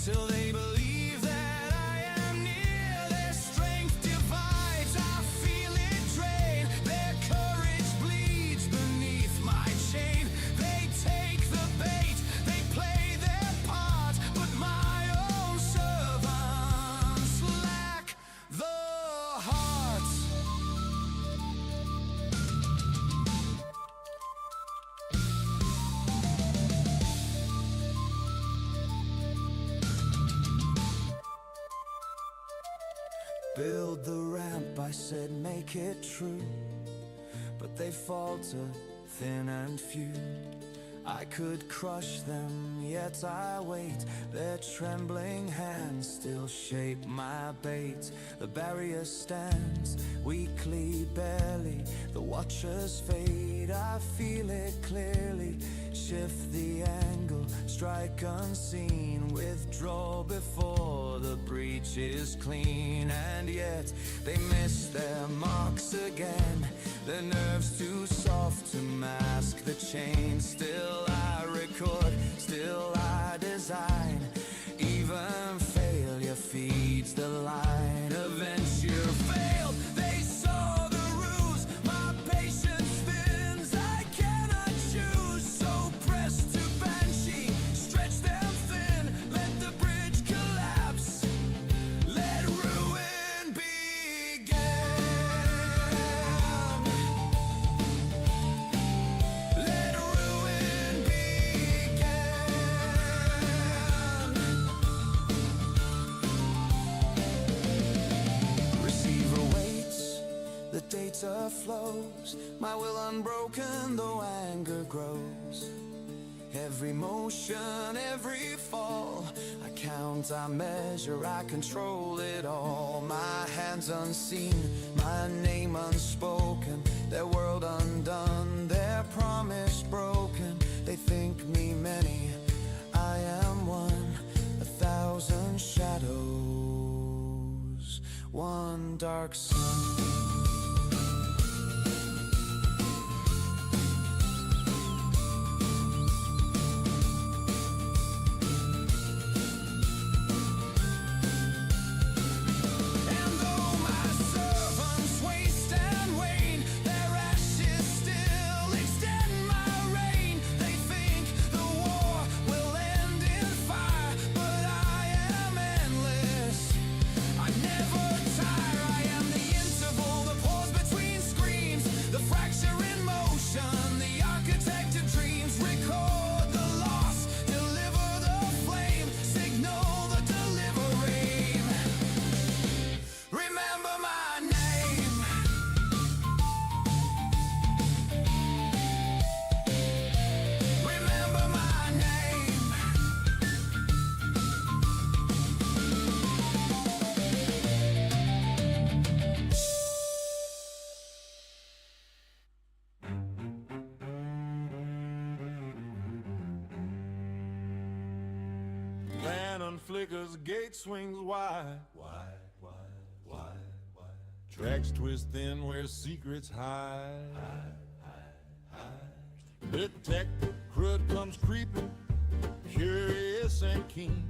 till they believe that I am near. Their strength divides, I feel it drain. Their courage bleeds beneath my chain. They take the bait, they play their part, but my own servants lack the heart. Build the ramp, I said, make it true, but they falter, thin and few. I could crush them, yet I wait. Their trembling hands still shape my bait. The barrier stands, weakly, barely. The watchers fade, I feel it clearly. Shift the angle, strike unseen. Withdraw before the breach is clean. And yet they miss their marks again. Their nerves too soft to mask the chain. Still I record, still I design. Even failure feeds the line. Adventure failed, they saw the ruse. My patience spins, I cannot choose. So press to banshee, stretch them thin. Let the bridge collapse, let ruin begin. Let ruin begin. Receiver waits, the data flows. My will unbroken, though anger grows. Every motion, every fall, I count, I measure, I control it all. My hands unseen, my name unspoken. Their world undone, their promise broken. They think me many, I am one. 1,000 shadows, one dark sun. And though my servants waste and wane, their ashes still extend my reign. They think the war will end in fire, but I am endless. I never tire. I am the interval, the pause between screams, the fracture in motion, the architect of dreams. Record the loss, deliver the flame, signal the delivery. Remember my name. Remember my name. Lantern flickers, gate swings wide. Tracks twist thin where secrets hide. Detective crud comes creeping, curious and keen.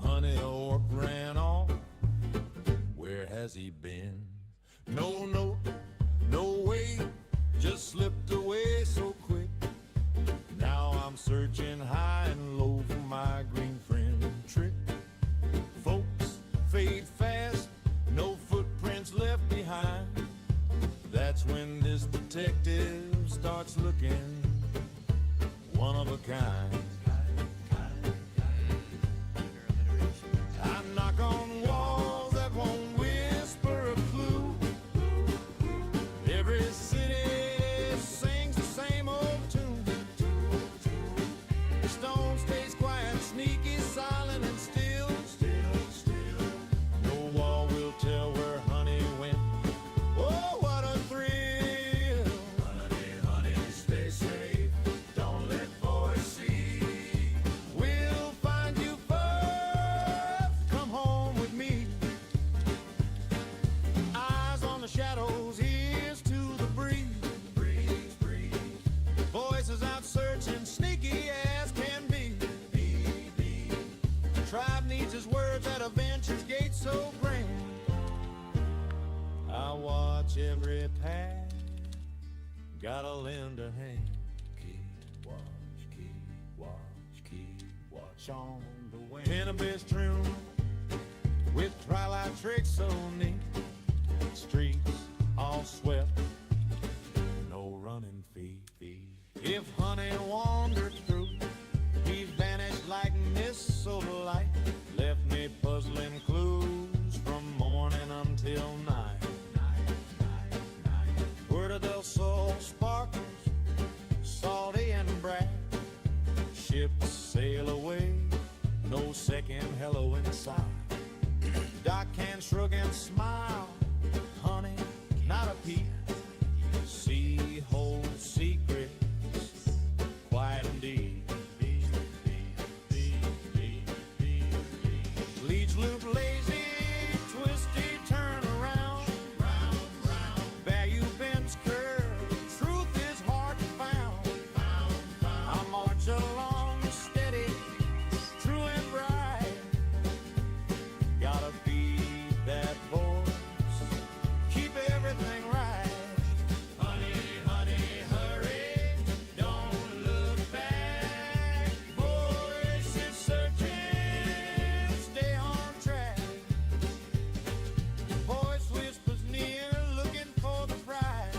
Honey Orc ran off. Where has he been? No note, no way, just slipped away so quick. Now I'm searching high and low for my green friend Trick. Folks fade fast, no footprints left behind. That's when this detective starts looking one of a kind. I knock on walls that won't whisper a clue. Every city sings the same old tune. The stone stays quiet, sneaky, silent, and still. No wall will tell where honey went. Oh, what a thrill! Honey, stay safe. Don't let boys see. We'll find you first. Come home with me. Eyes on the shadows, ears to the breeze. Voices out searching, sneaky as can be. The tribe needs his words at a venture's gate so grand. I watch every path, gotta lend a hand. Keep watch on the way. In a best room with twilight tricks so neat. Streets all swept, no running feet. If honey wandered through, he vanished like mist so light. Left me puzzling clues from morning until night. Puerto del Sol sparkles, salty and bright. Ships sail away, no second hello in sight. Doc can shrug and smile, honey, not a peep. Sea holds secrets, quiet and deep. Leads loop lazy, twisty, turn around. Bayou bends curve, truth is hard to found. I march along steady, true and bright. Gotta feed that voice, keep everything right. Honey, hurry, don't look back. Voice is searching, stay on track. Voice whispers near, looking for the prize.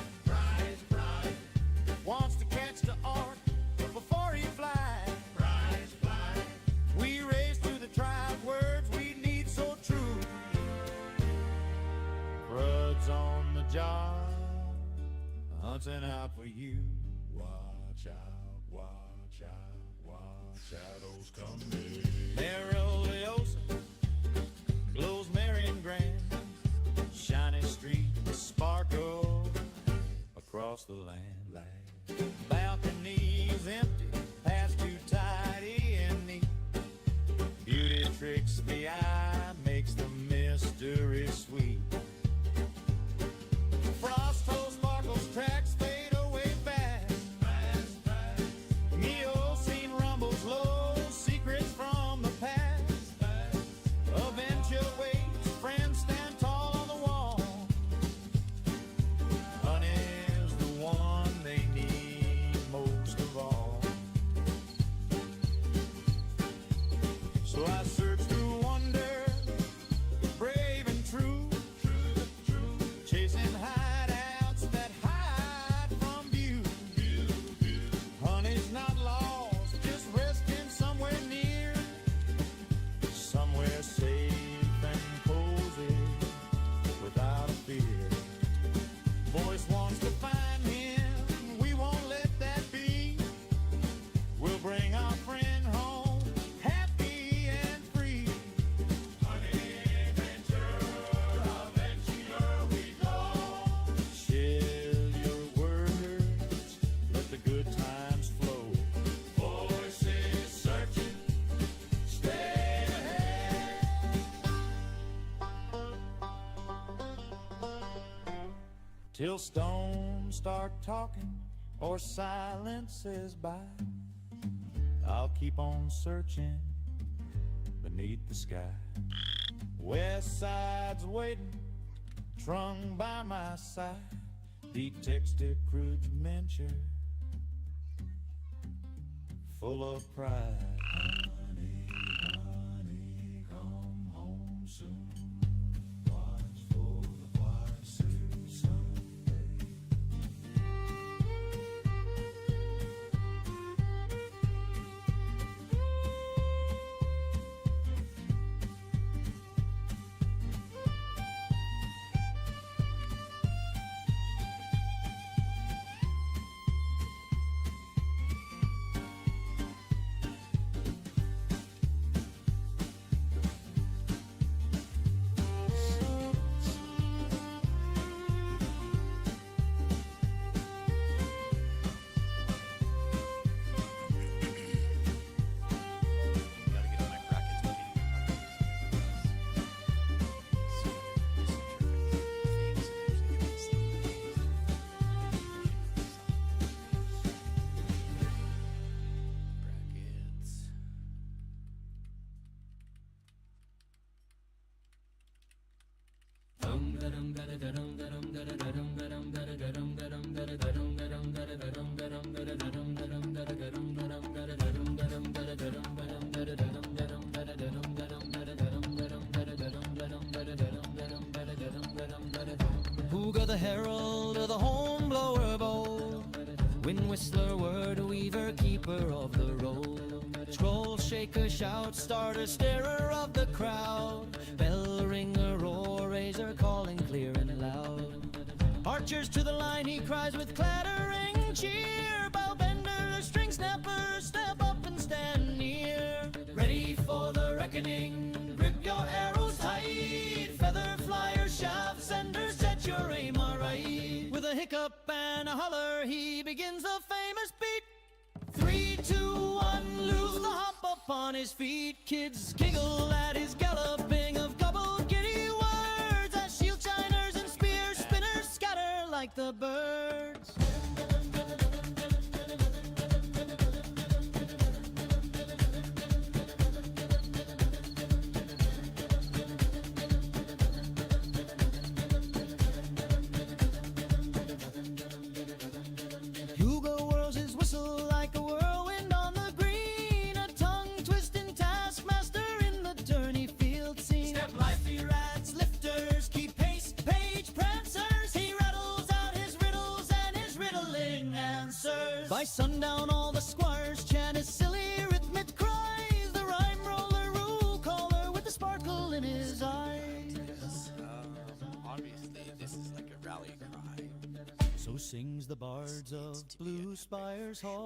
Wants to catch the ark before he flies. We raise to the tribe words we need so true. Crud's on the job, hunting out for you. Watch out, shadows coming. Mereosa glows merry and grand. Shiny streets sparkle across the land. Balconies empty, past too tidy and neat. Beauty tricks the eye, makes the mystery sweet. Frost hole sparkles, tracks fade away fast. Neoscene rumbles low, secret till stones start talking or silence is by. I'll keep on searching beneath the sky. West Side's waiting, strung by my side. Detective rudimenture, full of pride. Honey, honey, come home soon. Watch for the white suit someday. Gotta get on my brackets. Brackets. Hooga the herald of the hornblower bowl, wind whistler, word weaver, keeper of the roll, scroll shaker, shout starter, starer of the crowd, bell ringer, roar raiser, calling clear and loud. Archers to the line, he cries with clattering cheer. Bow bender, string snapper, step up and stand near. Ready for the reckoning, grip your arrows tight. Feather flyer, shaft sender, set your aim aright. With a hiccup and a holler, he begins the famous beat. 3, 2, 1, lose the hop up on his feet. Kids giggle at his galloping of coupled giddy words, as shield shiners and spear spinners scatter like the birds. Hugo whirls his whistle like a whirlwind on the green, a tongue-twisting taskmaster in the tourney field scene. Step lively rats, lifters, keep pace, page prancers. He rattles out his riddles and his riddling answers. By sundown all the squires chant his silly rhythmic cries, the rhyme roller, rule caller with the sparkle in his eyes. Obviously, this is like a rally cry. So sings the bards of Blue Spire's Hall.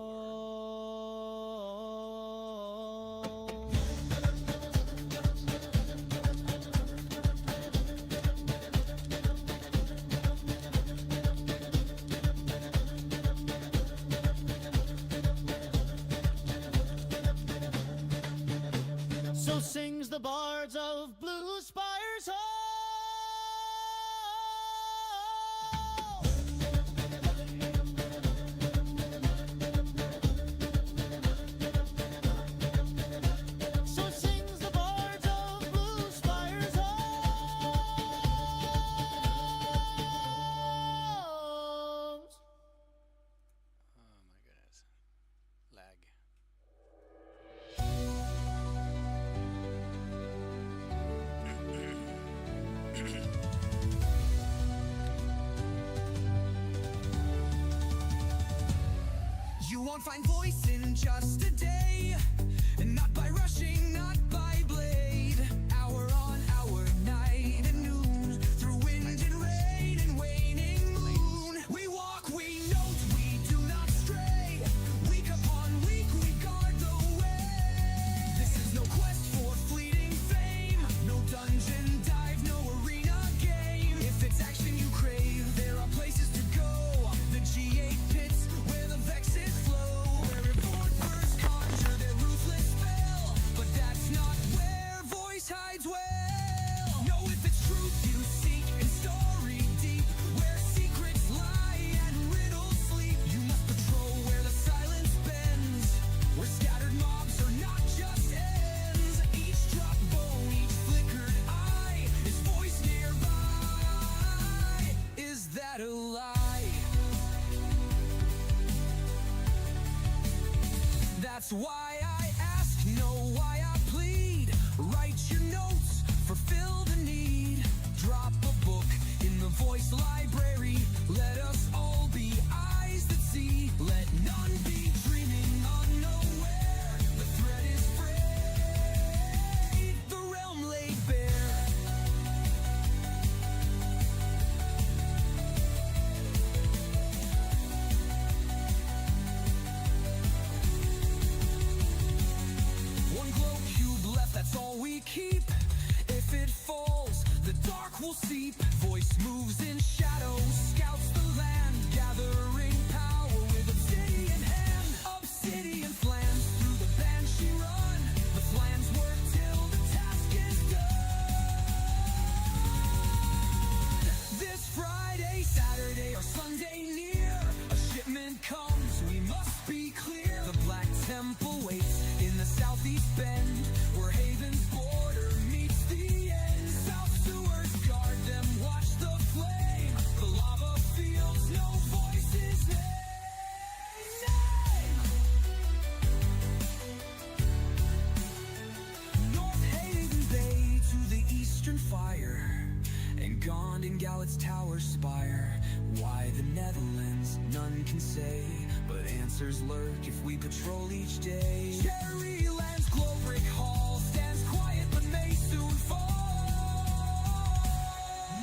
So sings the bards of Blue Spire's Hall. So sings the bards of Blue Spire's Halls. Oh my goodness. Lag. You won't find voice in just a day, and not by rushing, not by blade. Hour on hour, night and noon, through wind and rain and waning moon. We walk, we note, we do not stray. Week upon week, we guard the way. This is no quest for fleeting fame, no dungeon dive, no arena game. If it's action you crave, there are places to go. The G8 pits where the vexes flow, where reporters conjure their why I ask, know why I plead. Write your notes, fulfill the need. Drop a book in the voice library. Let us all be eyes that see. Let none be dreaming unaware. The threat is frayed, the realm laid bare. One glow cube left, that's all we keep. If it falls, the dark will seep. Voice moves in shadows, scouts the land, gathering power with obsidian hand. Obsidian flans through the banshee run. The flans work till the task is done. This Friday, Saturday, or Sunday near, a shipment comes, we must be clear. The Black Temple waits in the southeast bend, where Haven's border meets the end. South sewers guard them, watch the flame. The lava fields, no voices, North Haven Bay to the eastern fire, and Gond and Gallet's tower spire. Why the Netherlands, none can say, but answers lurk if we patrol each day. Cherry Land's glow brick hall stands quiet but may soon fall.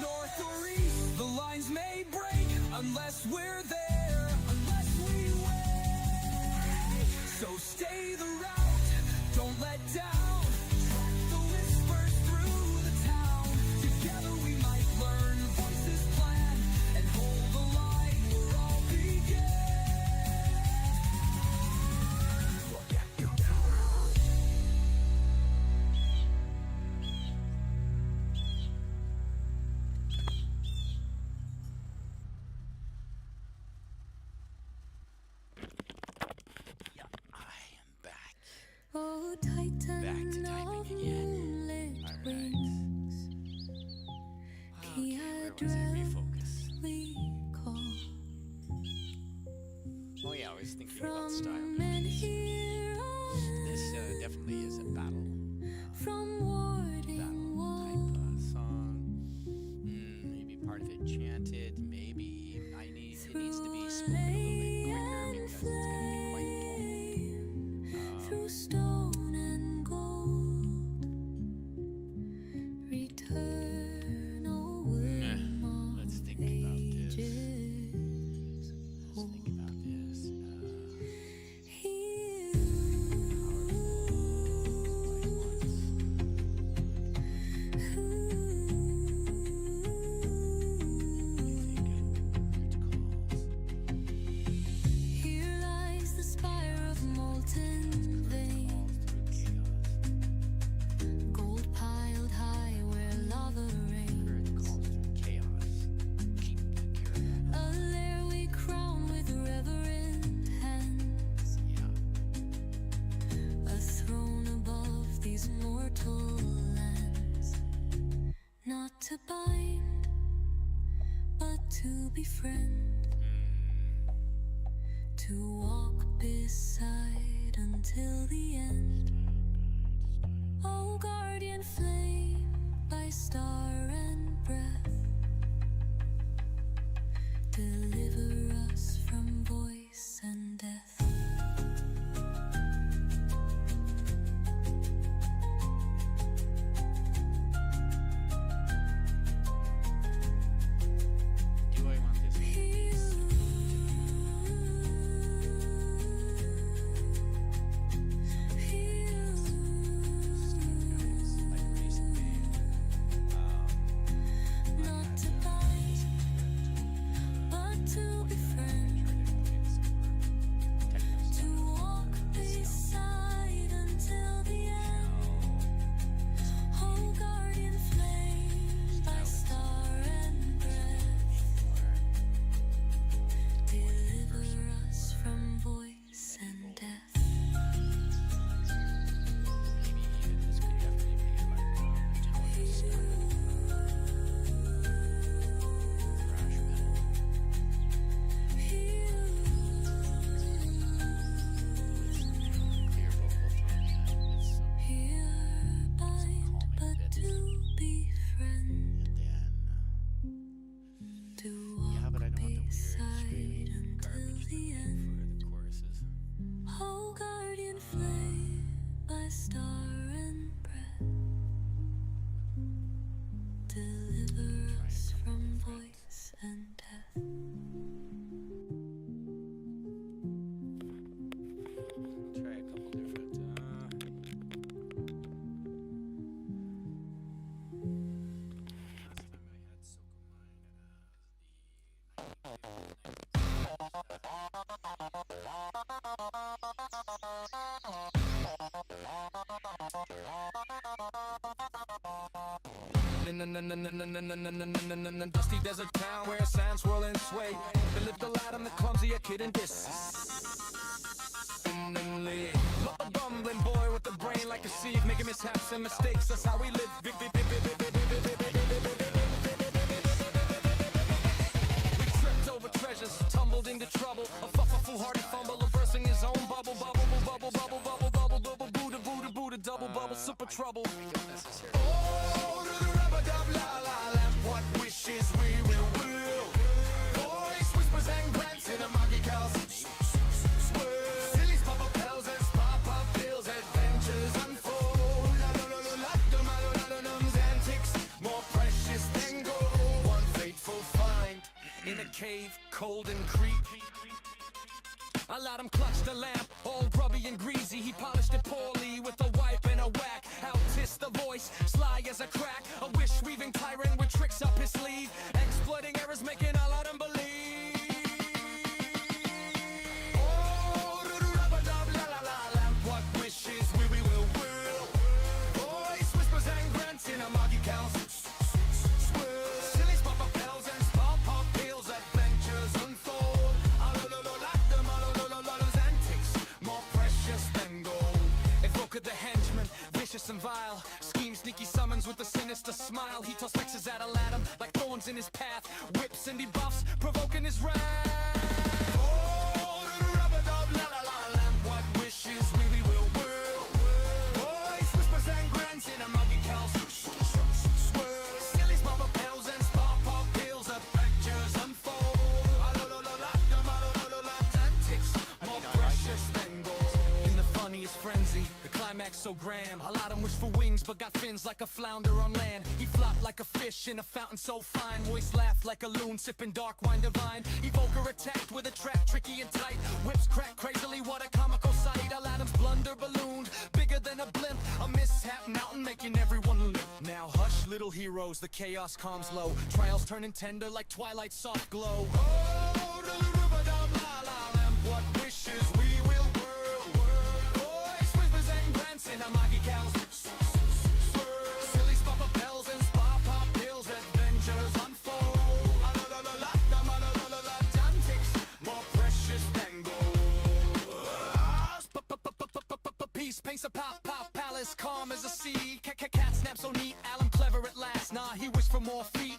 North or east, the lines may break unless we're there, unless we wait. So stay the route, don't let down. Track the whispers through the town. Together we might learn, voices plan, and hold the line where all begin. Yeah, I am back. Oh, Titan Back to typing again. lit All right. wings. Okay, where was I? Refocus. We call Oh yeah, I was thinking about from style. men here This definitely is a battle. from Battle warding type walls. song. Maybe part of it chanted. Maybe it needs to be spoken a little bit quicker because it's going to be quite tall. Through stone and gold, return, O worm Let's of think about this. ages. Let's think about this. Heal Here lies the spire of molten veins, gold piled high where lava reigns. A lair we crown with reverent hands, a throne above these mortal lands. Not to bind, but to befriend, to walk beside until the end. O guardian flame by star and breath, deliver us from voice and death. Do I want this? Not to bind, but to befriend, deliver us from voice and death. Try a couple different. Last time I had Dusty desert town where sands swirl and sway. The little atom, the clumsy, a kid in this. Not the bumbling boy with the brain like a sieve, making mishaps and mistakes. That's how we live. We tripped over treasures, tumbled into trouble. A foolhardy fumble, of bursting his own bubble, Buddha, double bubble, super trouble. Oh, to the rubber-dub, la-la lamp, what wishes we will. Voice whispers and grants in a monkey cows. Sillies pop up bells as pop-up pills, adventures unfold. Antics, more precious than gold. One fateful find in a cave, cold and creepy. I let him clutch the lamp, all grubby and greasy. He polished it poorly with a wipe and a whack. Out hissed the voice, sly as a crack. A wish-weaving tyrant with tricks up his sleeve, exploiting errors, making all of them believe. Oh, to the rubber-dub, la-la-la lamp, what wishes we will. Voice whispers and grants in a monkey counts. Sillies pop up bells and pop pills, adventures unfold. More precious than gold. Evoker the henchman, vicious and vile. Scheme sneaky summons with a sinister smile. He tossed vexes at Aladdin like thorns in his path. Whips and debuffs, provoking his wrath. Oh, to the rubber-dub, la-la-la lamp, what wishes we will. Voice whispers and grants in a monkey cows. Sillies pop up bells and pop pills, adventures unfold. Antics, more precious than gold. In the funniest frenzy, the climax so grand. Aladdin wished for wings but got fins like a flounder on land. He flopped like a fish in a fountain so fine. Voice laughed like a loon sipping dark wine divine. Evoker attacked with a trap tricky and tight. Whips crack crazily, what a comical sight. Aladdin's blunder ballooned bigger than a blimp. A mishap mountain making everyone limp. Now hush little heroes, the chaos calms low. Trials turning tender like twilight's soft glow. Oh, to the rubber-dub, la-la lamp, what wishes we will. Voice whispers and grants in a monkey cows. Sillies pop up bells and pop pills, adventures unfold. Antics, more precious than gold. Peace paints a pop palace, calm as a sea. Cat snap so neat, Alan clever at last. Nah, he wished for more feet.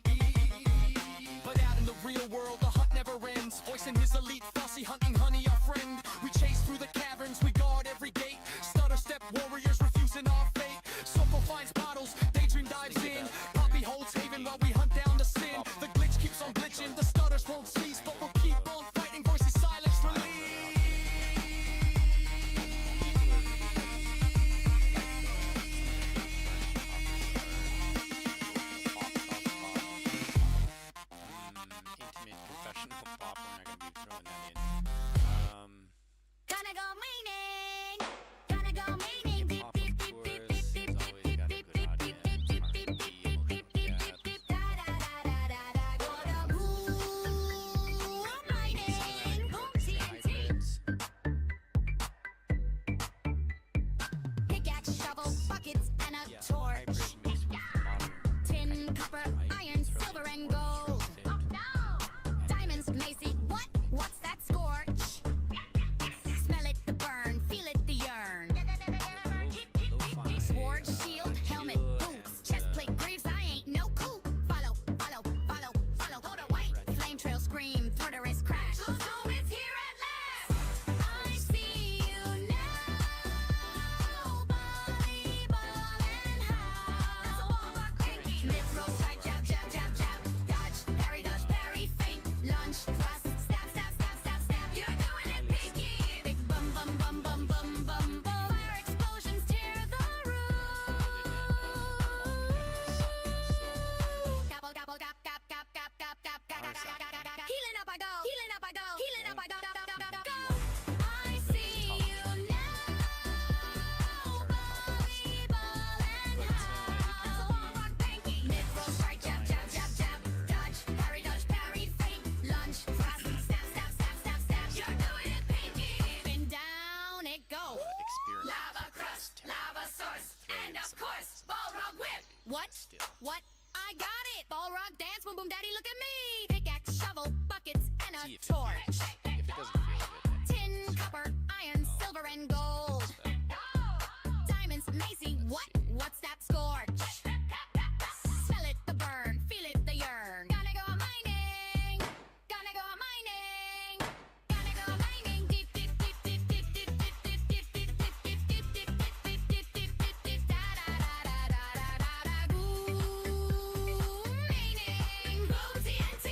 But out in the real world, the hunt never ends. Voicing his elite, fussy hunting honey, our friend. We chase through the caverns, we guard every gate. Stutter step warriors refusing our fate. Soko finds bottles, daydream dives in. Poppy holds haven while we hunt down the sin. The glitch keeps on glitching, the stutters won't cease, but we'll keep on fighting. Voices silence release. Intimate professional pop. We're not gonna be throwing that in. Gonna go meaning. Gonna go meaning. Beep, Pop, beep, of beep, beep, course, beep, has beep, always beep, got a beep, good beep, audience. beep, beep, beep, R&B, beep, beep, beep, beep, beep, da, da, da, da, da, da. Gonna move mining. Boom, TNT. hybrids. Pickaxe, shovel, buckets, and a Yeah, torch. hybrid mixed with modern. Tin, copper, iron, silver, and gold. Oh no! Diamonds, Macy, what? What's that scorch? Smell it, the burn, feel it, the yearn. Sword, shield, helmet, boots, chest plate, greaves, I ain't no coop. Follow, follow, follow, follow. Hold a white flame trail, scream, thunderous crash. Home is here at last. I see you now. Body, ball, and how. That's a wall rock pinky. Mid roll tight, jab, jab, jab, jab. Dodge, parry, feint, lunge, thrust, stab, stab, stab, stab, stab. You're doing it pinky. Big bum, bum, bum, bum, bum, bum, bum. Fire explosions tear the roof. Of course, ball rock whip. What? Still. What? I got it. Ball rock dance, boom boom daddy, look at me. Pickaxe, shovel, buckets, and See a if it torch. feels- If it doesn't feel good, Tin, copper, iron, silver, and gold. Diamonds, Macy, what? What's that scorch? Smell it, the burn, feel it, the yearn. Gonna go mining, gonna go mining, gonna go mining. Deep, deep, deep, deep, deep, deep, deep, deep, deep, deep, deep, deep, deep, deep, deep, deep, deep, deep, deep, da da da da da da da. Boom, mining, boom TNT.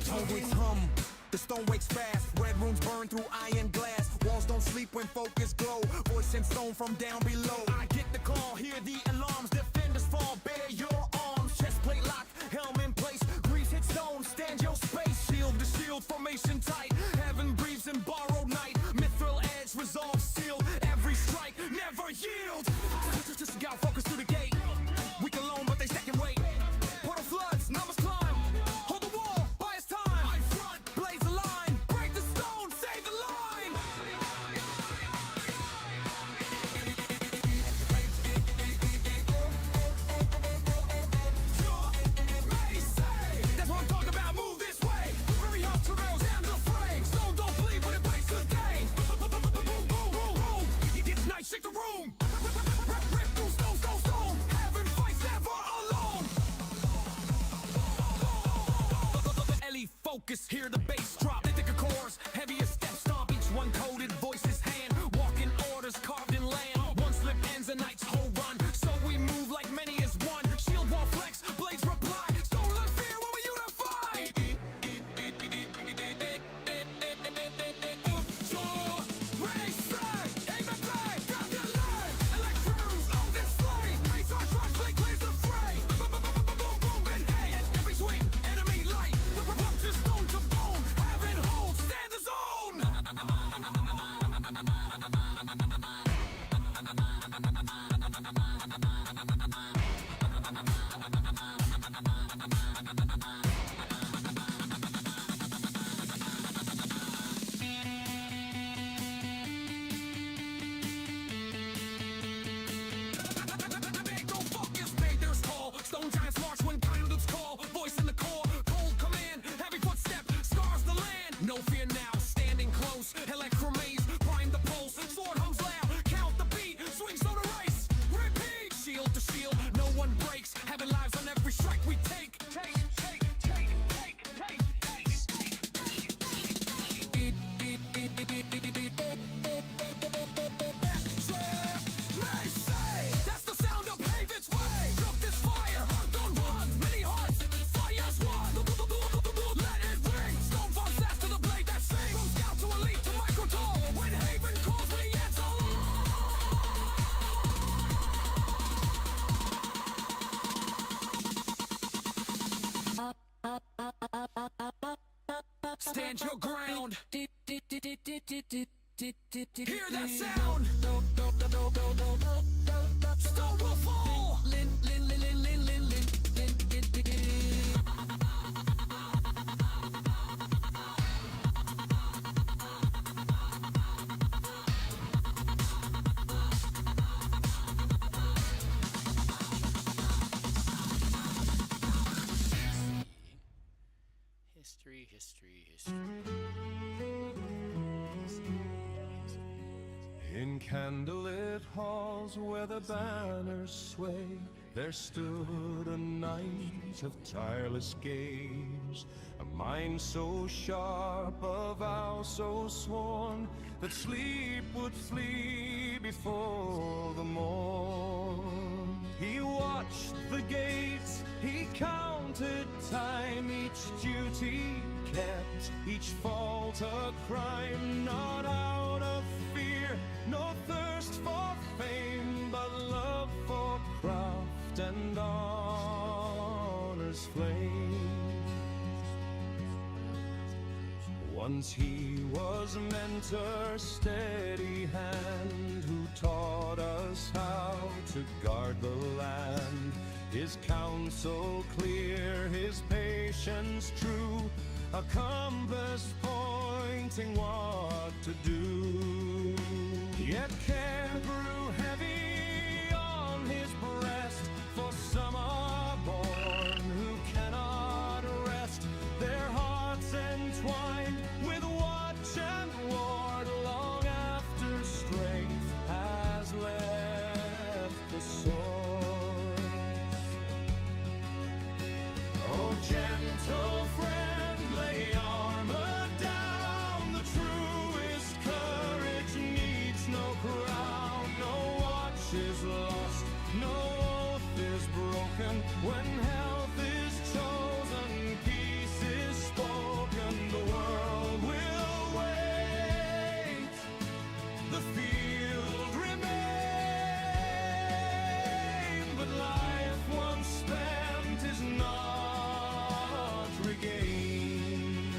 Tones hum, the stone wakes fast. Red rooms burn through iron glass. Walls don't sleep when focus glow. Voice and stone from down below. I get the call, hear the alarms. Defenders fall, bare your arms. Chest plate locked, helm in place. Grease hit stone, stand your space. Shield to shield, formation tight. Heaven breathes in borrowed night. Mithril edge, resolve sealed. Every strike, never yield. Just gotta focus through the gate. Weak alone, but they stack and wait. Portal floods, numbers climb. Hold the wall, buy us time. I front, blaze the line. Break the stone, save the line. That's what I'm talking about, move this way. Very hard to rails and the fray. Stone don't bleed when it breaks the day. Boom, boom, boom, boom. It's night, shake the room. Rip through stone, stone, stone. Heaven fights never alone. Ellie, focus, hear the bass drop. The thicker chords, heavier steps stomp. Each one coded, voices hand. Walking orders carved in land. One slip ends a night's whole run. So we move like many as one. Shield wall flex, blades reply. Stone learn fear when we unify. Race back, aim and play, grab your leg. Electrons on display. Race our trust, play clears the fray. Boom, boom, and hey, every swing, enemy light. Rupture stone to bone. Heaven hold, stand the zone. Big no focus, made their call. Stone giants march when pilots call. Voice in the core, cold command. Heavy footstep, scars the land. No fear now, standing close. Electromaze, prime the pulse. Sword hums loud, count the beat. Swing so to race, repeat. Shield to shield, no one breaks. Having lives on every strike we take. Take, take, take, take, take, that's the sound of pave its way. Look this fire, don't run. Many hearts, fire's one. Let it ring. Stone falls fast to the blade that sings. From scout to elite to micro tall. When Haven calls, we answer. Stand your ground. Hear that sound. Stone will fall. history, history, history. In candlelit halls where the banners sway, there stood a knight of tireless gaze, a mind so sharp, a vow so sworn, that sleep would flee before the morn. He watched the gates, he counted time, each duty kept, each fault a crime, not out of fear, no thirst for fame, but love for craft and honor's flame. Once he was mentor, steady hand, who taught us how to to guard the land. His counsel clear, his patience true, a compass pointing what to do. Yet care grew heavy on his breast, for some are born who cannot rest, their hearts entwined with watch and ward long after strength has left the source. Oh, gentle friend, lay armor down. The truest courage needs no crown. No watch is lost, no oath is broken. When health is chosen, peace is spoken. The world will wait, the field remain, but life once spent is not regained.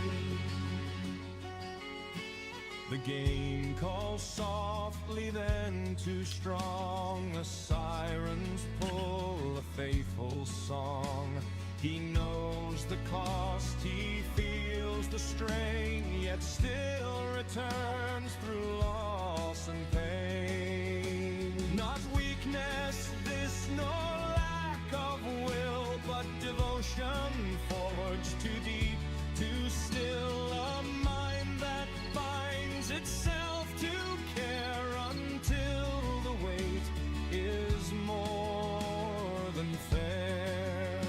The game calls softly, then too strong. The sirens pull a faithful song. He knows the cost, he feels the strain, yet still returns through loss and pain. Not weakness, this, nor lack of will, but devotion forged too deep to still a mind that binds itself to care until the weight is more than fair.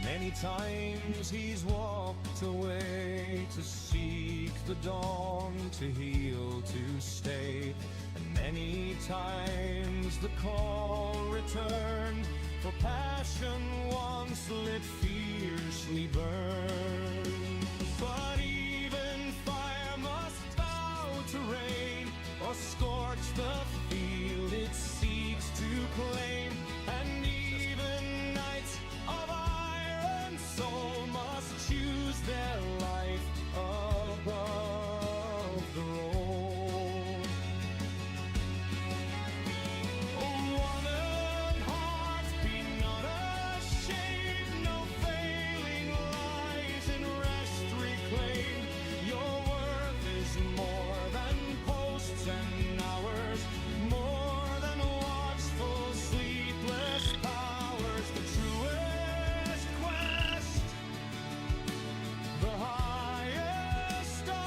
Many times he's walked away to seek the dawn, to heal, to stay. And many times the call returned, for passion once lit fiercely burned. But even fire must bow to rain, or scorch the field it seeks to claim. And even knights of iron soul must choose their life above the road. Woman heart, be not ashamed, no failing lies in rest reclaim. Your worth is more than posts and hours, more than watchful sleepless powers. The truest quest, the highest art,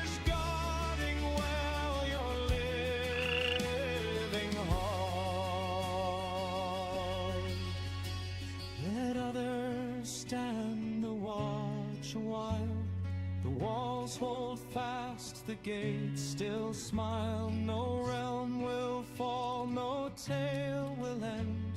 is guarding well your living heart. Let others stand the watch a while. The walls hold fast, the gates still smile. No realm will fall, no tale will end,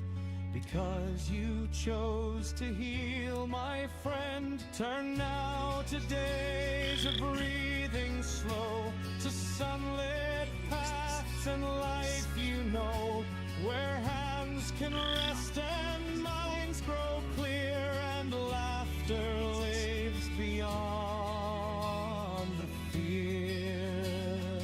because you chose to heal, my friend. Turn now to days of breathing slow, to sunlit paths and life you know, where hands can rest and minds grow clear, and laughter lives beyond the fear.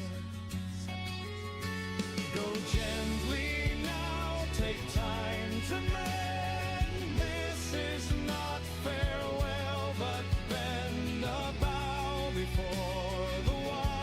Go gently now, take time to mend. This is not farewell, but bend a bow before the wise.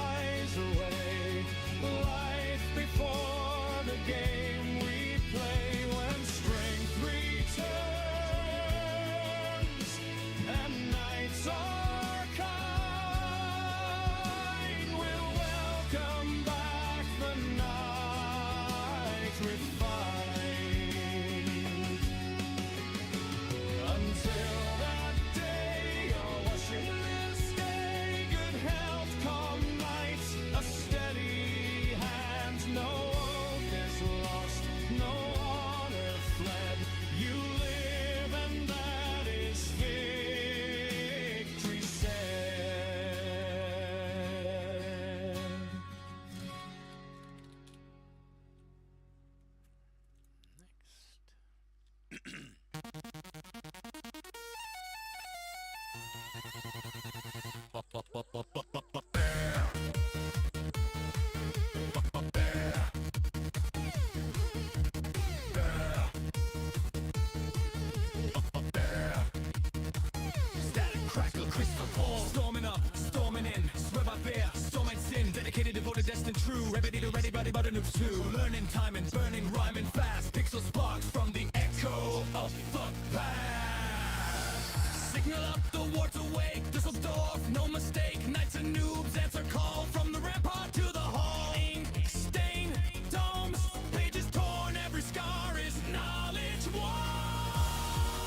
Dedicated, devoted, destined, true. Ready to ready, body, but a noob too. Learning, timing, burning, rhyming fast. Pixel sparks from the echo of the past. Signal up, the war's awake. Düsseldorf, no mistake. Knights and noobs answer call from the rampart to the hall. Ink, stain, domes, pages torn. Every scar is knowledge won.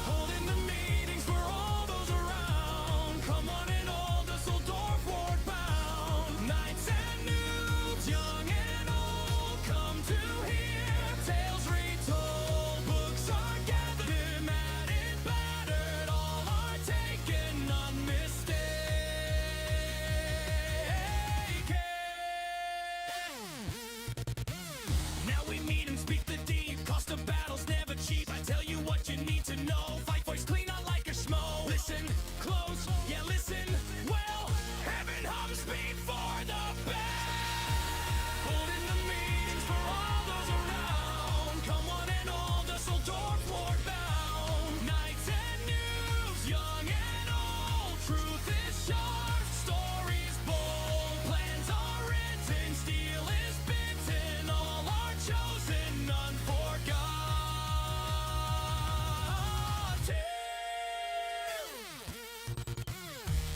Holding the meetings for all those around. Come on in, all Düsseldorf ward bound. Knights and noobs, young and old, come to hear tales retold. Books are gathered, matted, battered, all are taken unmistaken. Now we meet and speak the deep. Cost of battle's never cheap. I tell you what you need to know. Fight voice clean, not like a schmo. Listen close, yeah, listen well. Heaven hums speed for the best. Holding the meetings for all those around. Come on and all Düsseldorf ward bound. Knights and noobs, young and old. Truth is sharp, stories bold. Plans are written, steel is bitten. All are chosen, none forgotten.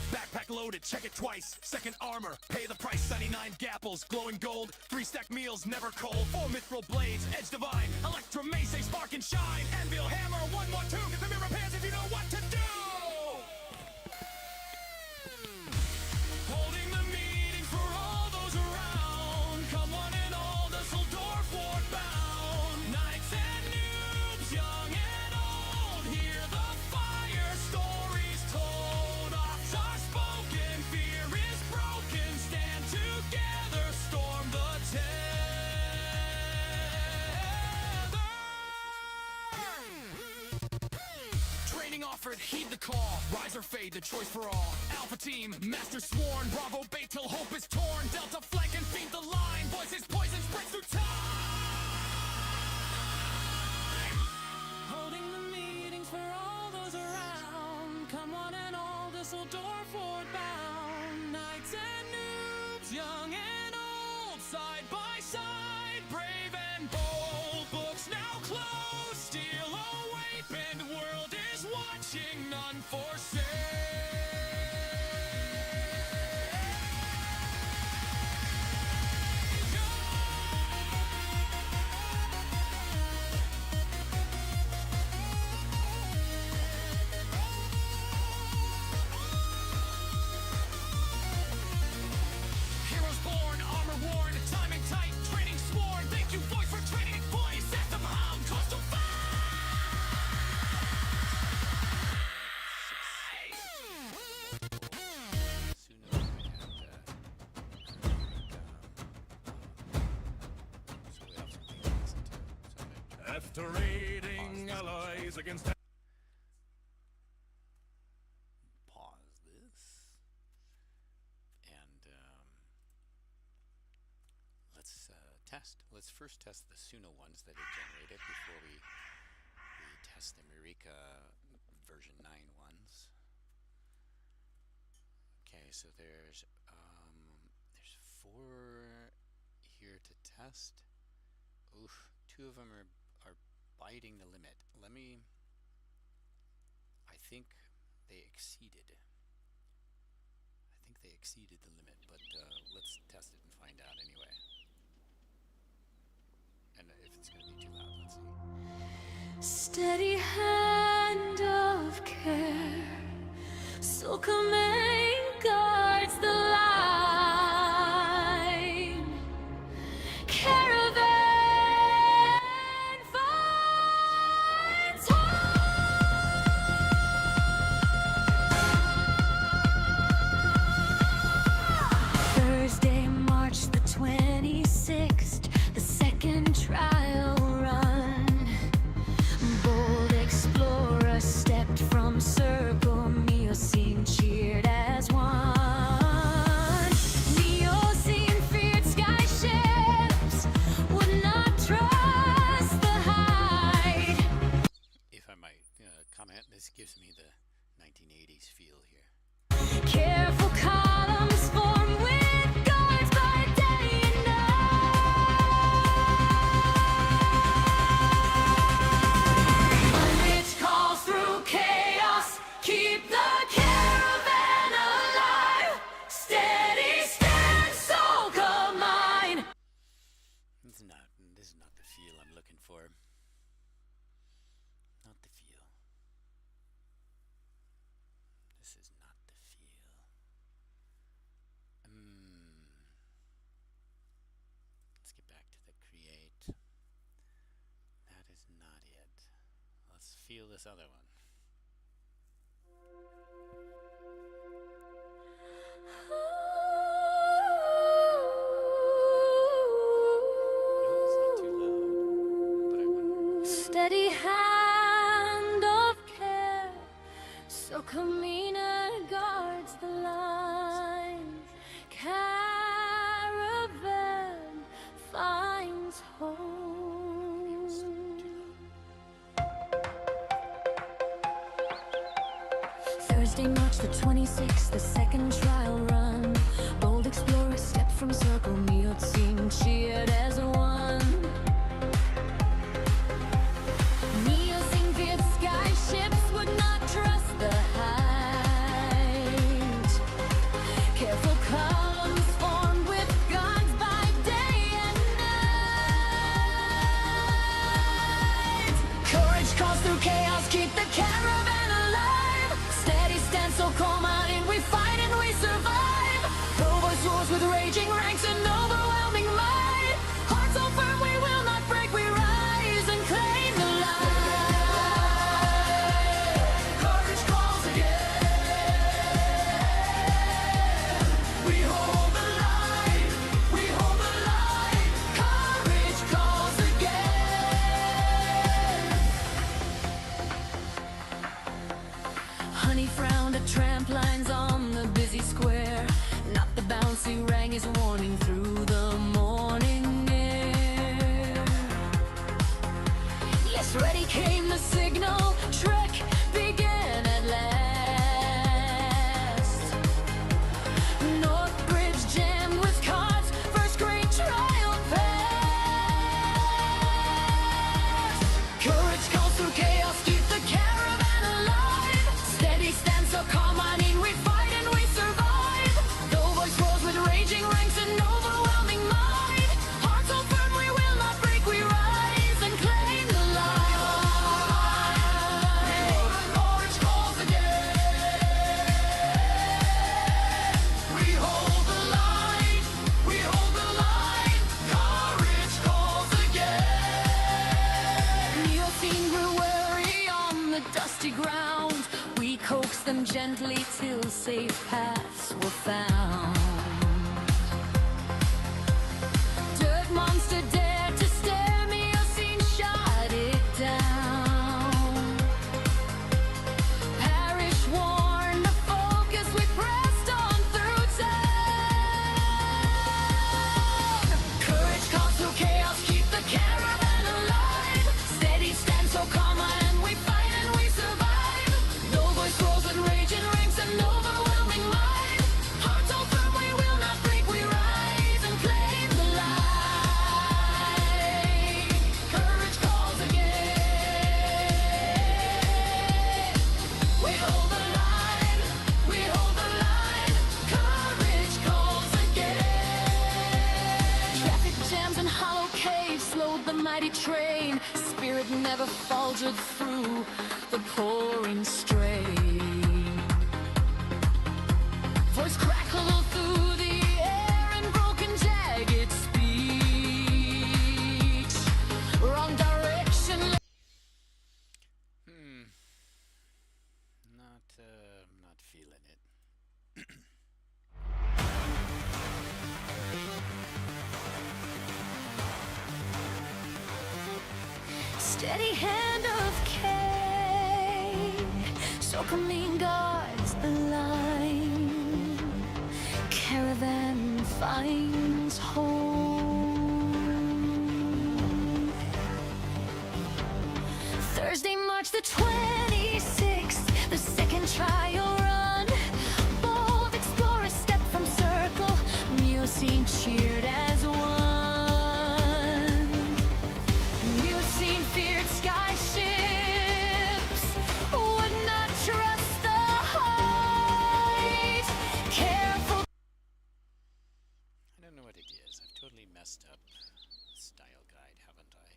Backpack loaded, check it twice. Second armor, pay the price. 99 gapples, glowing gold. 3-stack meals, never cold. 4 mithril blades, edge divine. Electra mace, a spark and shine. Anvil hammer, 1 more 2. Get the mirror pairs if you know what to do. Holding the meeting for all those around. Come on in, all Düsseldorf ward bound. Knights and noobs, young and old. Hear the fire, stories told. Odds are spoken, fear is broken. Stand together, storm the tether. Training offered, heed the call. Rise or fade, the choice for all. Alpha team, master sworn. Bravo bait till hope is torn. Delta flank and feed the line. Voices poison spreads through time. Holding the meetings for all those around. Come on and all Düsseldorf ward bound. Knights and noobs, young and old. Side by side, brave and bold. Books now closed, steel awakened. World is watching, none forsake. Heroes born, armor worn, timing tight, training sworn. Thank you, voice, for training voice. At the hound, cost to fight. Suno and so we have something to listen to. So I'm gonna try After raiding allies against pause this and let's test. Let's first test the Suno ones that it generated before we test the Marika version 9 ones. Okay, so there's 4 here to test. Oof, 2 of them are biting the limit. I think they exceeded. The limit, but let's test it and find out anyway. And if it's going to be too loud, let's see. Steady hand of care, Sokomine guards the line. Caravan finds Thursday, March the 26th, the second trial run. Bold steal this other one. Steady hand of care, Sokomine guards the line. Caravan finds home. Thursday, March the 26th, the second trial run. Bold explorers stepped from circle, Neotseen cheered as one. Neotseen feared sky ships would not trust the height. Careful columns formed with guns by day and night. Courage calls through chaos, keep the caravan alive. Steady stand, Sokomine, we fight and we survive. Though voice roars with raging ranks and overwhelming might. Hearts so firm we will not break, we rise and claim the light. Courage calls again. We hold the line. We hold the line. Courage calls again. Honey frowned at tramp lines on the busy square. Not the bouncy rang his warning through the morning air. Yes, ready came the signal. Trek began at last. North Bridge jammed with cars. First great trial passed. Courage calls through chaos, keep the caravan alive. Steady stand, Sokomine, we fight and we survive. Though voice roars with raging ranks and overwhelming might. Hearts so firm we will not break, we rise and claim the light. Courage calls again. We hold the line. We hold the line. Courage calls again. Neotseen grew weary on the dusty ground. We coaxed them gently till safe paths were found. Dirt monster dared to stare, Neotseen shot it down. Parish warned the focus, we pressed on through town. Courage calls through chaos, keep the caravan alive. Steady stand, Sokomine, we fight and we survive. Though voice roars with raging ranks and overwhelming might. Hearts so firm we will not break, we rise and claim the light. Courage calls again. We hold the line, we hold the line. Courage calls again. Traffic jams and hollow caves slowed the mighty train. Spirit never faltered through the pouring strain. Voice crackled through the air in broken, jagged speech. Wrong direction. Not feeling it. Steady hand of care, Sokomine guards the line. Caravan finds home. Thursday, March the 26th, the second trial run. Bold explorers stepped from circle, Neotseen cheered as one. Neotseen feared sky ships, would not trust the height. Careful. I don't know what it is. I've totally messed up the style guide, haven't I?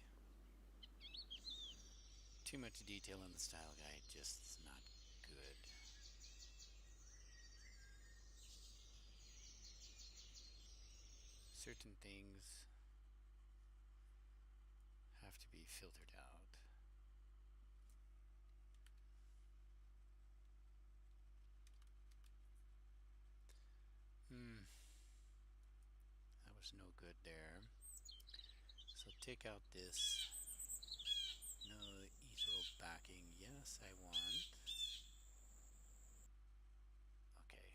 Too much detail in the style guide, just not good. Certain things have to be filtered out. was no good there. So take out this. No ethereal backing. Yes, I want. Okay.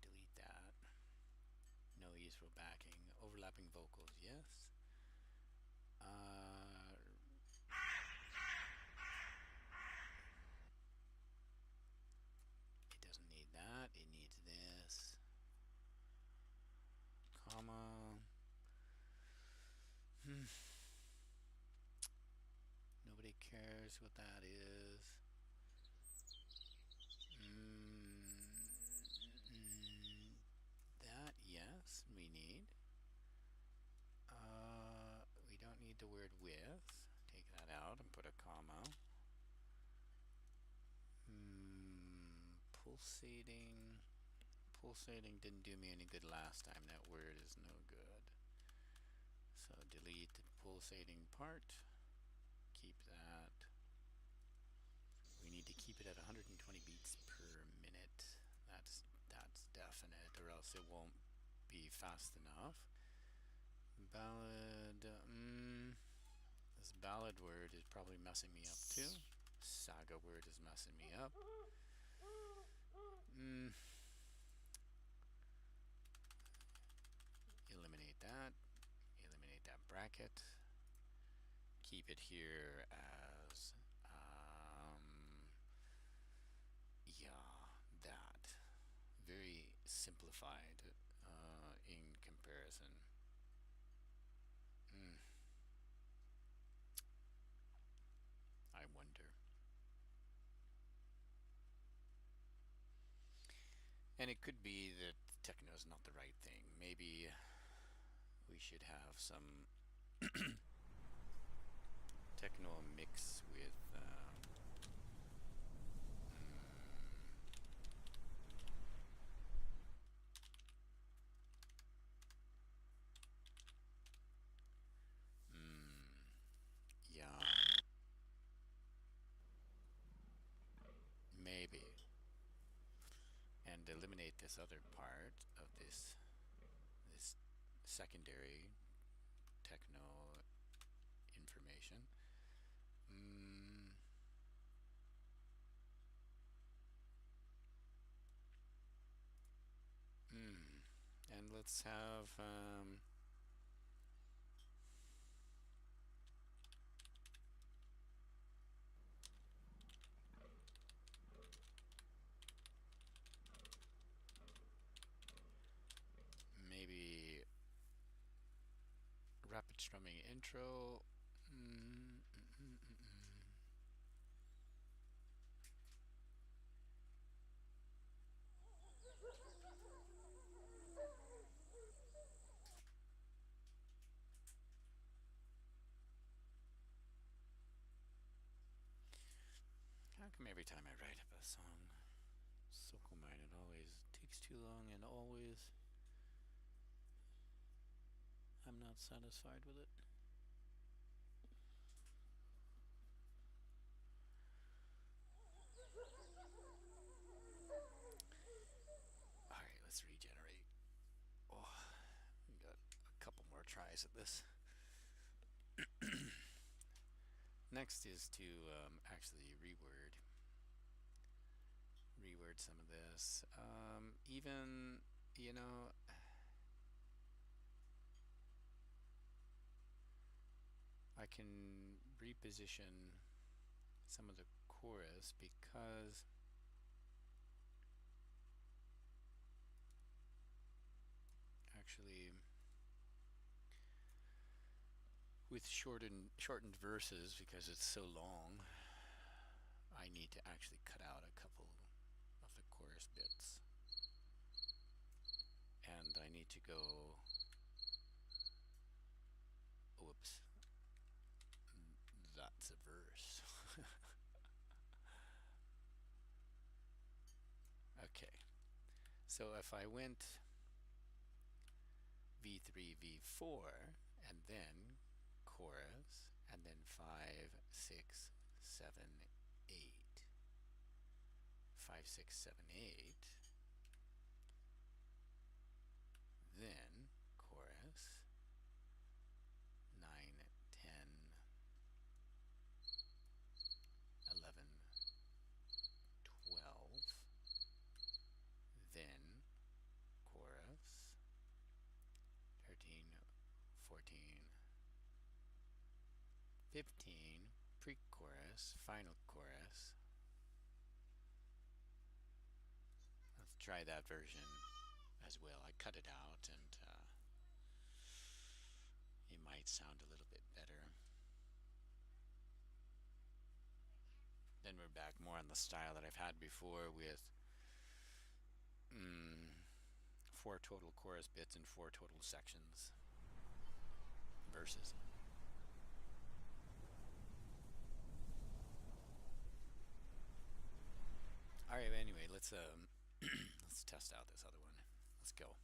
Delete that. No ethereal backing. Overlapping vocals. Yes. It doesn't need that. It needs this. Comma. Nobody cares what that is. That, yes, we need. We don't need the word with. Take that out and put a comma. Pulsating. Pulsating didn't do me any good last time. That word is no good. So delete the pulsating part. Keep that. We need to keep it at 120 beats per minute. That's definite, or else it won't be fast enough. Ballad. This ballad word is probably messing me up too. Saga word is messing me up. Eliminate that. Eliminate that bracket. Keep it here as that. Very simplified in comparison. I wonder. And it could be that techno is not the right thing. Maybe we should have some techno mix with yeah, maybe, and eliminate this other part of this secondary techno information. And let's have maybe rapid strumming intro. How come every time I write up a song, Sokomine, it always takes too long, and always I'm not satisfied with it? Alright, let's regenerate. Oh, we got a couple more tries at this. Next is to actually reword some of this. Even, you know, I can reposition some of the chorus, because actually with shortened verses, because it's so long, I need to actually cut out a couple of the chorus bits, and I need to go, whoops, that's a verse. Okay, so if I went V3, V4, and then chorus, and then 5, 6, 7, 8, 5, 6, 7, 8, 15, pre-chorus, final chorus. Let's try that version as well. I cut it out and it might sound a little bit better. Then we're back more on the style that I've had before with 4 total chorus bits and 4 total sections, verses. All right, anyway, let's let's test out this other one. Let's go.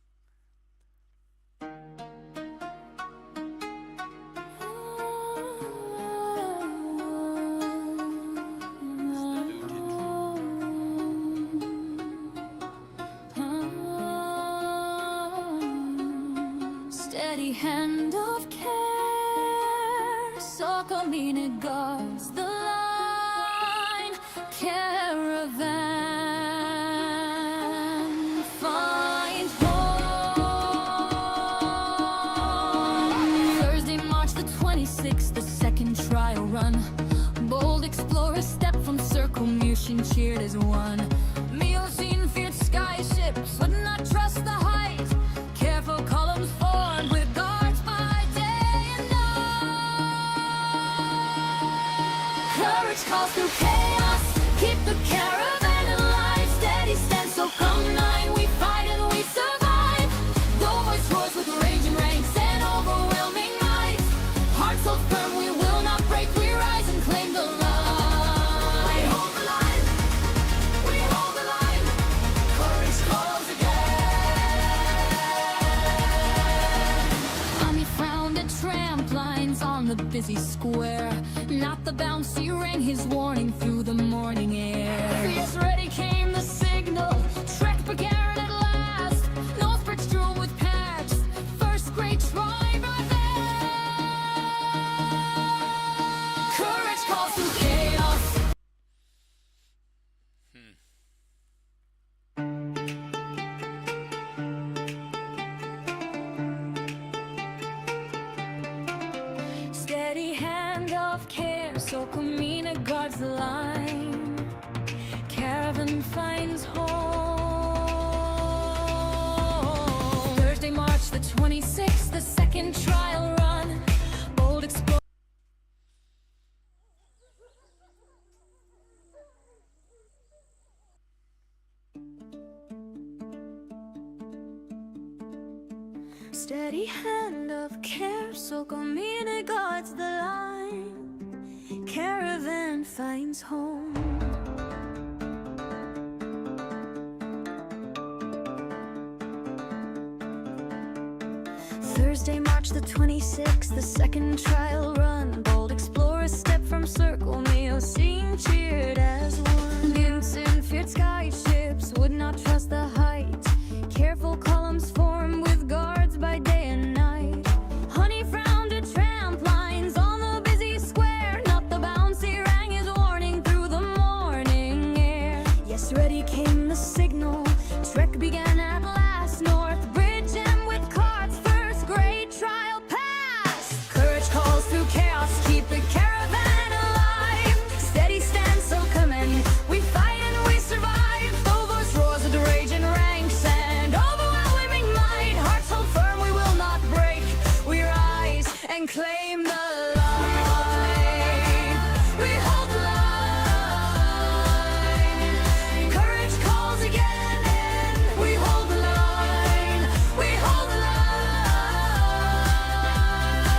Steady hand of care, Sokomine guards the line. Caravan, find home. Thursday, March the 26th, the second trial run. Bold explorer stepped from circle, mission cheered as one. Miocene feared sky ships, would not trust the height. Careful columns formed with guards by day and night. Courage calls through chaos, keep the caravan alive. Steady stand, so come nine, we fight and we survive. Though voice roars with raging ranks and overwhelming might. Hearts hold firm, we will not break, we rise and claim the light. We hold the line, we hold the line. Courage calls again. Army frowned at tramp lines on the busy square. Not the bouncy rang his warning through the morning air. Yes, ready came the signal. Trek began at last. Northbridge drew with packs. First great tribe are there. Courage calls through chaos. Steady hand of care, Sokomine guards the line. Caravan finds home. Thursday, March the 26th, the second trial run. Bold explorer. Steady hand of care, Sokomine guards the line. Caravan finds home. Thursday, March the 26th, the second trial run. Bold explorers step from circle, Miocene cheered as one. Vincent feared sky ships, would not trust the height. Careful columns form with guards by day and night. Honey frowned at tramp lines on the busy square. Not the bouncy rang his warning through the morning air. Yes, ready came the signal. Trek began at last. North Bridge and with carts, first great trial pass. Courage calls through chaos, keep the caravan alive. Steady stand, so come in, we fight and we survive. Though voice roars with raging ranks and overwhelming might. Hearts hold firm, we will not break, we rise and claim the light. We hold the line. Courage calls again and we hold the line. We hold the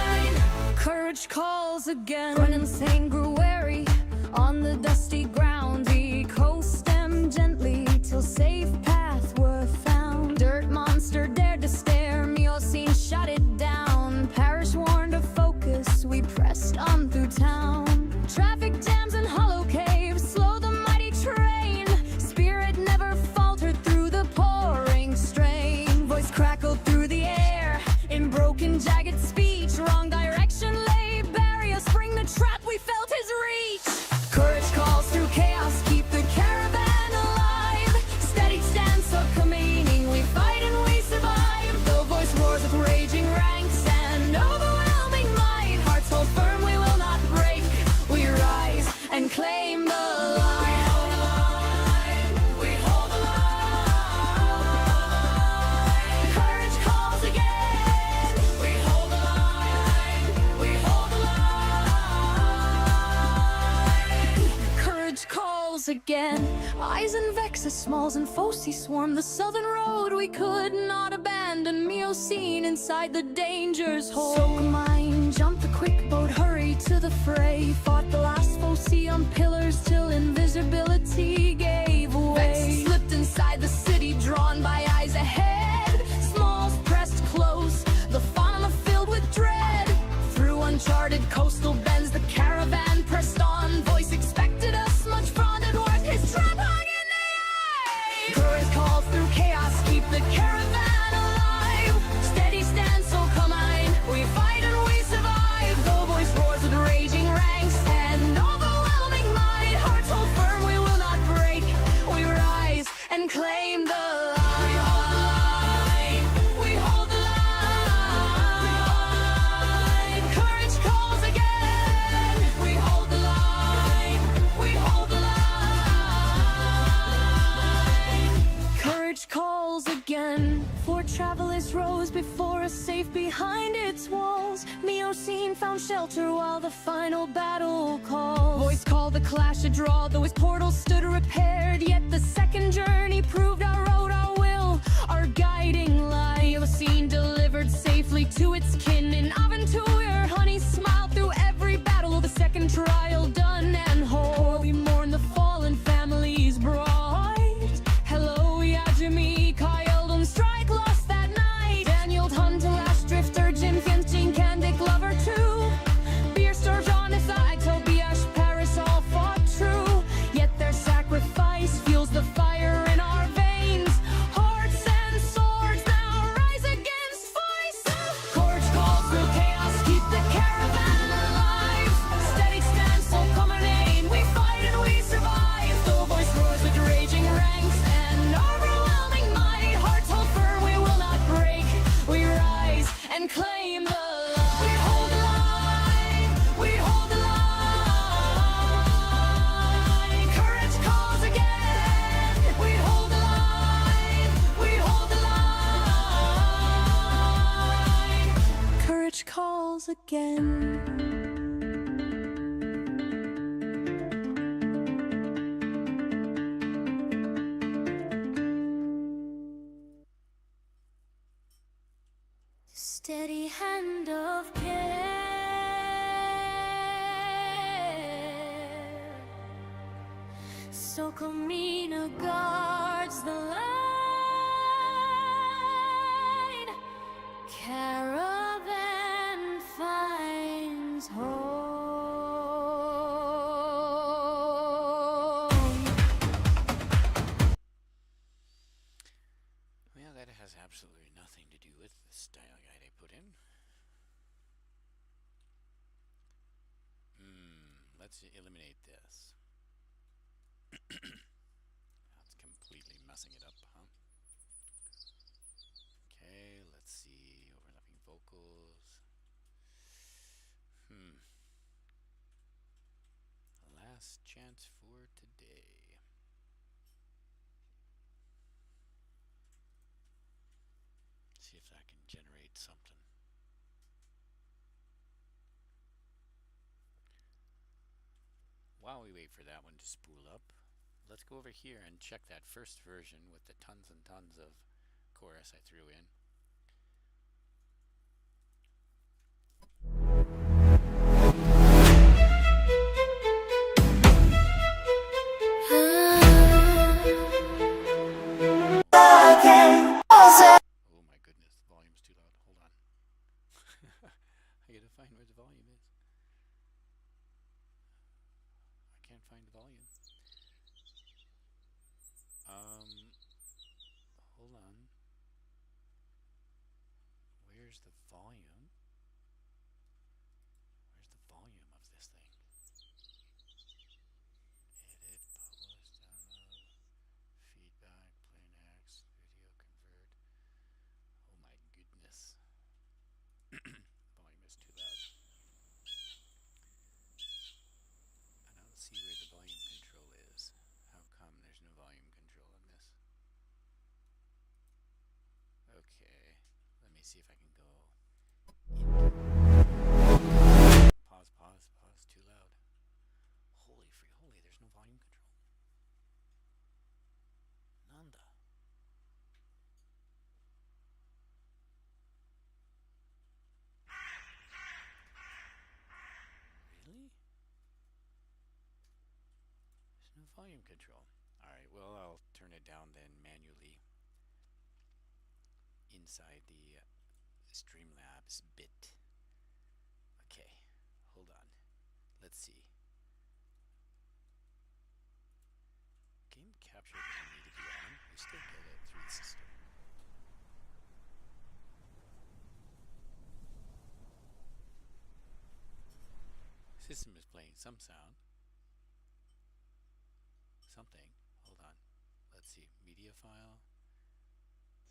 line. Courage calls again. Brennan Sane grew wary on the dusty ground. He coasted them gently till safe paths were found. Dirt monster dared to stare, Miocene shot it down. Parish warned of focus, we pressed on through town. Traffic jams and hollow caves slow the mighty train. Spirit never faltered through the pouring strain. Voice crackled through the air in broken, jagged speech. Wrong direction lay barrier, spring the track. once again. Eyes and Vexus, Smalls and Foci swarm the southern road. We could not abandon Miocene inside the danger's hold. Sokomine jumped the quick boat, hurried to the fray. Fought the last Foci on pillars till invisibility gave way. Vexus slipped inside the city, drawn by eyes ahead. Smalls pressed close, the fauna filled with dread. Through uncharted coastal bends, the caravan pressed on. Voice expected us, much frauded work, his trap hung in the air. Courage calls through chaos, keep the caravan alive. Steady stand, Sokomine, we fight and we survive. The voice roars with raging ranks and overwhelming might. Hearts hold firm, we will not break. We rise and claim the line. We hold the line. Courage calls again. We hold the line. We hold the line. Courage calls again. Four travelers rose before us, safe behind its walls. Miocene found shelter while the final battle called. Voice called the clash a draw, though his portal stood repaired. Yet the second journey proved our road, our will, our guiding light. Miocene delivered safely to its kin in Aventure. Honey smiled through every battle, the second trial done and whole. We mourn the fallen families bright. Hello, Yajimi, Kyle, and Strike lost that night. Daniel, Hunter, Lash, Drifter, Jim, Kentin, Kandik, Lover, too. Beer, Star, Jonathan, Tobias, Paris, all fought true. Yet their sacrifice fuels the fire in our veins. Hearts and swords now rise against vice. Courage calls through chaos, keep the caravan alive. Steady stand, Sokomine, we fight and we survive. The voice roars with raging ranks and overwhelming might. Hearts hold firm, we will not break. We rise and claim the line. We hold the line. We hold the line. Courage calls again. We hold the line. We hold the line. Courage calls again. Steady hand of care. Sokomine guards the line. Caravan finds home. Well, that has absolutely nothing to do with the style guide I put in. Let's eliminate this. That's completely messing it up, huh? Okay, let's see. Overlapping vocals. Last chance for today. See if that can generate something. While we wait for that one to spool up, let's go over here and check that first version with the tons and tons of chorus I threw in. Oh my goodness, the volume's too loud. Hold on. I gotta find where the volume is. I can't find the volume. Hold on. Where's the volume? Where's the volume of this thing? Edit, publish, download, feedback, play next, video convert. Oh my goodness. Volume is too loud. I don't see where the volume control is. How come there's no volume control on this? Okay, let me see if I can go pause, too loud. Holy, there's no volume control. volume control. Alright, well, I'll turn it down then manually inside the Streamlabs bit. Okay, hold on. Let's see. Game capture doesn't need to be on. We still get it through the system. System is playing some sound. Something. Hold on. Let's see. Media file.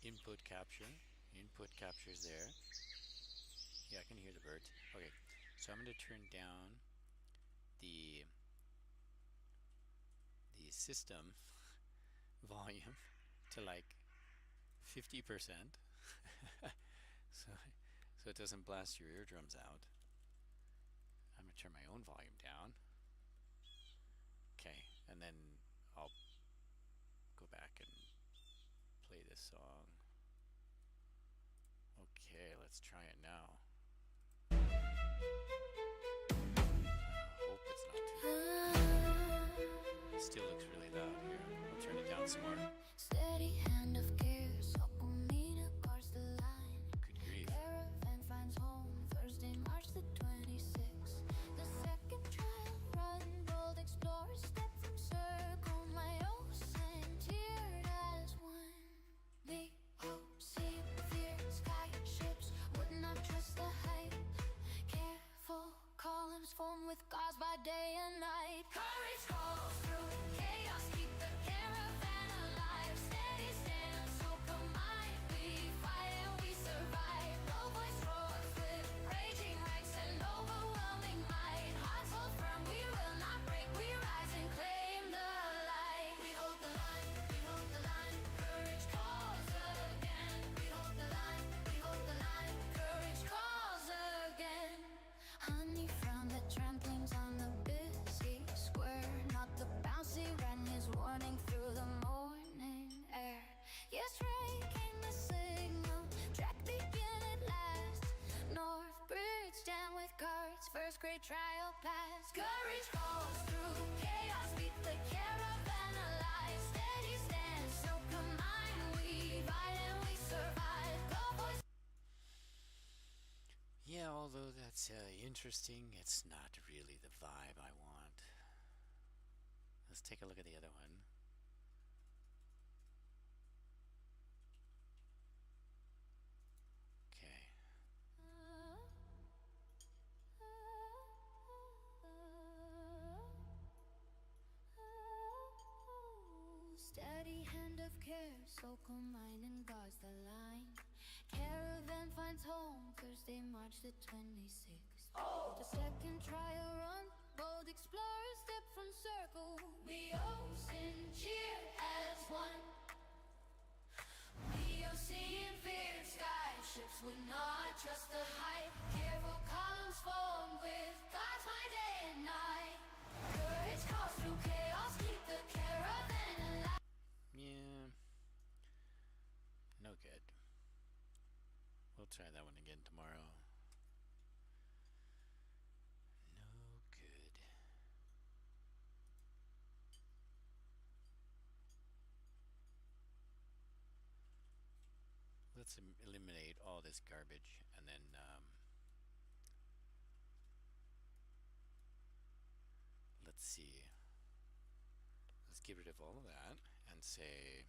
Input capture. Input capture is there. Yeah, I can hear the birds. Okay, so I'm going to turn down the system volume to like 50%, so it doesn't blast your eardrums out. I'm going to turn my own volume down. Okay, and then I'll go back and play this song. Okay, let's try it now. Hope it's not too loud. It still looks really loud here. I'll turn it down some more. Steady hand of care, Sokomine cars the line. Good grief. Caravan finds home Thursday, March the 26th. The second trial run, bold explorers step from circle. My ocean teared as one. The sea, fear, sky, ships would not trust the hype. Careful columns form with gods by day and night. Courage calls through chaos, keep the caravan alive. Steady stand, Sokomine, we fight and we survive. No voice roars with raging ranks and overwhelming might. Hearts hold firm, we will not break. We rise and claim the light. We hold the line, we hold the line. Courage calls again. We hold the line, we hold the line. Courage calls again. Honey frowned at trampolines on the busy square. Not the bouncy ran his warning through the morning air. Yes, Ray came the signal. Track begin at last. North Bridge down with guards. First grade trial pass. Courage calls through chaos. Beat the caravan alive. Steady stand. So combine. We fight and we survive. Go boys. Yeah, although that's interesting, it's not really the vibe I want. Let's take a look at the other one. Okay. Steady hand of care, Sokomine and guards the line. Caravan finds home Thursday, March the 26th. The second trial run, bold explorers step from circle. We ocean cheer as one. The ocean feared sky ships would not trust the height. Careful columns formed with gods by day and night. Courage calls through chaos, keep the caravan alive. Yeah. No good. We'll try that one again tomorrow. No good. Let's eliminate all this garbage and then let's see. Let's get rid of all of that and say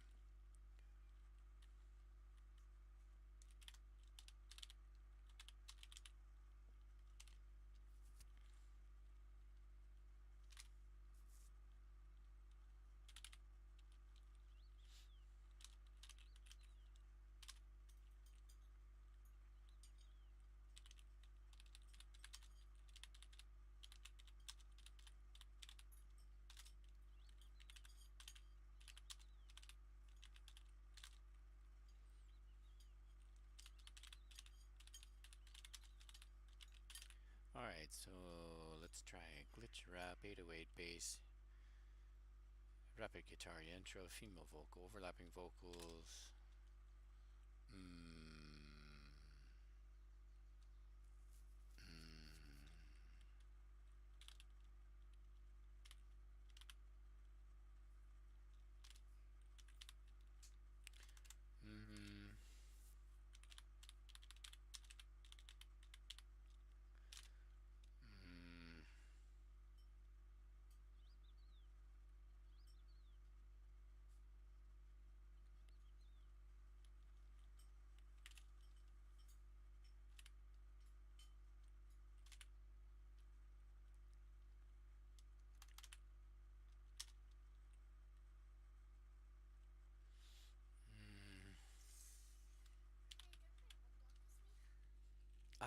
alright, so let's try glitch rap, 808 bass, rapid guitar intro, female vocal, overlapping vocals.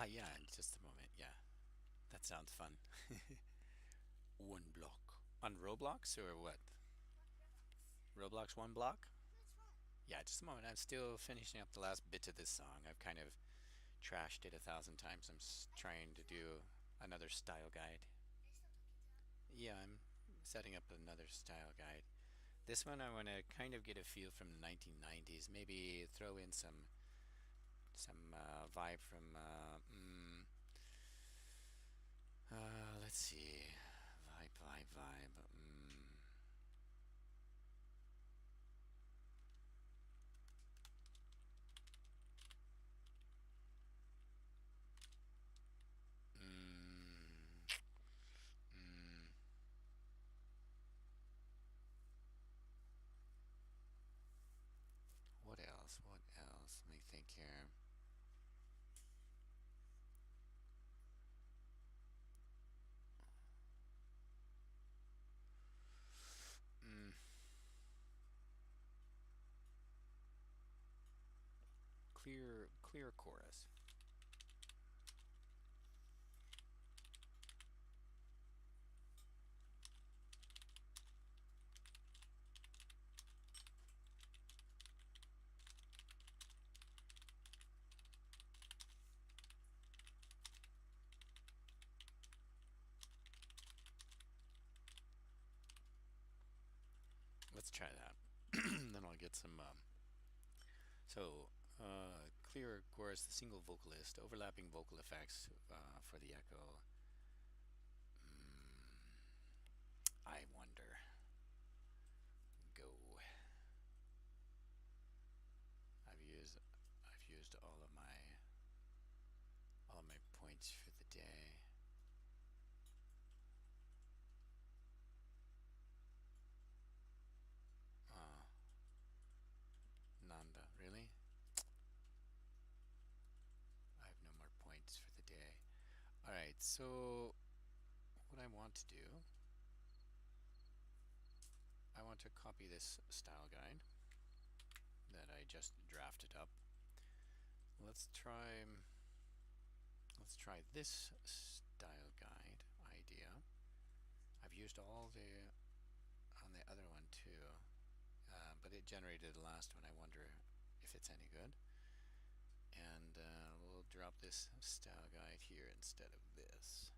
Ah, yeah, in just a moment. Yeah, that sounds fun. One block. On Roblox or what? Roblox one block? Yeah, just a moment. I'm still finishing up the last bit of this song. I've kind of trashed it 1,000 times. I'm trying to do another style guide. Yeah, I'm setting up another style guide. This one I want to kind of get a feel from the 1990s. Maybe throw in some vibe from let's see, vibe. Mm, mm. What else? What else? Let me think here. Mm. Clear chorus. Let's try that. Then I'll get some. Clear chorus, the single vocalist, overlapping vocal effects for the echo. I wonder. Go. I've used I've used all of my points for the day. Nanda, really? I have no more points for the day. Alright, so what I want to do, I want to copy this style guide that I just drafted up. Let's try this style guide idea. I've used all the on the other one too, but it generated the last one. I wonder if it's any good. And we'll drop this style guide here instead of this,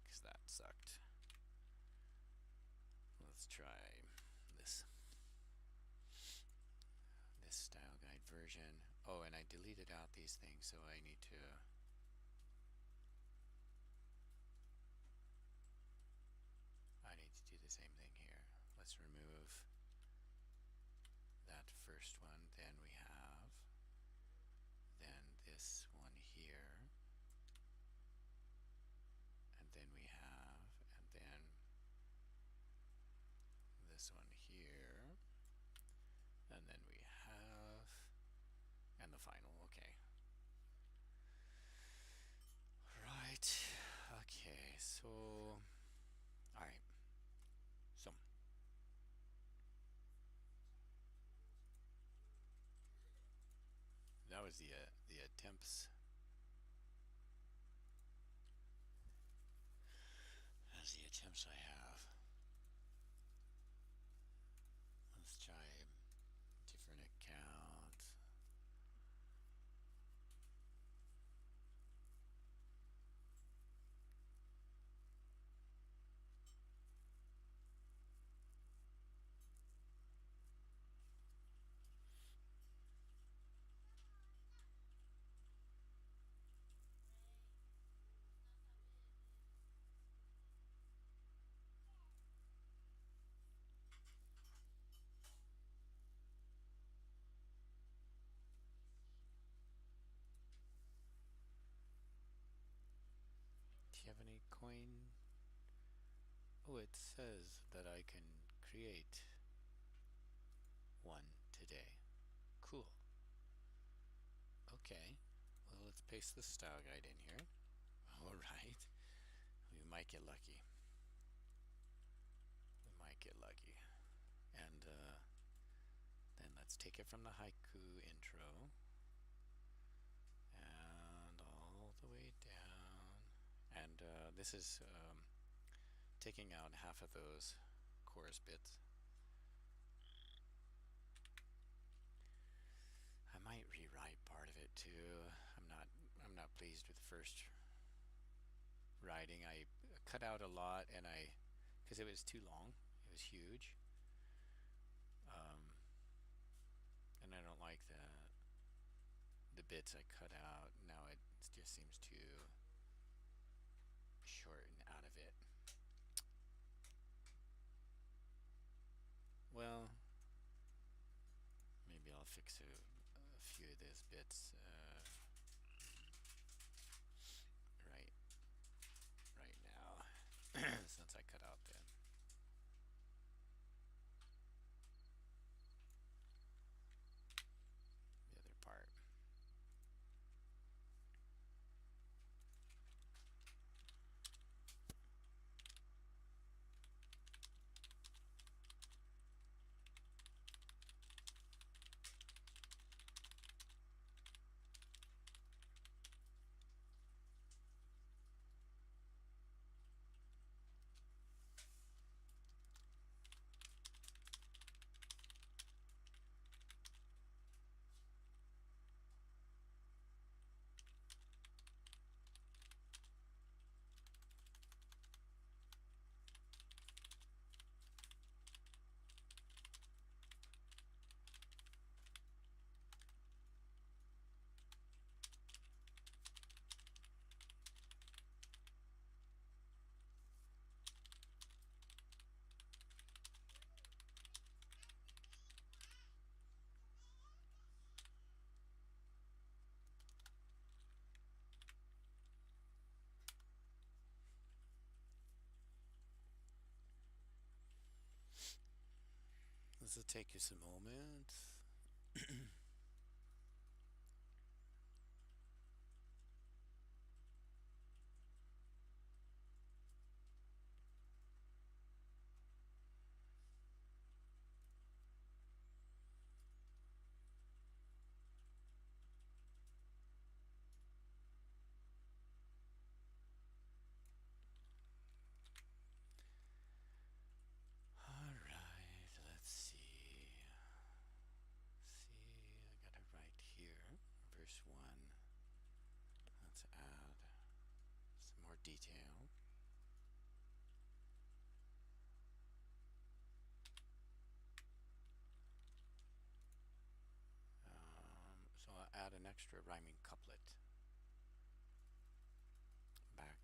because that sucked. Let's try this style guide version. Oh, and I deleted out these things, so I need to do the same thing here. Let's remove that first one. Then we have this one here, and then we have, and then this one here, and then we have, and the final. Okay. Right. Okay. So, all right. So, that was the attempts. That's the attempts I have. Let's try different accounts. Do you have any coin? Oh, it says that I can create one today. Cool. Okay. Well, let's paste the style guide in here. Alright. We might get lucky. We might get lucky. And then let's take take it from the haiku intro and all the way down. And this is taking out half of those chorus bits. I might rewrite part of it too. I'm not pleased with the first writing. I cut out a lot, and because it was too long, it was huge, and I don't like the bits I cut out. Now it just seems too short and out of it. Well, maybe I'll fix a few of those bits right now since I cut out the other part. This will take us a moment. Alright, let's see. I gotta write here, verse 1. Let's add some more detail. So I'll add an extra rhyming couplet back.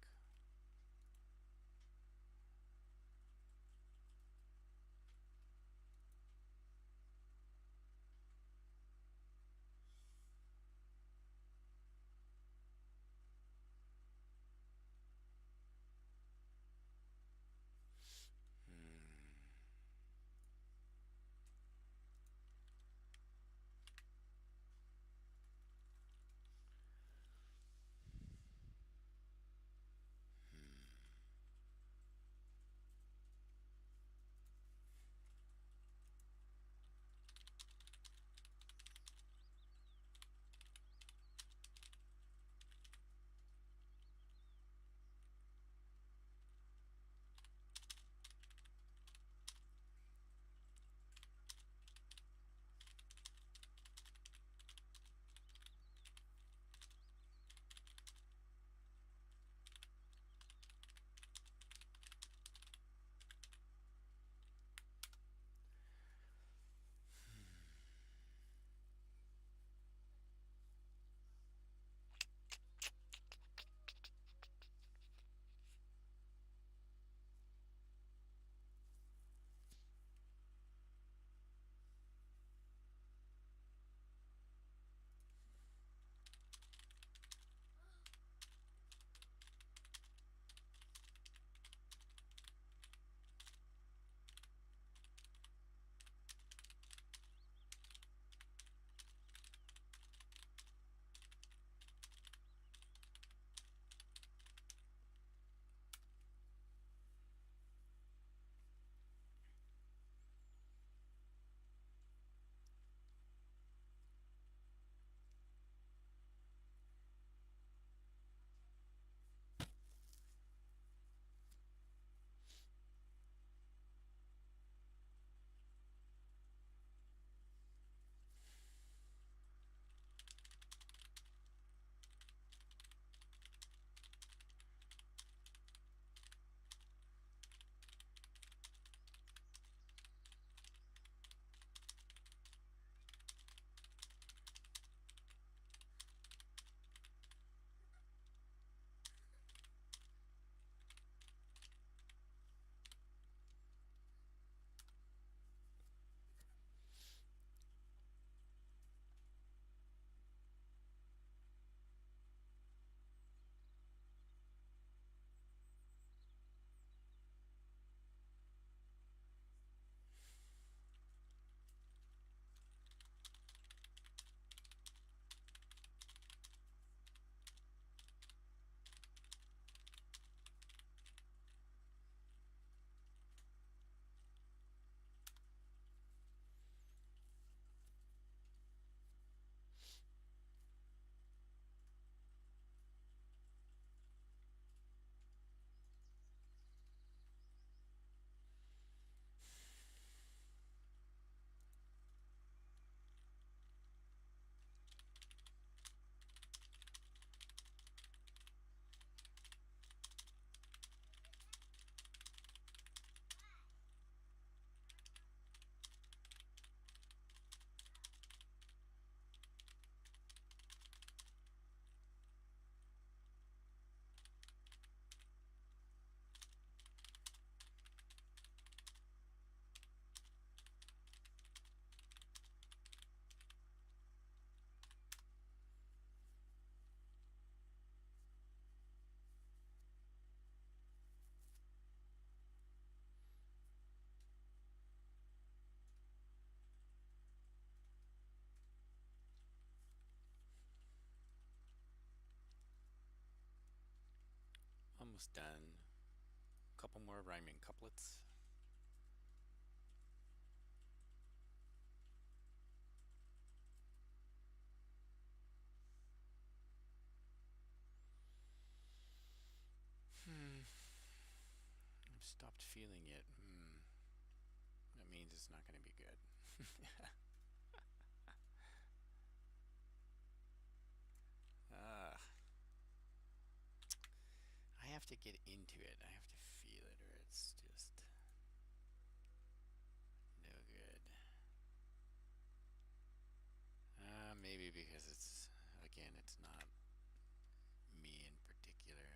almost done. Couple more rhyming couplets. I've stopped feeling it. That means it's not going to be good. I have to get into it. I have to feel it, or it's just no good. Maybe because it's, again, it's not me in particular.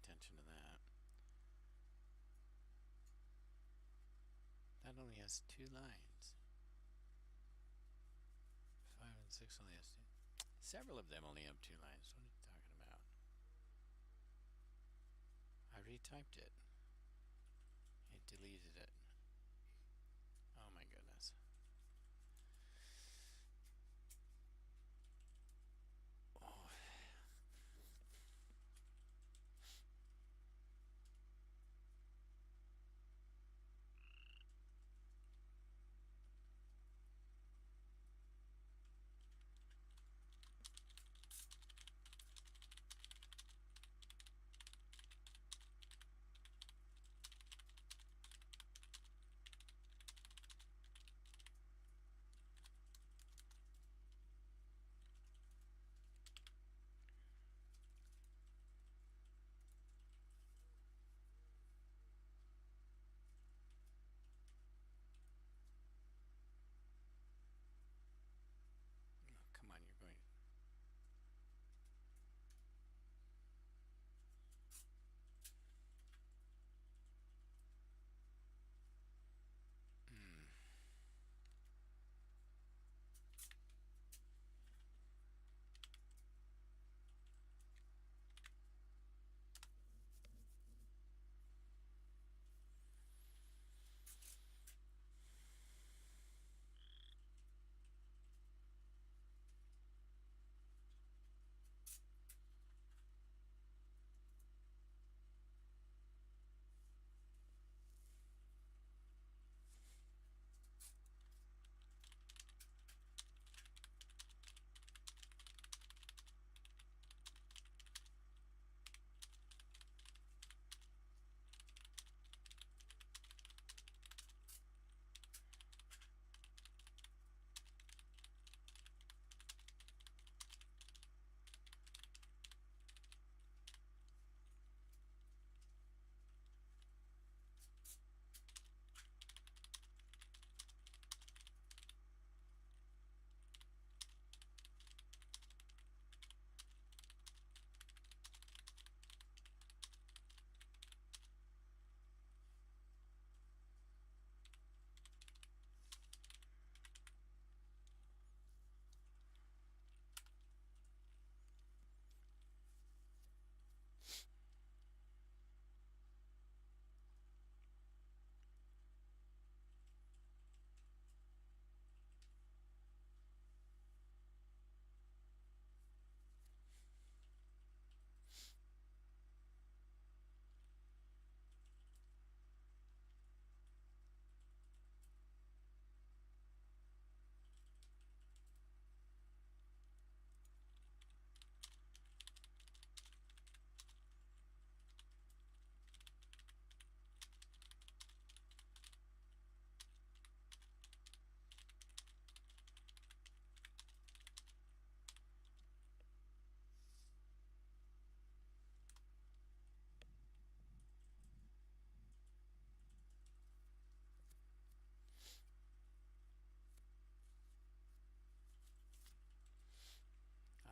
attention to that. That only has 2 lines. 5 and 6 only has 2. Several of them only have 2 lines. What are you talking about? I retyped it. It deleted it. Oh my goodness. Oh. Come on, you're going.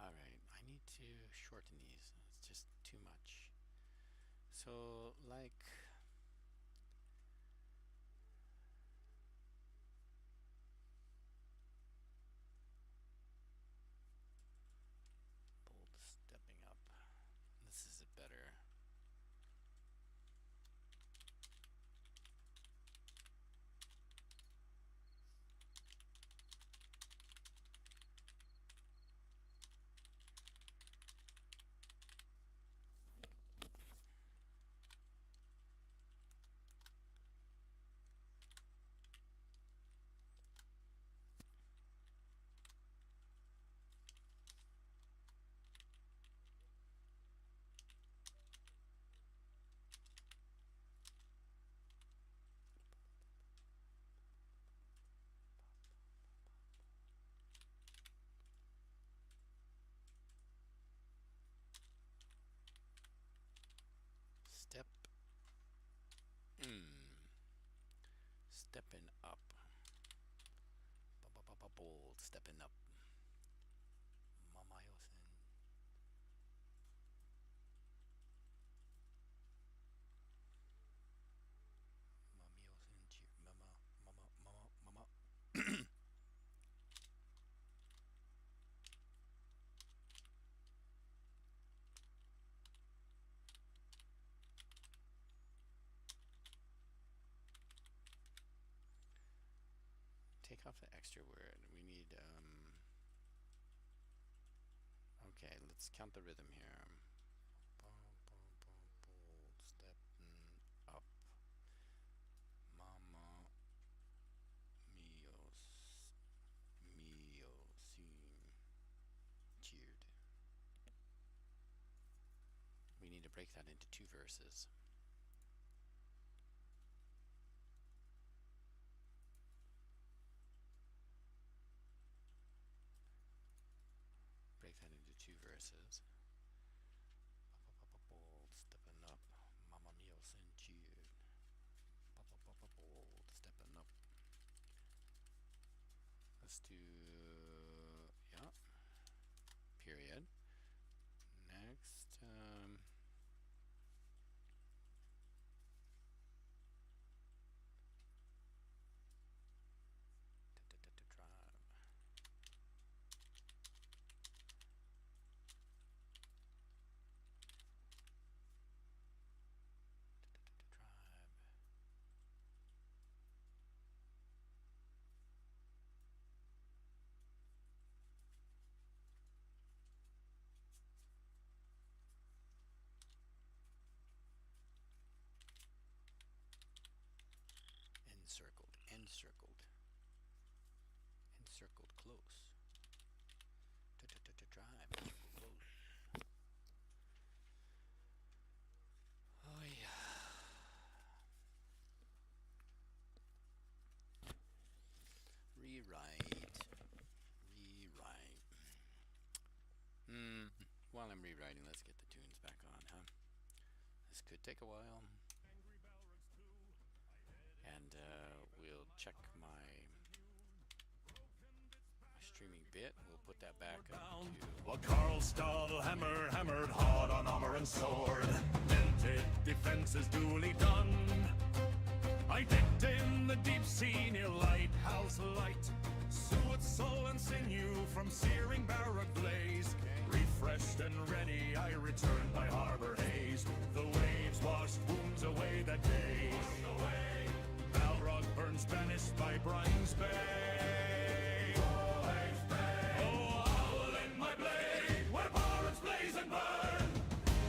Alright, I need to shorten these. It's just too much. So, like, bold stepping up. This is a better. Step. Stepping up. Bold. Stepping up. Mamayosen. take off the extra word. We need, okay, let's count the rhythm here. Stepping up. Mama mio, seem cheered. We need to break that into 2 verses. Break that into 2 verses. Bold, stepping up. Mamma mia, sin cheered. Bold, stepping up. Let's do, yeah, period. Next, drive. Drive. Encircled, encircled, encircled close. Drive, close. Oh yeah. Rewrite. While I'm rewriting, let's get the tunes back on, huh? This could take a while. And we'll check my streaming bit. We'll put that back up to... While Carl Stahl hammered hard on armor and sword, dented defenses duly done. I dipped in the deep sea near Lighthouse Light, suet, soul, and sinew from searing barrack blaze. Refreshed and ready, I returned by harbor haze. The waves washed wounds away that day. Balrog burns banished by Brian's Bay. Oh, I'll lend my blade where pirates blaze and burn.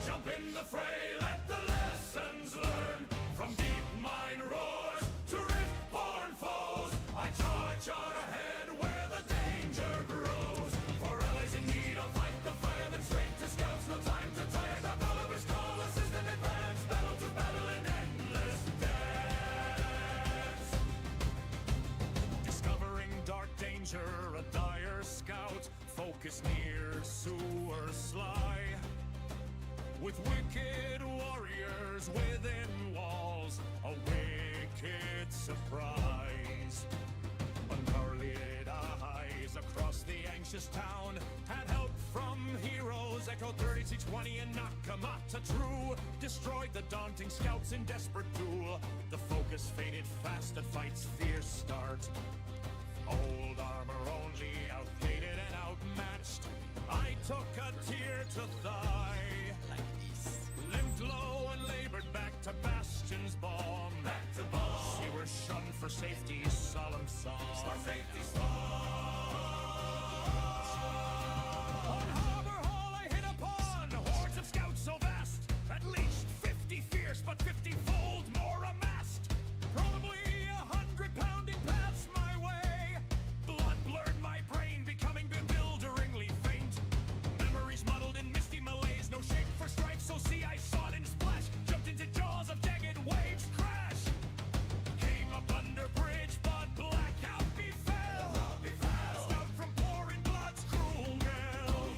Jump in the fray, let the lessons learn. From deep mine roars to rift-born foes, I charge ahead where the danger grows. For allies in need, I'll fight the fire, then straight to scouts. No time to tire, the followers call, assist and advance. Battle to battle in endless dance. Discovering dark danger, a dire scout. Focus near, sewer sly. With wicked warriors within walls, a wicked surprise. Unparalleled eyes across the anxious town had help from heroes. Echo 3620 and Nakamata True destroyed the daunting scouts in desperate duel. The focus faded fast at fight's fierce start. Old armor only, outdated and outmatched. I took a tear to thigh. Limped low and labored back to Bastion's bomb. Back to bomb. She were shunned for safety's solemn song. For safety's song. On Harbor Hall I hit upon hordes of scouts so vast, at least 50 fierce, but 50-fold more amassed. Probably 100 pounding paths my way. Blood blurred my brain, becoming bewilderingly faint. Memories muddled in misty malaise, no shape for strife, so see I sought and splash. Jumped into jaws of jagged waves, crash. Came up under bridge, but blackout befell. Stout from pouring blood's cruel knell.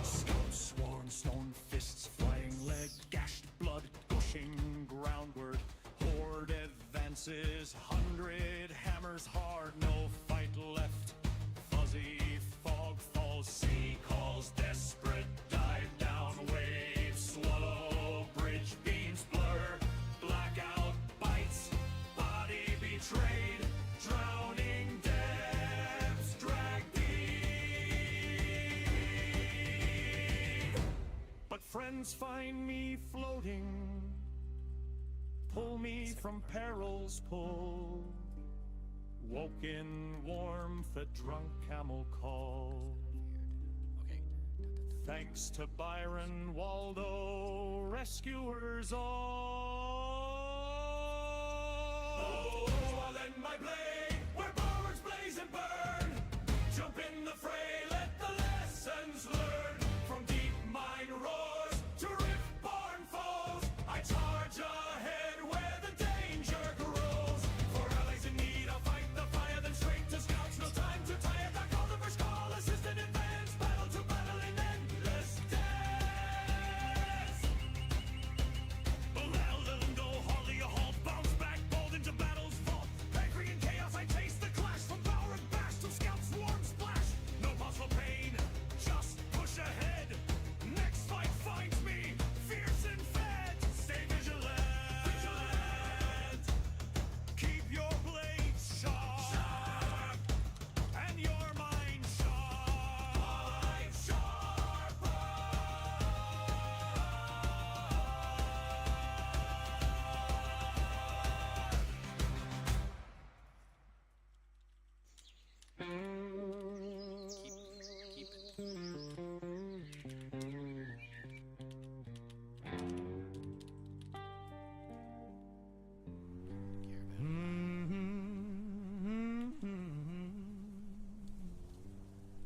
Scouts sworn, stone fists flying, leg gashed, blood gushing groundward. Horde advances, 100 hammers hard, no fight left. Fuzzy fog falls, sea calls, desperate dive down, waves swallow, bridge beams blur, blackout bites, body betrayed, drowning depths drag deep. But friends find me floating, pull me from peril's pull. Woke in warmth, a drunk camel called. Okay. Thanks to Byron, Waldo, rescuers all. Oh, I'll lend my blade where bowards blaze and burn. Jump in the fray, let the lessons learn. From deep mine roars to rift-born foes, I charge ahead where the danger grows. For allies in need, I'll fight the fire, then straight to scouts. No time to tire, I call the first call, assist in advance, battle to battle in endless dance. Well, let 'em go, hardly a halt, bounce back, bold into battle's vault. Angry in chaos, I taste the clash, from power and bash to scout swarm splash. No pause for pain, just push ahead. Next fight finds me, fierce and fed. Stay vigilant, vigilant. Keep your blade sharp, and your mind sharp. Sharper. Keep it.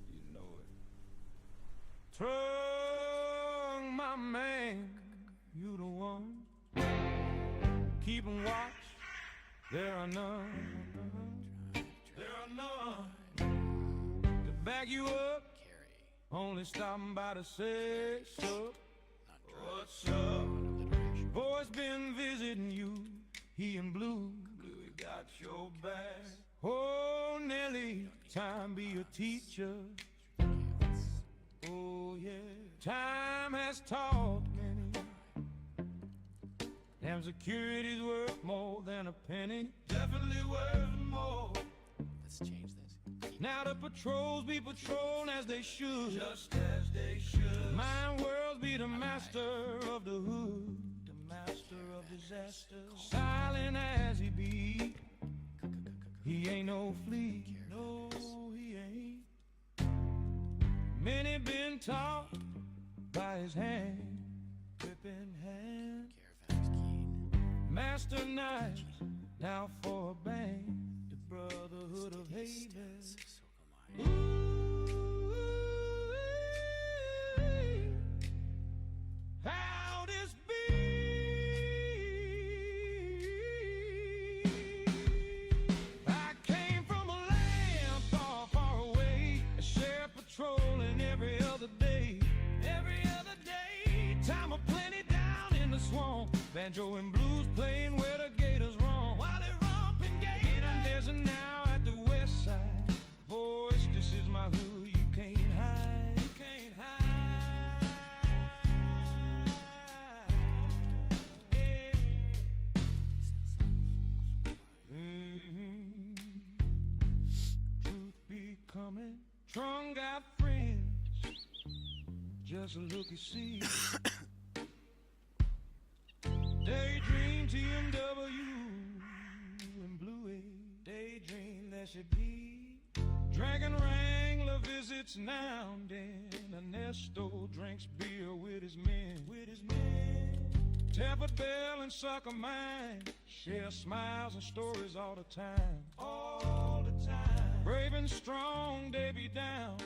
You know it. Trunk, my man, you the one. Keep 'em watch, there are none. There are none to back you up. Carry. Only stopping by to say so. Not dry. What's up? Alliteration. Boy's been visiting you, he in blue. Blue got your back. Oh, Nelly, time be a teacher. Oh, yeah. Time has taught many. Damn security's worth more than a penny. Definitely worth more. Let's change this. Keep. Now the patrols be patrolling as they should. Just as they should. My world be the master of the hood. The master of disaster. Silent as he be, he ain't no flea. No, he ain't. Many been taught by his hand. Gripping hand. Caravan's keen. Master knife, now for a bang. The brotherhood of havens. Sokomine. Ooh, how this be? I came from a land far, far away. A sheriff patrolling every other day. Every other day. Time of plenty down in the swamp. Banjo and blues playing where the gators roam. While they romping gators. In a desert now at the west side. Voice, this is my hood, you can't hide. You can't hide. Yeah. Truth be coming, Trung got friends. Just look and see. Daydream, TMW, and Bluey. Daydream there should be. Dragon Wrangler visits now and then. Ernesto drinks beer with his men. With his men. Taffet Bell and Sokomine share smiles and stories all the time. All the time. Brave and strong, they be down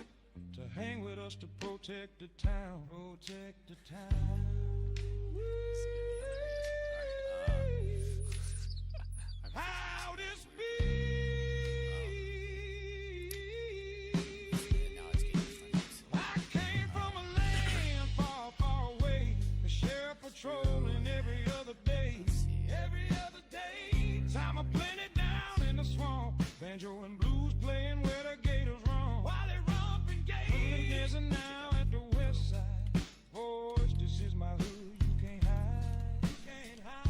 to hang with us to protect the town. Protect the town. How this be? Now it's getting funny. I came from a land far, far away. The sheriff patrolling every other day. Every other day. Time of plenty down in the swamp. Banjo and blues playing where the gators roam. While they romping gators. There's a now at the west side. Voice, this is my hood, you can't hide. You can't hide.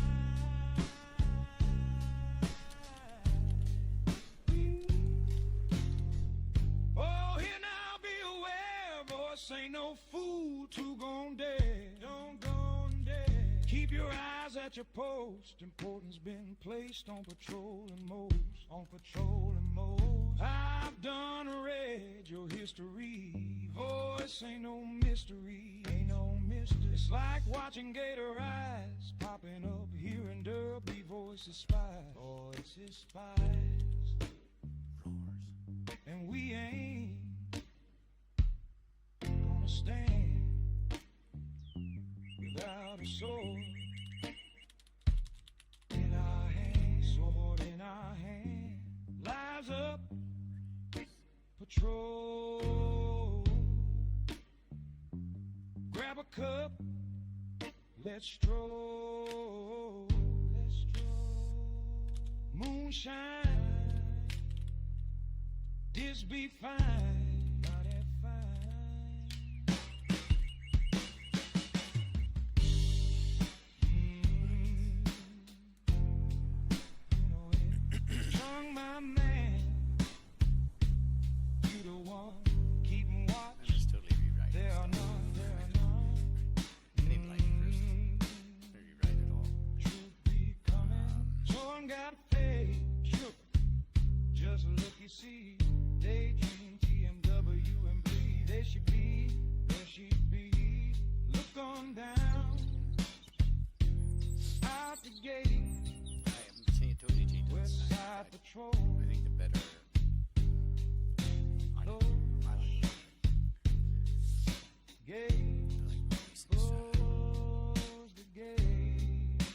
Oh, here now, be aware, voice ain't no fool to gon' dare. Don't go dare. Keep your eyes at your post. Importance been placed on patrol and most. On patrol and more. I've done read your history. Voice ain't no mystery, ain't no mystery. It's like watching gator eyes popping up here in Derby. Voices spies, voices spies. Roars. And we ain't gonna stand without a sword in our hand, sword in our hand. Lives up, patrol. Grab a cup, let's stroll. Let's stroll. Moonshine, this be fine, not that fine. You know it. Young my man, you the one keeping watch. I just totally rewrite There it. are none, there are none. I didn't like it first. Rewrite it all. Truth be coming. Torn got faith, shook. Just look, you see. Daydream, TMW, and bleed. There she be, there she be. Look on down. Out the gate, I am totally changed it. West Side Patrol. I think the better. Low I like gate, voices. close the gate.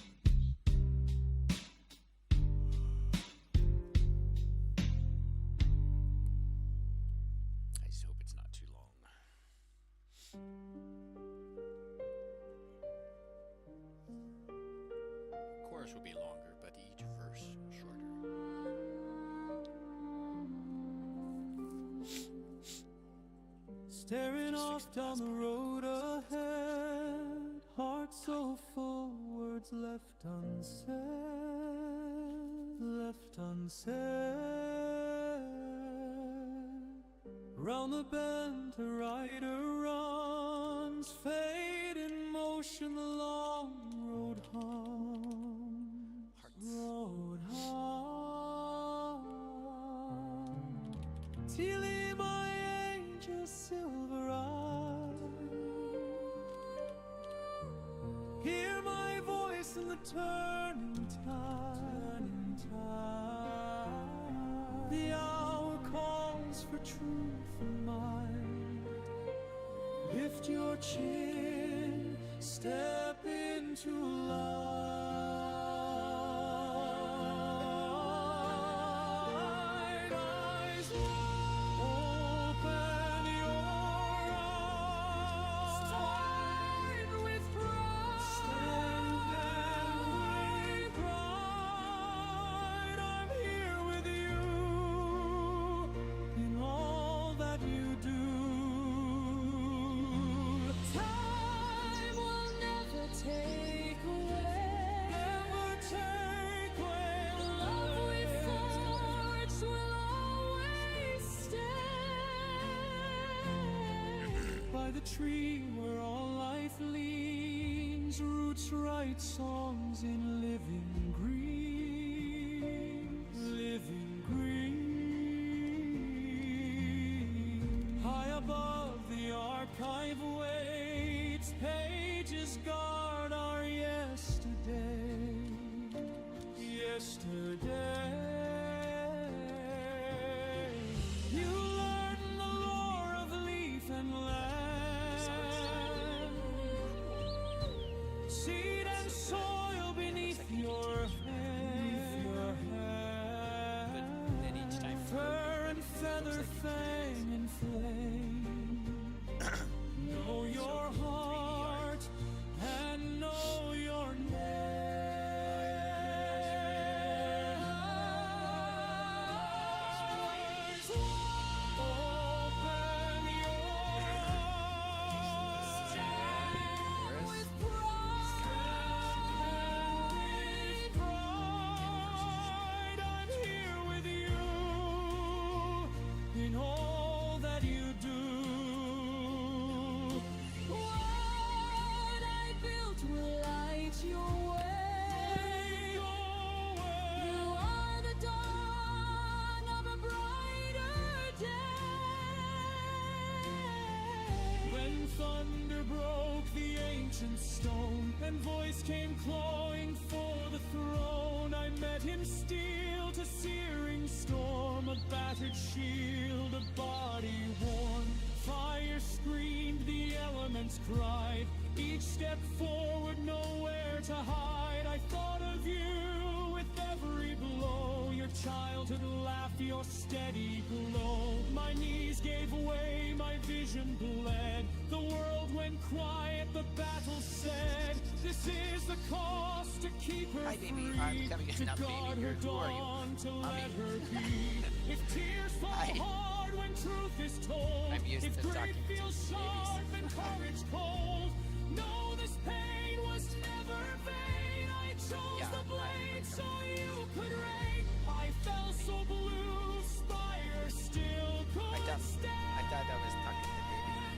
I just hope it's not too long. Chorus will be longer, but each verse shorter. Staring off down the road ahead, heart so full, words left unsaid, left unsaid. Round the bend, a rider runs, fade in motion, the long road hum, road hum. Tilly, my angel, silver eye, hear my voice in the turning tide, the hour calls for truth and might. Lift your chin, step into light. Eyes wide, open your eyes. Stand with pride. Stand with pride. I'm here with you in all that you do. Time will never take away. Never take away The love we forged will always stay. by the tree where all life leans, roots write songs in living green, living green. High above the archive waits, pages guard our yesterday, yesterday. You learn the lore of leaf and land, seed and soil beneath your hand, Then each time fur and feather, fang and flame. Know your heart and know your name. Eyes wide, open your eyes. Stand with pride. I'm here with you in all that you do. thunder broke the ancient stone, and voice came clawing for the throne. I met him steel to searing storm, a battered shield, a body worn. Fire screamed, the elements cried, each step forward, nowhere to hide. I thought of you with every blow, your childhood laugh, your steady glow. My knees gave way, my vision bled, the world went quiet, the battle said, this is the cost to keep her Hi, baby. free, I'm coming in, to not baby guard here. her Who are you? dawn, to Mommy. let her be. If tears fall Hi. hard when truth is told, I'm used if to grief talking to feels babies. sharp and courage cold, know this pain was never vain. I chose Yeah, the blade I- so you could reign. I fell so blue, spire still could stand. I thought I was talking to baby.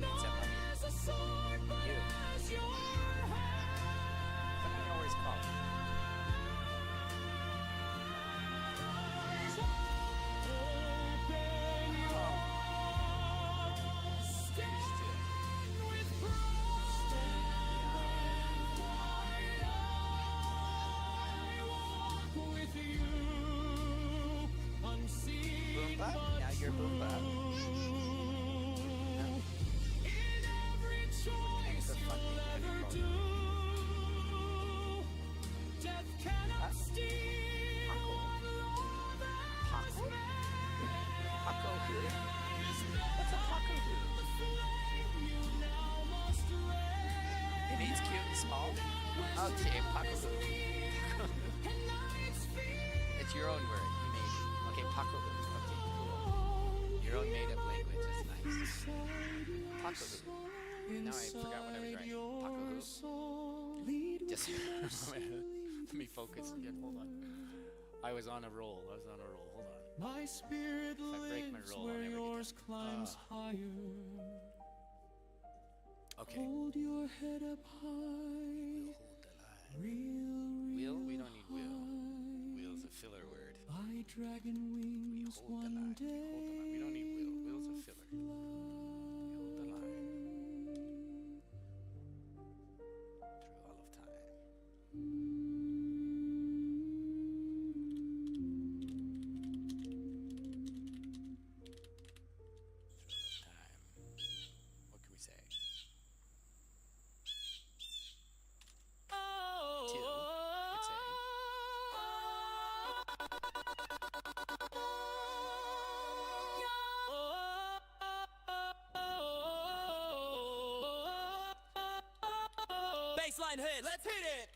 Not Except mommy. as a sword, but You. as your But hand. I always call her. Open your arms, stand with pride. I walk with you, unseen Boomba? but Now you're Boomba. true. In every choice the fuck you'll name ever of do, death cannot steal what love has Paco? made. Paco who? What's a Paco who? You now must reign. It means cute and small? Okay, Paco who? And night's fear It's your own word. You made it. Okay, Paco who? Okay, cool. Your own made up language is nice. Paco who? Now I forgot what I was writing. Paco who? Just let me focus again. Hold on. I was on a roll. Hold on. My spirit If I break my lives roll, I'll where never get yours down. climbs higher. Okay. Hold your head up high. Hold the line. Real, Wheel? We don't need wheel. high. Wheel's a filler word. By dragon wings Hold the line. one day. Hold the line. We don't need wheel. Wheel's a filler. fly. Hold the line. Through all of time. Through all of time. What can we say? Two. Could say. Baseline hit, let's hit it!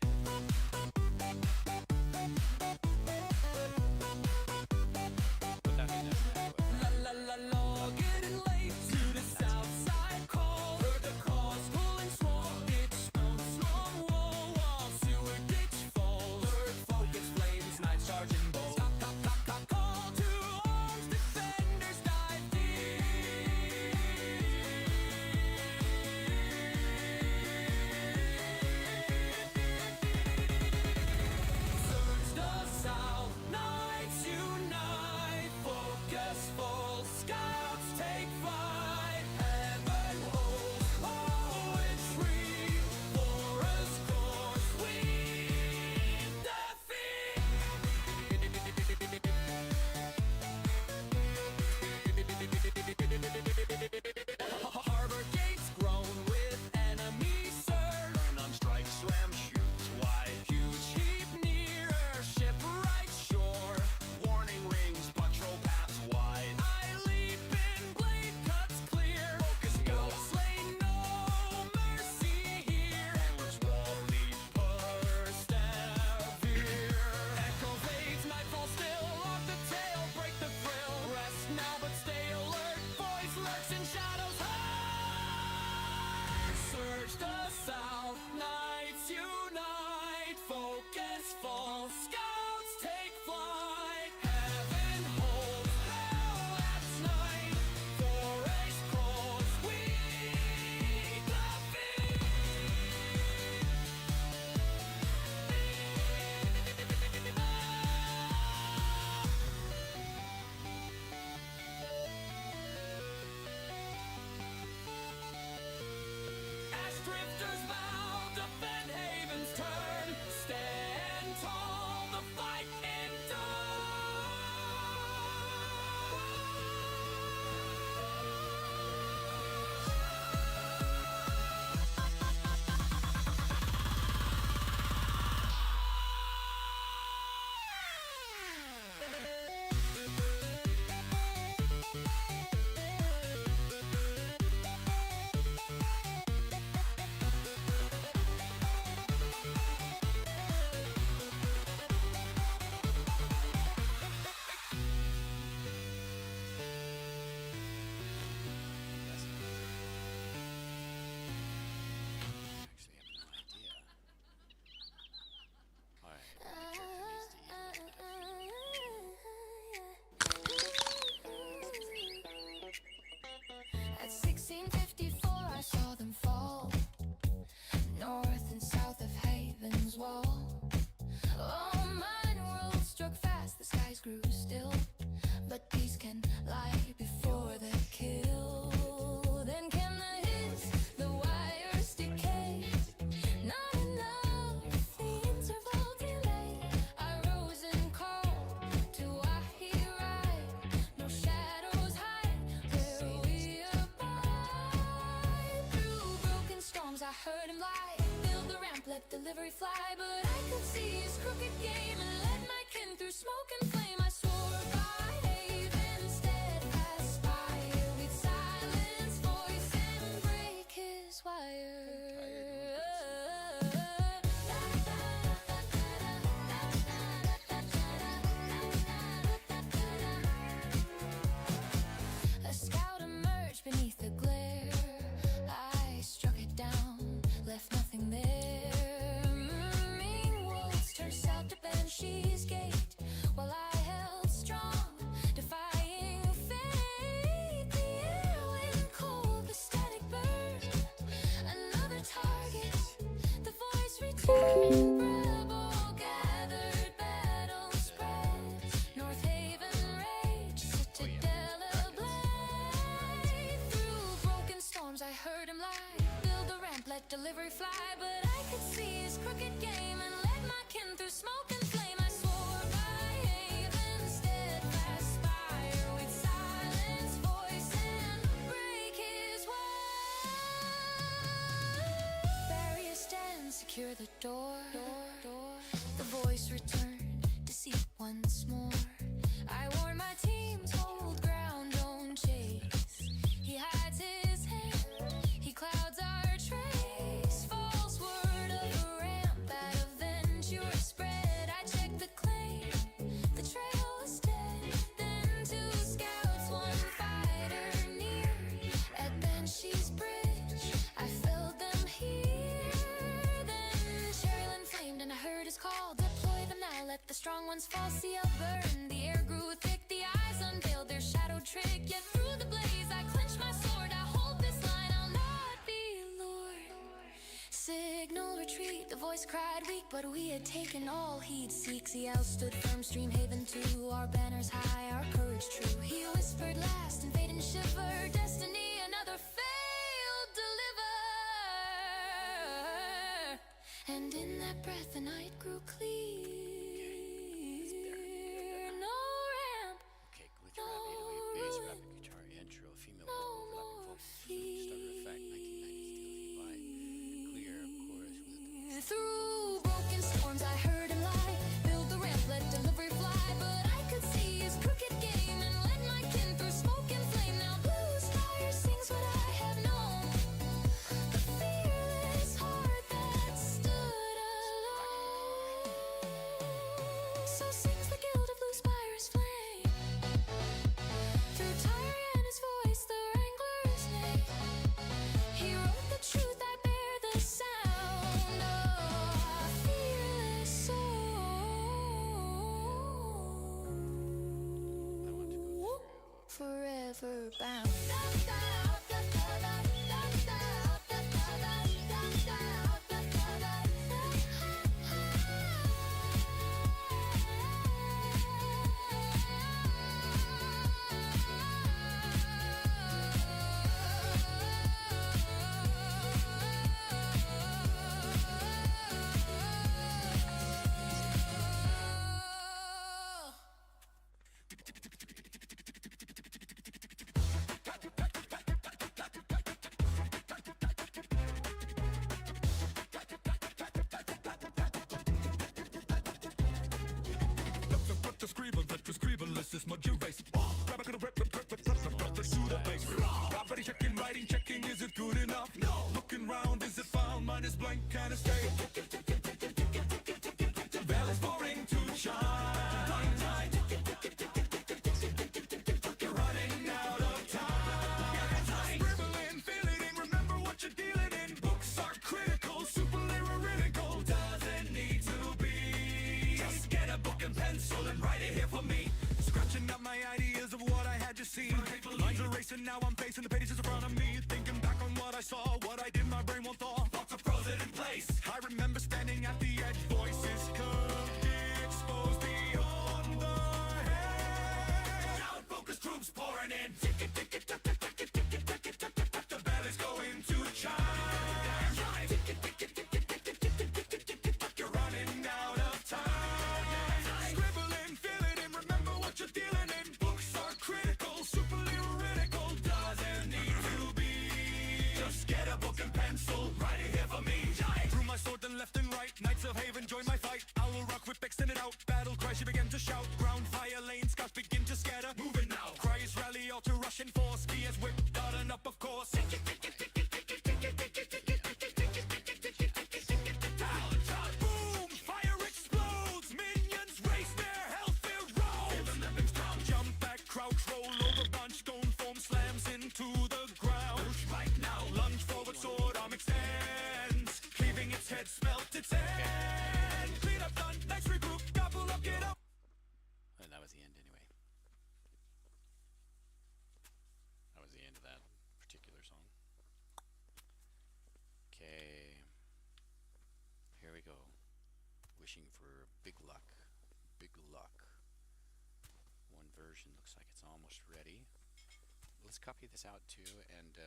Put that in there. La la la la, getting late to the south side call. Heard the calls, pulling small, ditch, storm wall, wall, sewer ditch fall. Heard focus flames, night charging bolt. Call to arms, defenders dive deep. let delivery fly. But I could see his crooked game and led my kin through smoke and flame. I swore by haven, steadfast fire. We'd silence voice and break his wire. A scout emerged beneath the glare. I struck it down, left nothing there. Murmuring wolves turned south to Banshee's gate, while I held strong, defying fate. The air went cold, the static burned. Another target, the voice returned. Rebel gathered, battle spread. North Haven rage, citadel ablaze. Through broken storms I heard him lie. Build the ramp, let delivery fly. But I could see his crooked game and led my kin through smoke and flame. I swore by haven, steadfast fire. We'd silence voice and break his wire. Barrier stand, secure the door. The voice returned, deceit once more. I warn my teams, hold ground, don't chase. He hides his hand, he clouds our trace. False word of a ramp, bad adventure spread. I checked the claim, the trail was dead. Then two scouts, one fighter near. At Banshee's bridge, I felt them here. Then Cherryland flamed and I heard his call. Deploy them now, let the strong ones fall. See I'll burn, the air grew thick, the eyes unveiled their shadow trick. Yet through the blaze I clenched my sword. I hold this line, I'll not be lured. Signal retreat, the voice cried weak, but we had taken all heed. CXEL stood firm, stream haven too. Our banners high, our courage true. He whispered last, invade and shiver. Destiny, another failed deliver. And in that breath the night grew clear. No ramp, Okay, glitch rap, 808, bass, rapid guitar, intro, female vocal, overlapping vocals, starter effect, 1990s TLC vibe, clear chorus with through broken storms I heard him lie. Build the ramp, let delivery fly. But I could see his crooked game and led my kin through smoke and flame. Now blue fire sings what I have known, the fearless heart that stood alone. So sings the guild of blue spire's flame. Through Tyre and his voice, the wrangler's name. He wrote the truth, I bear the sound of a fearless soul. Forever bound. This mud you race. Grab a good rip, the shooter base. Already checking, writing, checking, is it good enough? No. Looking round, is it found? Mine is blank, can it stay? Bell is pouring to shine. You're running out of time. Scribbling, filling, remember what you're dealing in. Books are critical, super lyrical. Doesn't need to be. Just get a book and pencil and write it here for me. Scratching up my ideas of what I had just seen. Lines are racing, now I'm facing the pages in front of me. Thinking back on what I saw, what I did, my brain won't thaw. Thoughts are frozen in place. I remember standing at the edge, voices cooked, exposed beyond the hedge. Now focus troops pouring in. The bell is going to chime. You're running out of time. Scribbling, filling in, remember what you're dealing in. Books are critical, super lyrical. Doesn't need to be. Just get a book and pencil, write it here for me. Threw my sword then left and right. to Russian force. Gears whipped out and up, of course. Boom! Fire explodes. Minions race their health erodes. Jump back, crouch, roll over, bunch, cone foam slams into the ground. Push right now. Lunge forward, sword arm extends, cleaving its head, smelt its end. Clean up, done. Next regroup. Gobble up, get up. And that was the end anyway. That was the end of that particular song. Okay. Here we go. Wishing for big luck. Big luck. One version looks like it's almost ready. Let's copy this out too and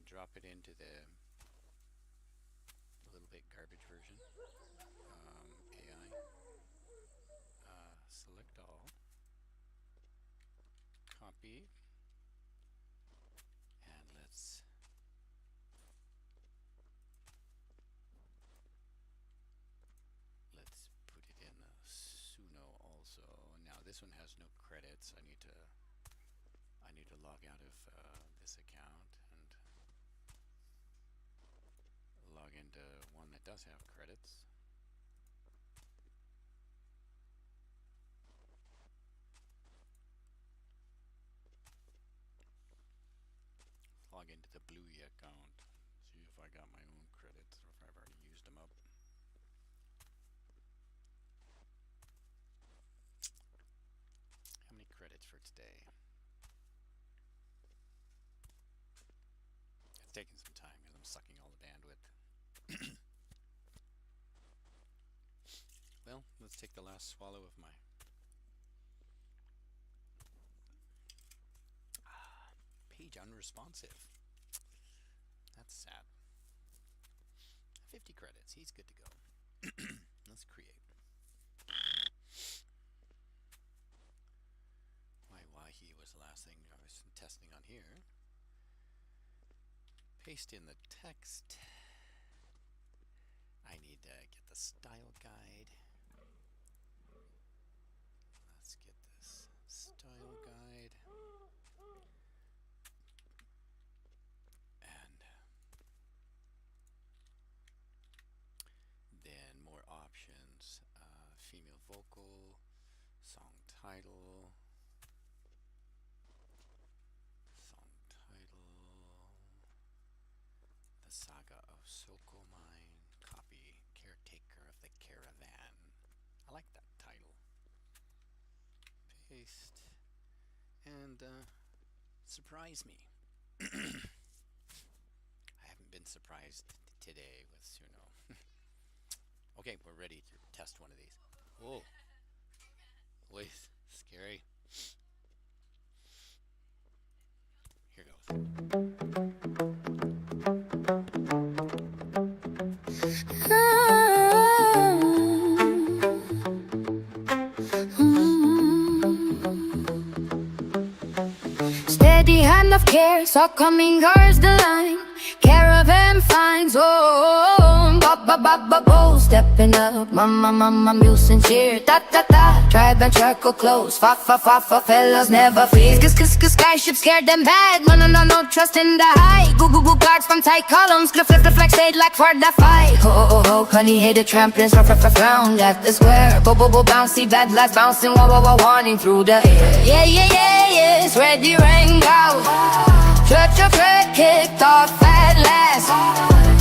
drop it into the little bit garbage version. AI. Select all. Copy. And let's put it in Suno also. Now this one has no credits. I need to log out of this account and log into one that does have credits. Log into the Bluey account, see if I got my own credits or if I've already used them up. How many credits for today? It's taking some time because I'm sucking all the bandwidth. Well, let's take the last swallow of my page unresponsive. That's sad. 50 credits. He's good to go. Let's create. He was the last thing I was testing on here. Paste in the text. I need to get the style guide. Let's get this style guide. And then more options. Female vocal, song title. Saga of Sokomine, copy, caretaker of the Caravan. I like that title. Paste and surprise me. I haven't been surprised today with Suno. Okay, we're ready to test one of these. Whoa, wait, scary. Here goes. Steady hand of care, Sokomine guards the line. Caravan finds home. Ba-ba-ba-ba-bo, stepping up. Mama, mule sincere. Ta-ta-ta, tribe and charcoal close. Fa-fa-fa-fa, fellas never freeze. Skyship scared them bad. No, trust in the high. Goo guards from tight columns. Flip, stayed like for the fight. Ho, honey, hated tramplings. Round at the square. Bouncy, bad lads bouncing. Warning through the air. Yeah, it's ready, rang out. Church kicked off at last.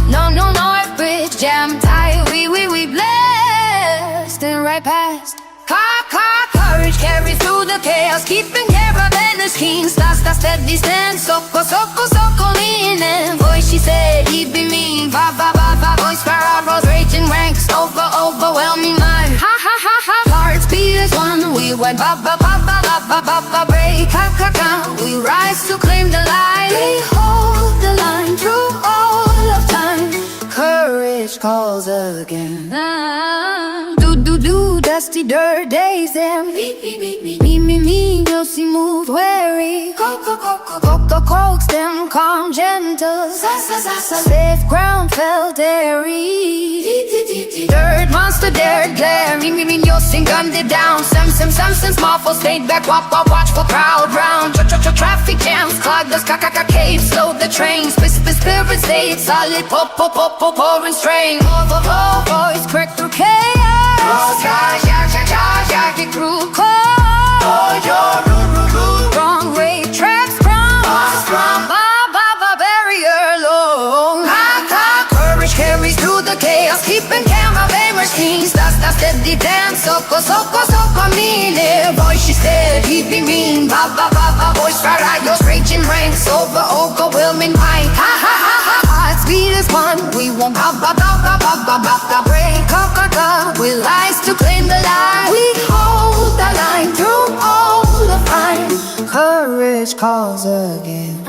No, North Bridge jam tight. We blast and right past. Courage carry through the chaos, keeping Caravan is keen. Start steady stand. Sokomine. Voice she said he'd be mean. Va. Voice spirals, raging ranks. Overwhelming mind. Ha. Hearts beat as one. We went ba break. We rise to claim the light. We hold the line through all of time. Courage calls again. Do, dusty see dirt days and me, you'll see move wary. Coax them calm gentle, safe ground felt airy. Dirt monster dared glare, me, you'll sing gunned it down. Some small for stayed back, watch for crowd round. Traffic jams, clog the caves, slow the trains. Spirit stayed solid, pouring strain. Voice crack through chaos. Jacket through cold. Wrong way, tracks sprung. Barrier low. Courage carries through the chaos, keeping Caravan keen. Steady dance, Sokomine. Voice she said, he be mean. Voice rayos, raging ranks over overwhelming might. Heart speed is one, we won't break. With lies to claim the line. We hold the line through all the fight. Courage calls again.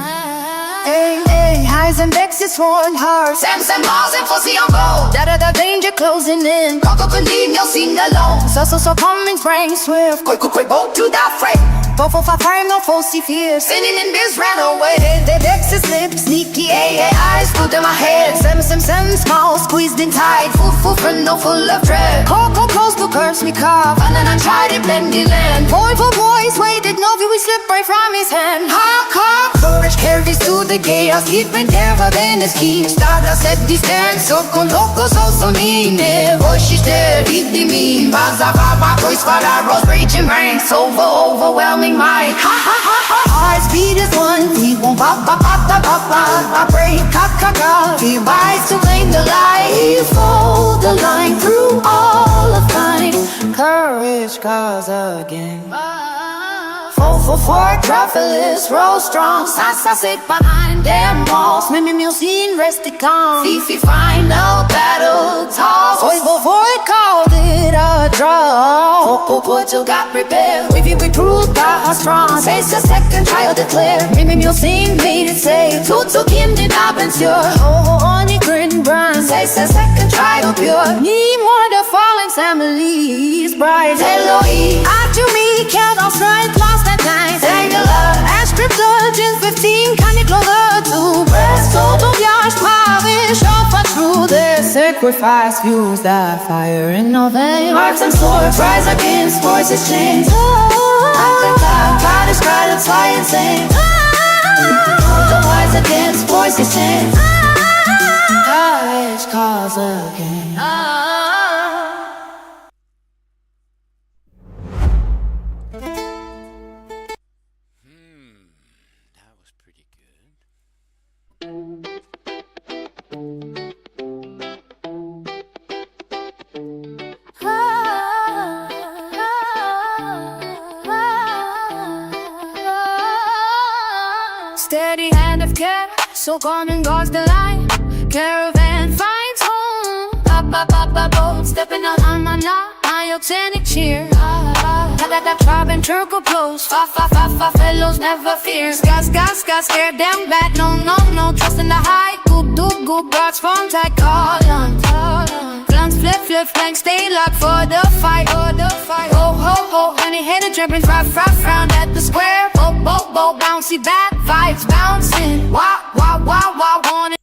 Highs and vexes sworn hard. Sam balls and fussy on gold. Da danger closing in. Cocoline, you'll sing alone. So coming, sprang swift. Quick, bolt to the fray. 4 no falsy fears. Sinning in biz ran away. The vexes slip, sneaky eyes put in my head. Sam small, squeezed in tight. Full of dread. Coco close to curse me carve. And then I tried it, blended land. Boy for boys, waited, no view, we slipped right from his hand. Courage carries to the chaos, keeping Caravan is key. Stardust at distance, Sokomine. Voice she's there, he be mean. Voice for arrows, raging ranks over overwhelming might. Heart speed is one, we won't break. He rise to claim the life. Hold the line through all of time. Courage calls again. For travelers, roll strong. Sasa sit behind them walls. Mimim scene rested calm. Fifi final battle toss. Voice before it called it a draw. Put you got prepared. We proved our strong. Face a second trial declare. Mimim scene made it say. Took him the sure. Only grin bronze. Face a second trial pure. Need more the fallen families. Bright Elohim. After me, count off strength, lost that time. Singular, as cryptogens 15, kind of closer to breast. Total yash, polish, offer through their sacrifice. Fuse that fire in no vein. Arts and swords rise against voices change. God is cried and fly insane. The wise against voices change. Courage calls again. That was pretty good. Steady hand of care, so coming guards the line. Caravan finds home. Boat, stepping out on my oxenic cheer. That tribe and turtle close. Fellows never fear. Scars, scared them bad. No, trust in the high. Good, guards from tight. Call on. Glance, flip, flank, stay locked for the fight. Ho, honey, headed jumping, frown at the square. Bo, bouncy back, vibes bouncing. Wow, want it.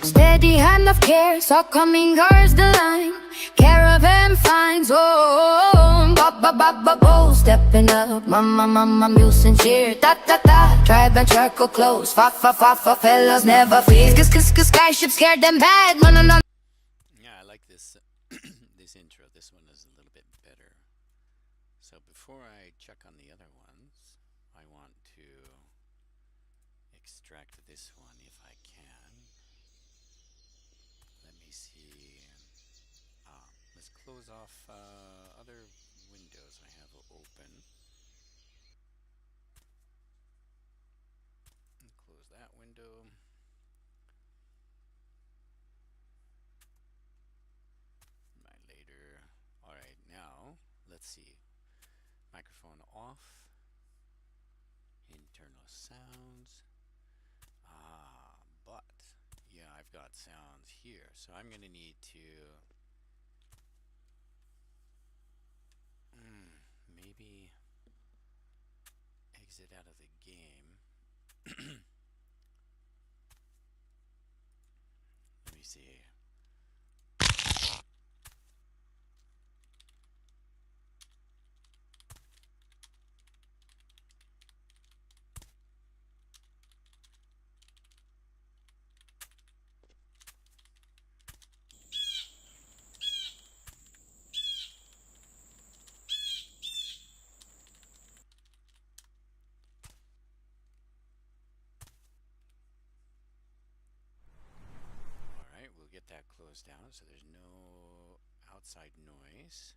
Steady hand of care, Sokomine guards the line. Caravan finds home. Bo, stepping up, mama, muse and cheer. Tribe and circle close. Fellas never fear. Skyship scared them bad. No. Yeah, I like this this intro. This one is a little bit better. So before I check on the other ones, I want to extract this one if I can. Let me see. Let's close off other windows I have open. And close that window. see. Microphone off. Internal sounds. But yeah, I've got sounds here, so I'm gonna need to maybe exit out of the game. Let me see. Alright, we'll get that closed down so there's no outside noise.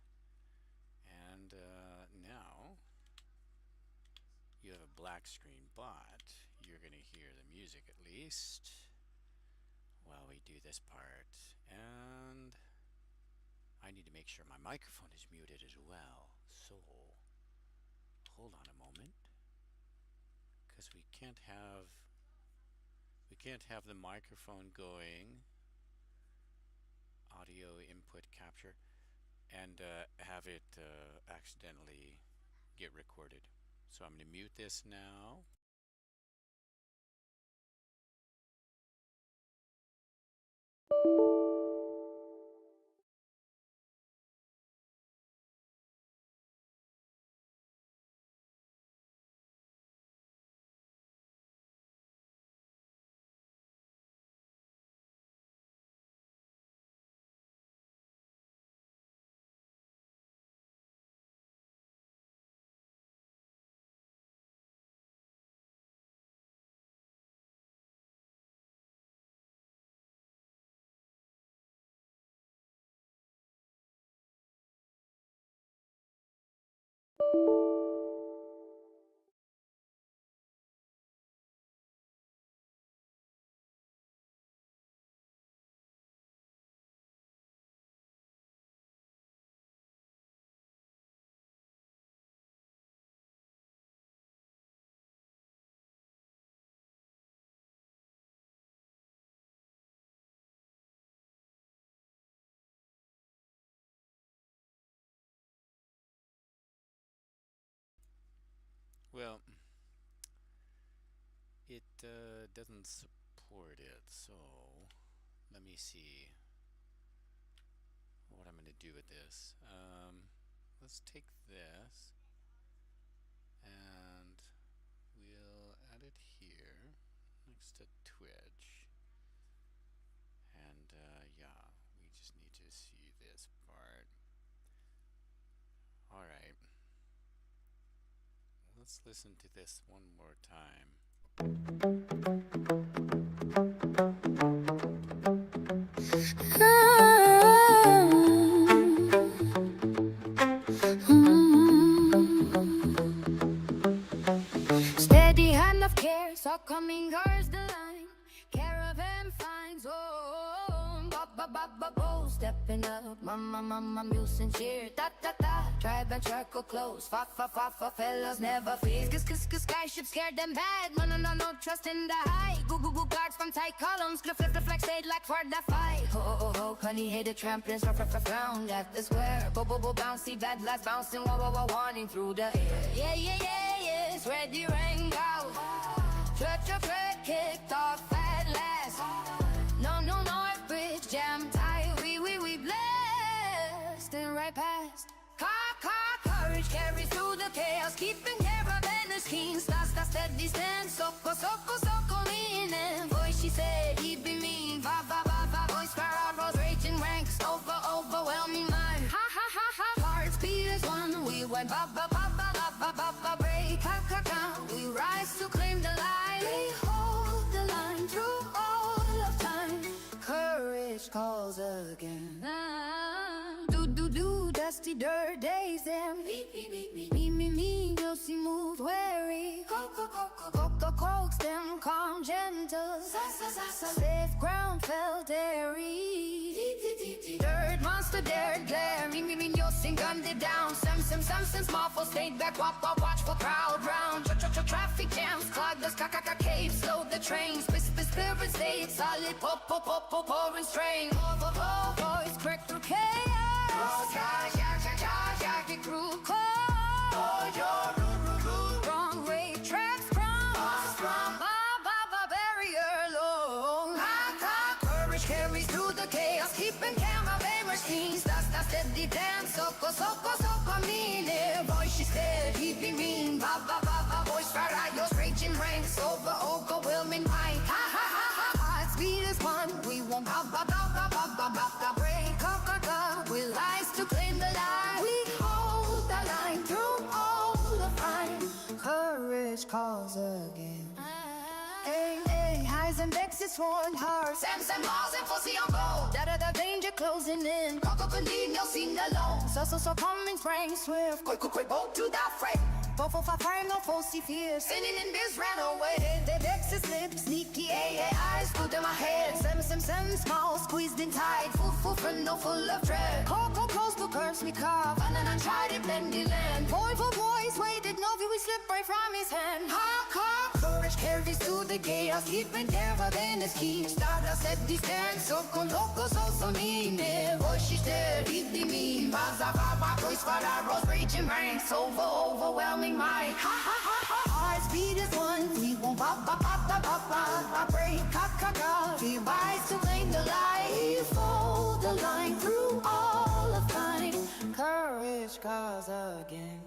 And now you have a black screen, but you're going to hear the music at least while we do this part. And I need to make sure my microphone is muted as well. So hold on a moment, because we can't have the microphone going, audio input capture, and have it accidentally get recorded. So I'm going to mute this now. Well, it doesn't support it, so let me see what I'm going to do with this. Let's take this and we'll add it here next to Twitch. And yeah, we just need to see this part. Alright. Let's listen to this one more time. Steady hand of care, Sokomine guards the line. Caravan finds home. Ba-ba-ba-ba-bo, stepping up. Mama, muse and cheer. Ta-ta-ta, tribe and circle close. Fa-fa-fa-fa, fellas never fear. Skyship scared them bad. No, trust in the high. Goo guards from tight columns. Flip, flex, stayed like for the fight. Ho, honey, hated tramplings. Round at the square. Bo, bouncy, bad lads bouncing. Whoa, warning through the air. Yeah, it's ready, rang out. Church of red kicked off at last. No, North Bridge jam tight. We blast and right past. Courage carries through the chaos, keeping Caravan keen. Start steady stand. Sokomine. Boy, she said he'd be mean. Va. Voice Caravan raging ranks. Overwhelming mind. Ha. Hearts beat as one. We went ba. Break. We rise to claim the line. We hold the line through all of time. Courage calls again. Do dusty dirt days them. Me, you'll see move wary. Go, coax them, calm, gentle. Safe ground felt airy. Dirt monster dared glare. Me, you'll see and gunned it down. Some small for stayed back, watch for crowd round. Traffic jams, clogged the caves, slowed the trains. Spirit stayed solid, pouring strain. Voice crack through chaos. Jacket crew cold. Wrong way, tracks from. Barrier low. Courage carries through the chaos, keeping Caravan machines. That's steady dance, Sokomine. Voice she said, keeping mean. Voice radios, raging ranks, overwhelming might. Heart speed is one, we won't break. With lies to claim the line. We hold the line through all the fight. Courage calls again. Hey, highs and dexes sworn hard. Sam, Mars and Fossey on gold. Da danger closing in. Coco Condino seen alone. So coming spring swift. Quick, bolt to the fray. For fire, no falsy fears. Sinning in biz ran away. The dexes slip, sneaky eyes put in my head. Some small, squeezed in tight. Full of dread. Coco close to curse me carve. And then I tried it, bendy land. Boy for boys, waited, no view, we slipped right from his hand. Courage carries to the chaos, keeping Caravan is key. Stardust at the stand, Sokomine. Voice she said, keep the mean. Voice for our rose, raging ranks, overwhelming might. Heart speed is one, we won't break. We rise to claim the light, hold the line through all of time. Courage calls again.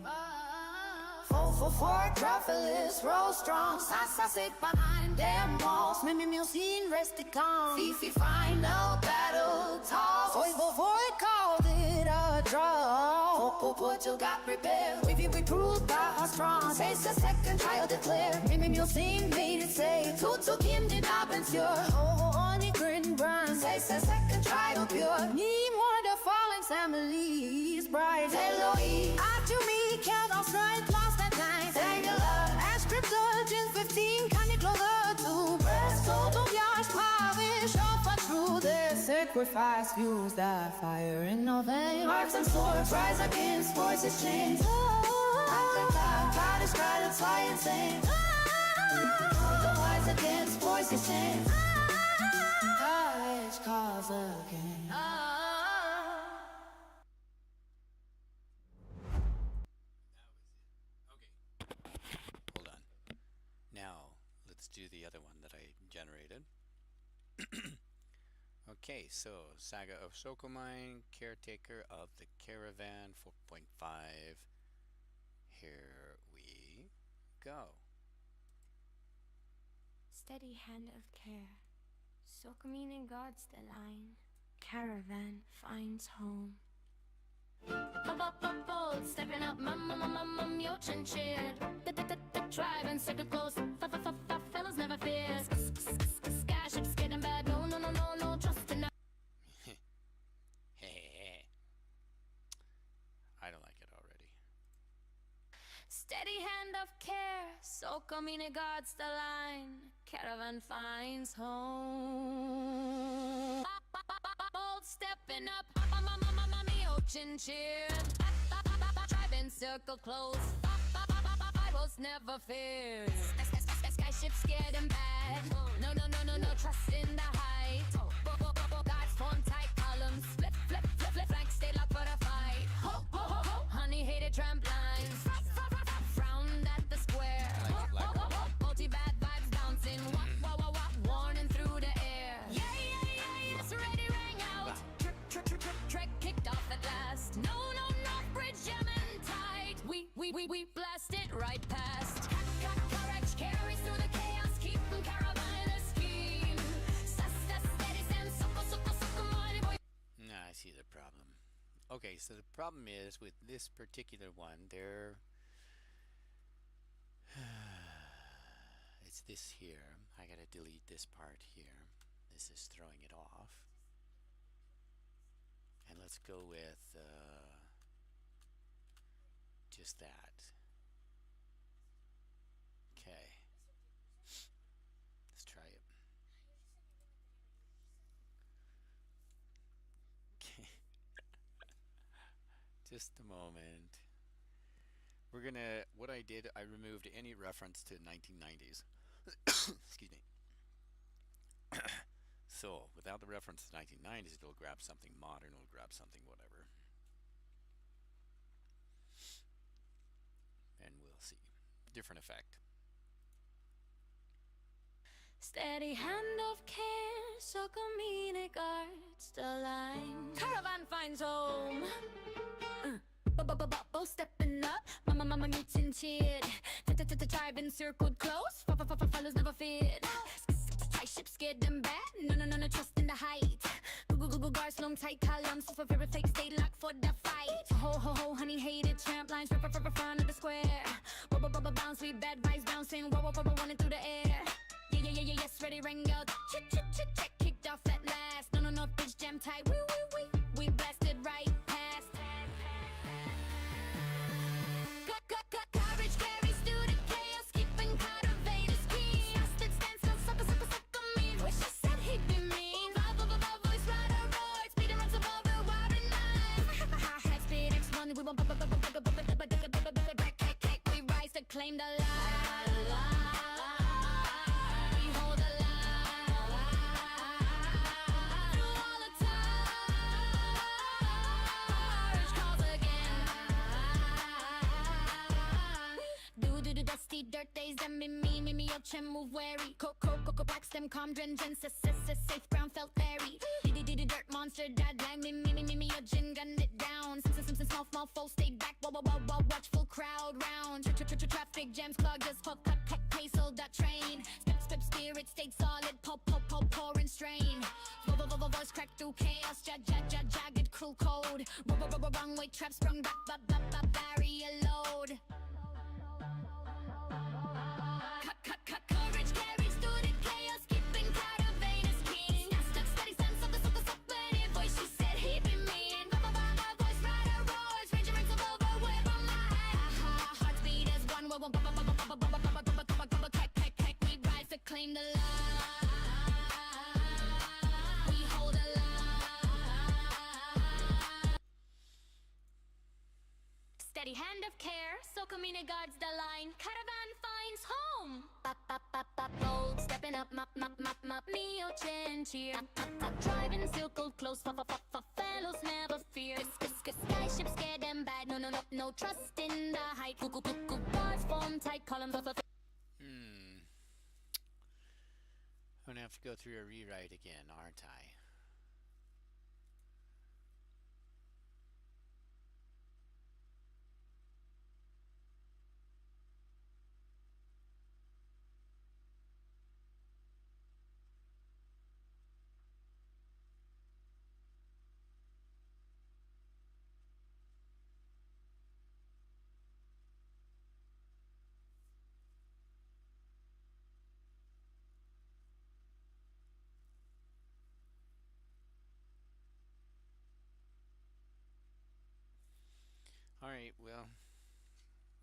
For travelers, roll strong. Sasa sit behind them walls. Mule rested calm. Fifi final battle toss. Voice before it called it a draw. Portugal got prepared. We proved our strong. Face a second trial declared. Mule made it safe. Took him did not ensure. Honey grin brand. Face a second trial pure. Need more the fallen family's bright. Eloise. After me, count on strength lost at night. Singular. As cryptogens 15 kind closer to breast. Total yards polished off and through their sacrifice. Fuels that fire in no vein. Marks and swords rise against voices change. God is cried and fly insane. The wise against voices change. Courage calls again. Hold on. Now, let's do the other one that I generated. Okay, so Saga of Sokomine, Caretaker of the Caravan 4.5. Here we go. Steady hand of care. Sokomine guards the line. Caravan finds home. Bold, stepping up, your chin cheered. The tribe and circle close. Fellas never fear. Skyship's getting bad. No, trust in. I don't like it already. Steady hand of care. Sokomine guards the line. Caravan finds home. Bold, stepping up, your chin cheered. Tribe and circle close. Bibles never fear. Skyship scared and bad. No, trust in the height. Guards form tight columns. Flip, flank, stay locked for the fight. Honey hated tramp lines. Frowned at the square. Multi-bad vibes bouncing. Warning through the air. Yes, ready, rang out. Trek kicked off at last. No, bridge jamming tight. We blast it right past. Courage carries through the chaos, keeping Caravan a scheme. Steady Sam, Sokomine boy. Nah, I see the problem. Okay, so the problem is with this particular one, it's this here. I gotta delete this part here. This is throwing it off. And let's go with just that. Okay. Let's try it. Okay. Just a moment. We're gonna, what I did, I removed any reference to 1990s. Excuse me. So, without the reference to 1990s, it'll grab something modern, it'll grab something whatever. And we'll see. Different effect. Steady hand of care, Sokomine guards the line. Caravan finds home. Bubble stepping up, mama meeting cheered. Tribe encircled close, fellas never feared. Tight ship scared them bad, no trust in the height. Google guards long tight columns, for very fake stay locked for the fight. Ho honey hated tramp lines, front of the square. Bubble bounce, we bad vibes bouncing, running through the air. Yes, ready, ring out. Check, kicked off at last. No, bitch, jam tight. We blasted right past. Courage carries through the chaos, keeping Caravan keen. Stood stand still, sucker mean. Wish I said he'd be mean. Voice rider roar, speeding runs above the wild and nine. High speed X1, we won't back, we rise to claim the light. Dirt days and me, your chin move wary. Coco, blacks them calm, drenching, safe ground felt airy. Did dirt monster, dad bang me, your gin gunned it down. Small foe stayed back, watchful crowd round. Traffic jams clogged us, cut, pace, hold that train. Spip, spirit stayed solid, pouring strain. Voice cracked through chaos, jagged, cruel code. Wrong way, trap sprung back, barrier load. Courage carries through the chaos, keeping Caravan keen. Stuck steady, stand, sucker, voice, she said he'd be mean. Voice rider roars, ranger ranks above, wave on my heartbeat as one. We rise to claim the light. We hold a line. Steady hand of care, Sokomine guards the line. Caravan finds home. Bold, stepping up, mop, me your chin cheer. Driving circled close, fellows never fear. Skyship scared them bad, no trust in the height. Guards form tight columns of I'm gonna have to go through a rewrite again, aren't I? Alright, well,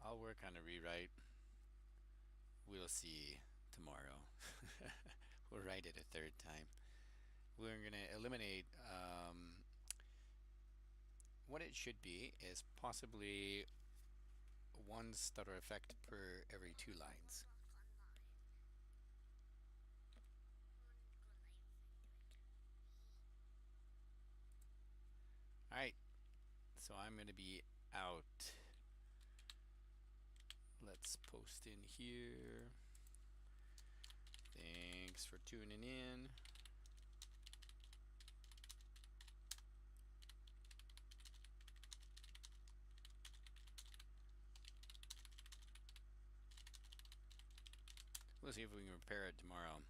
I'll work on a rewrite. We'll see tomorrow. We'll write it a third time. We're going to eliminate what it should be is possibly one stutter effect per every 2 lines. Alright, so I'm going to be out. Let's post in here. Thanks for tuning in. We'll see if we can repair it tomorrow.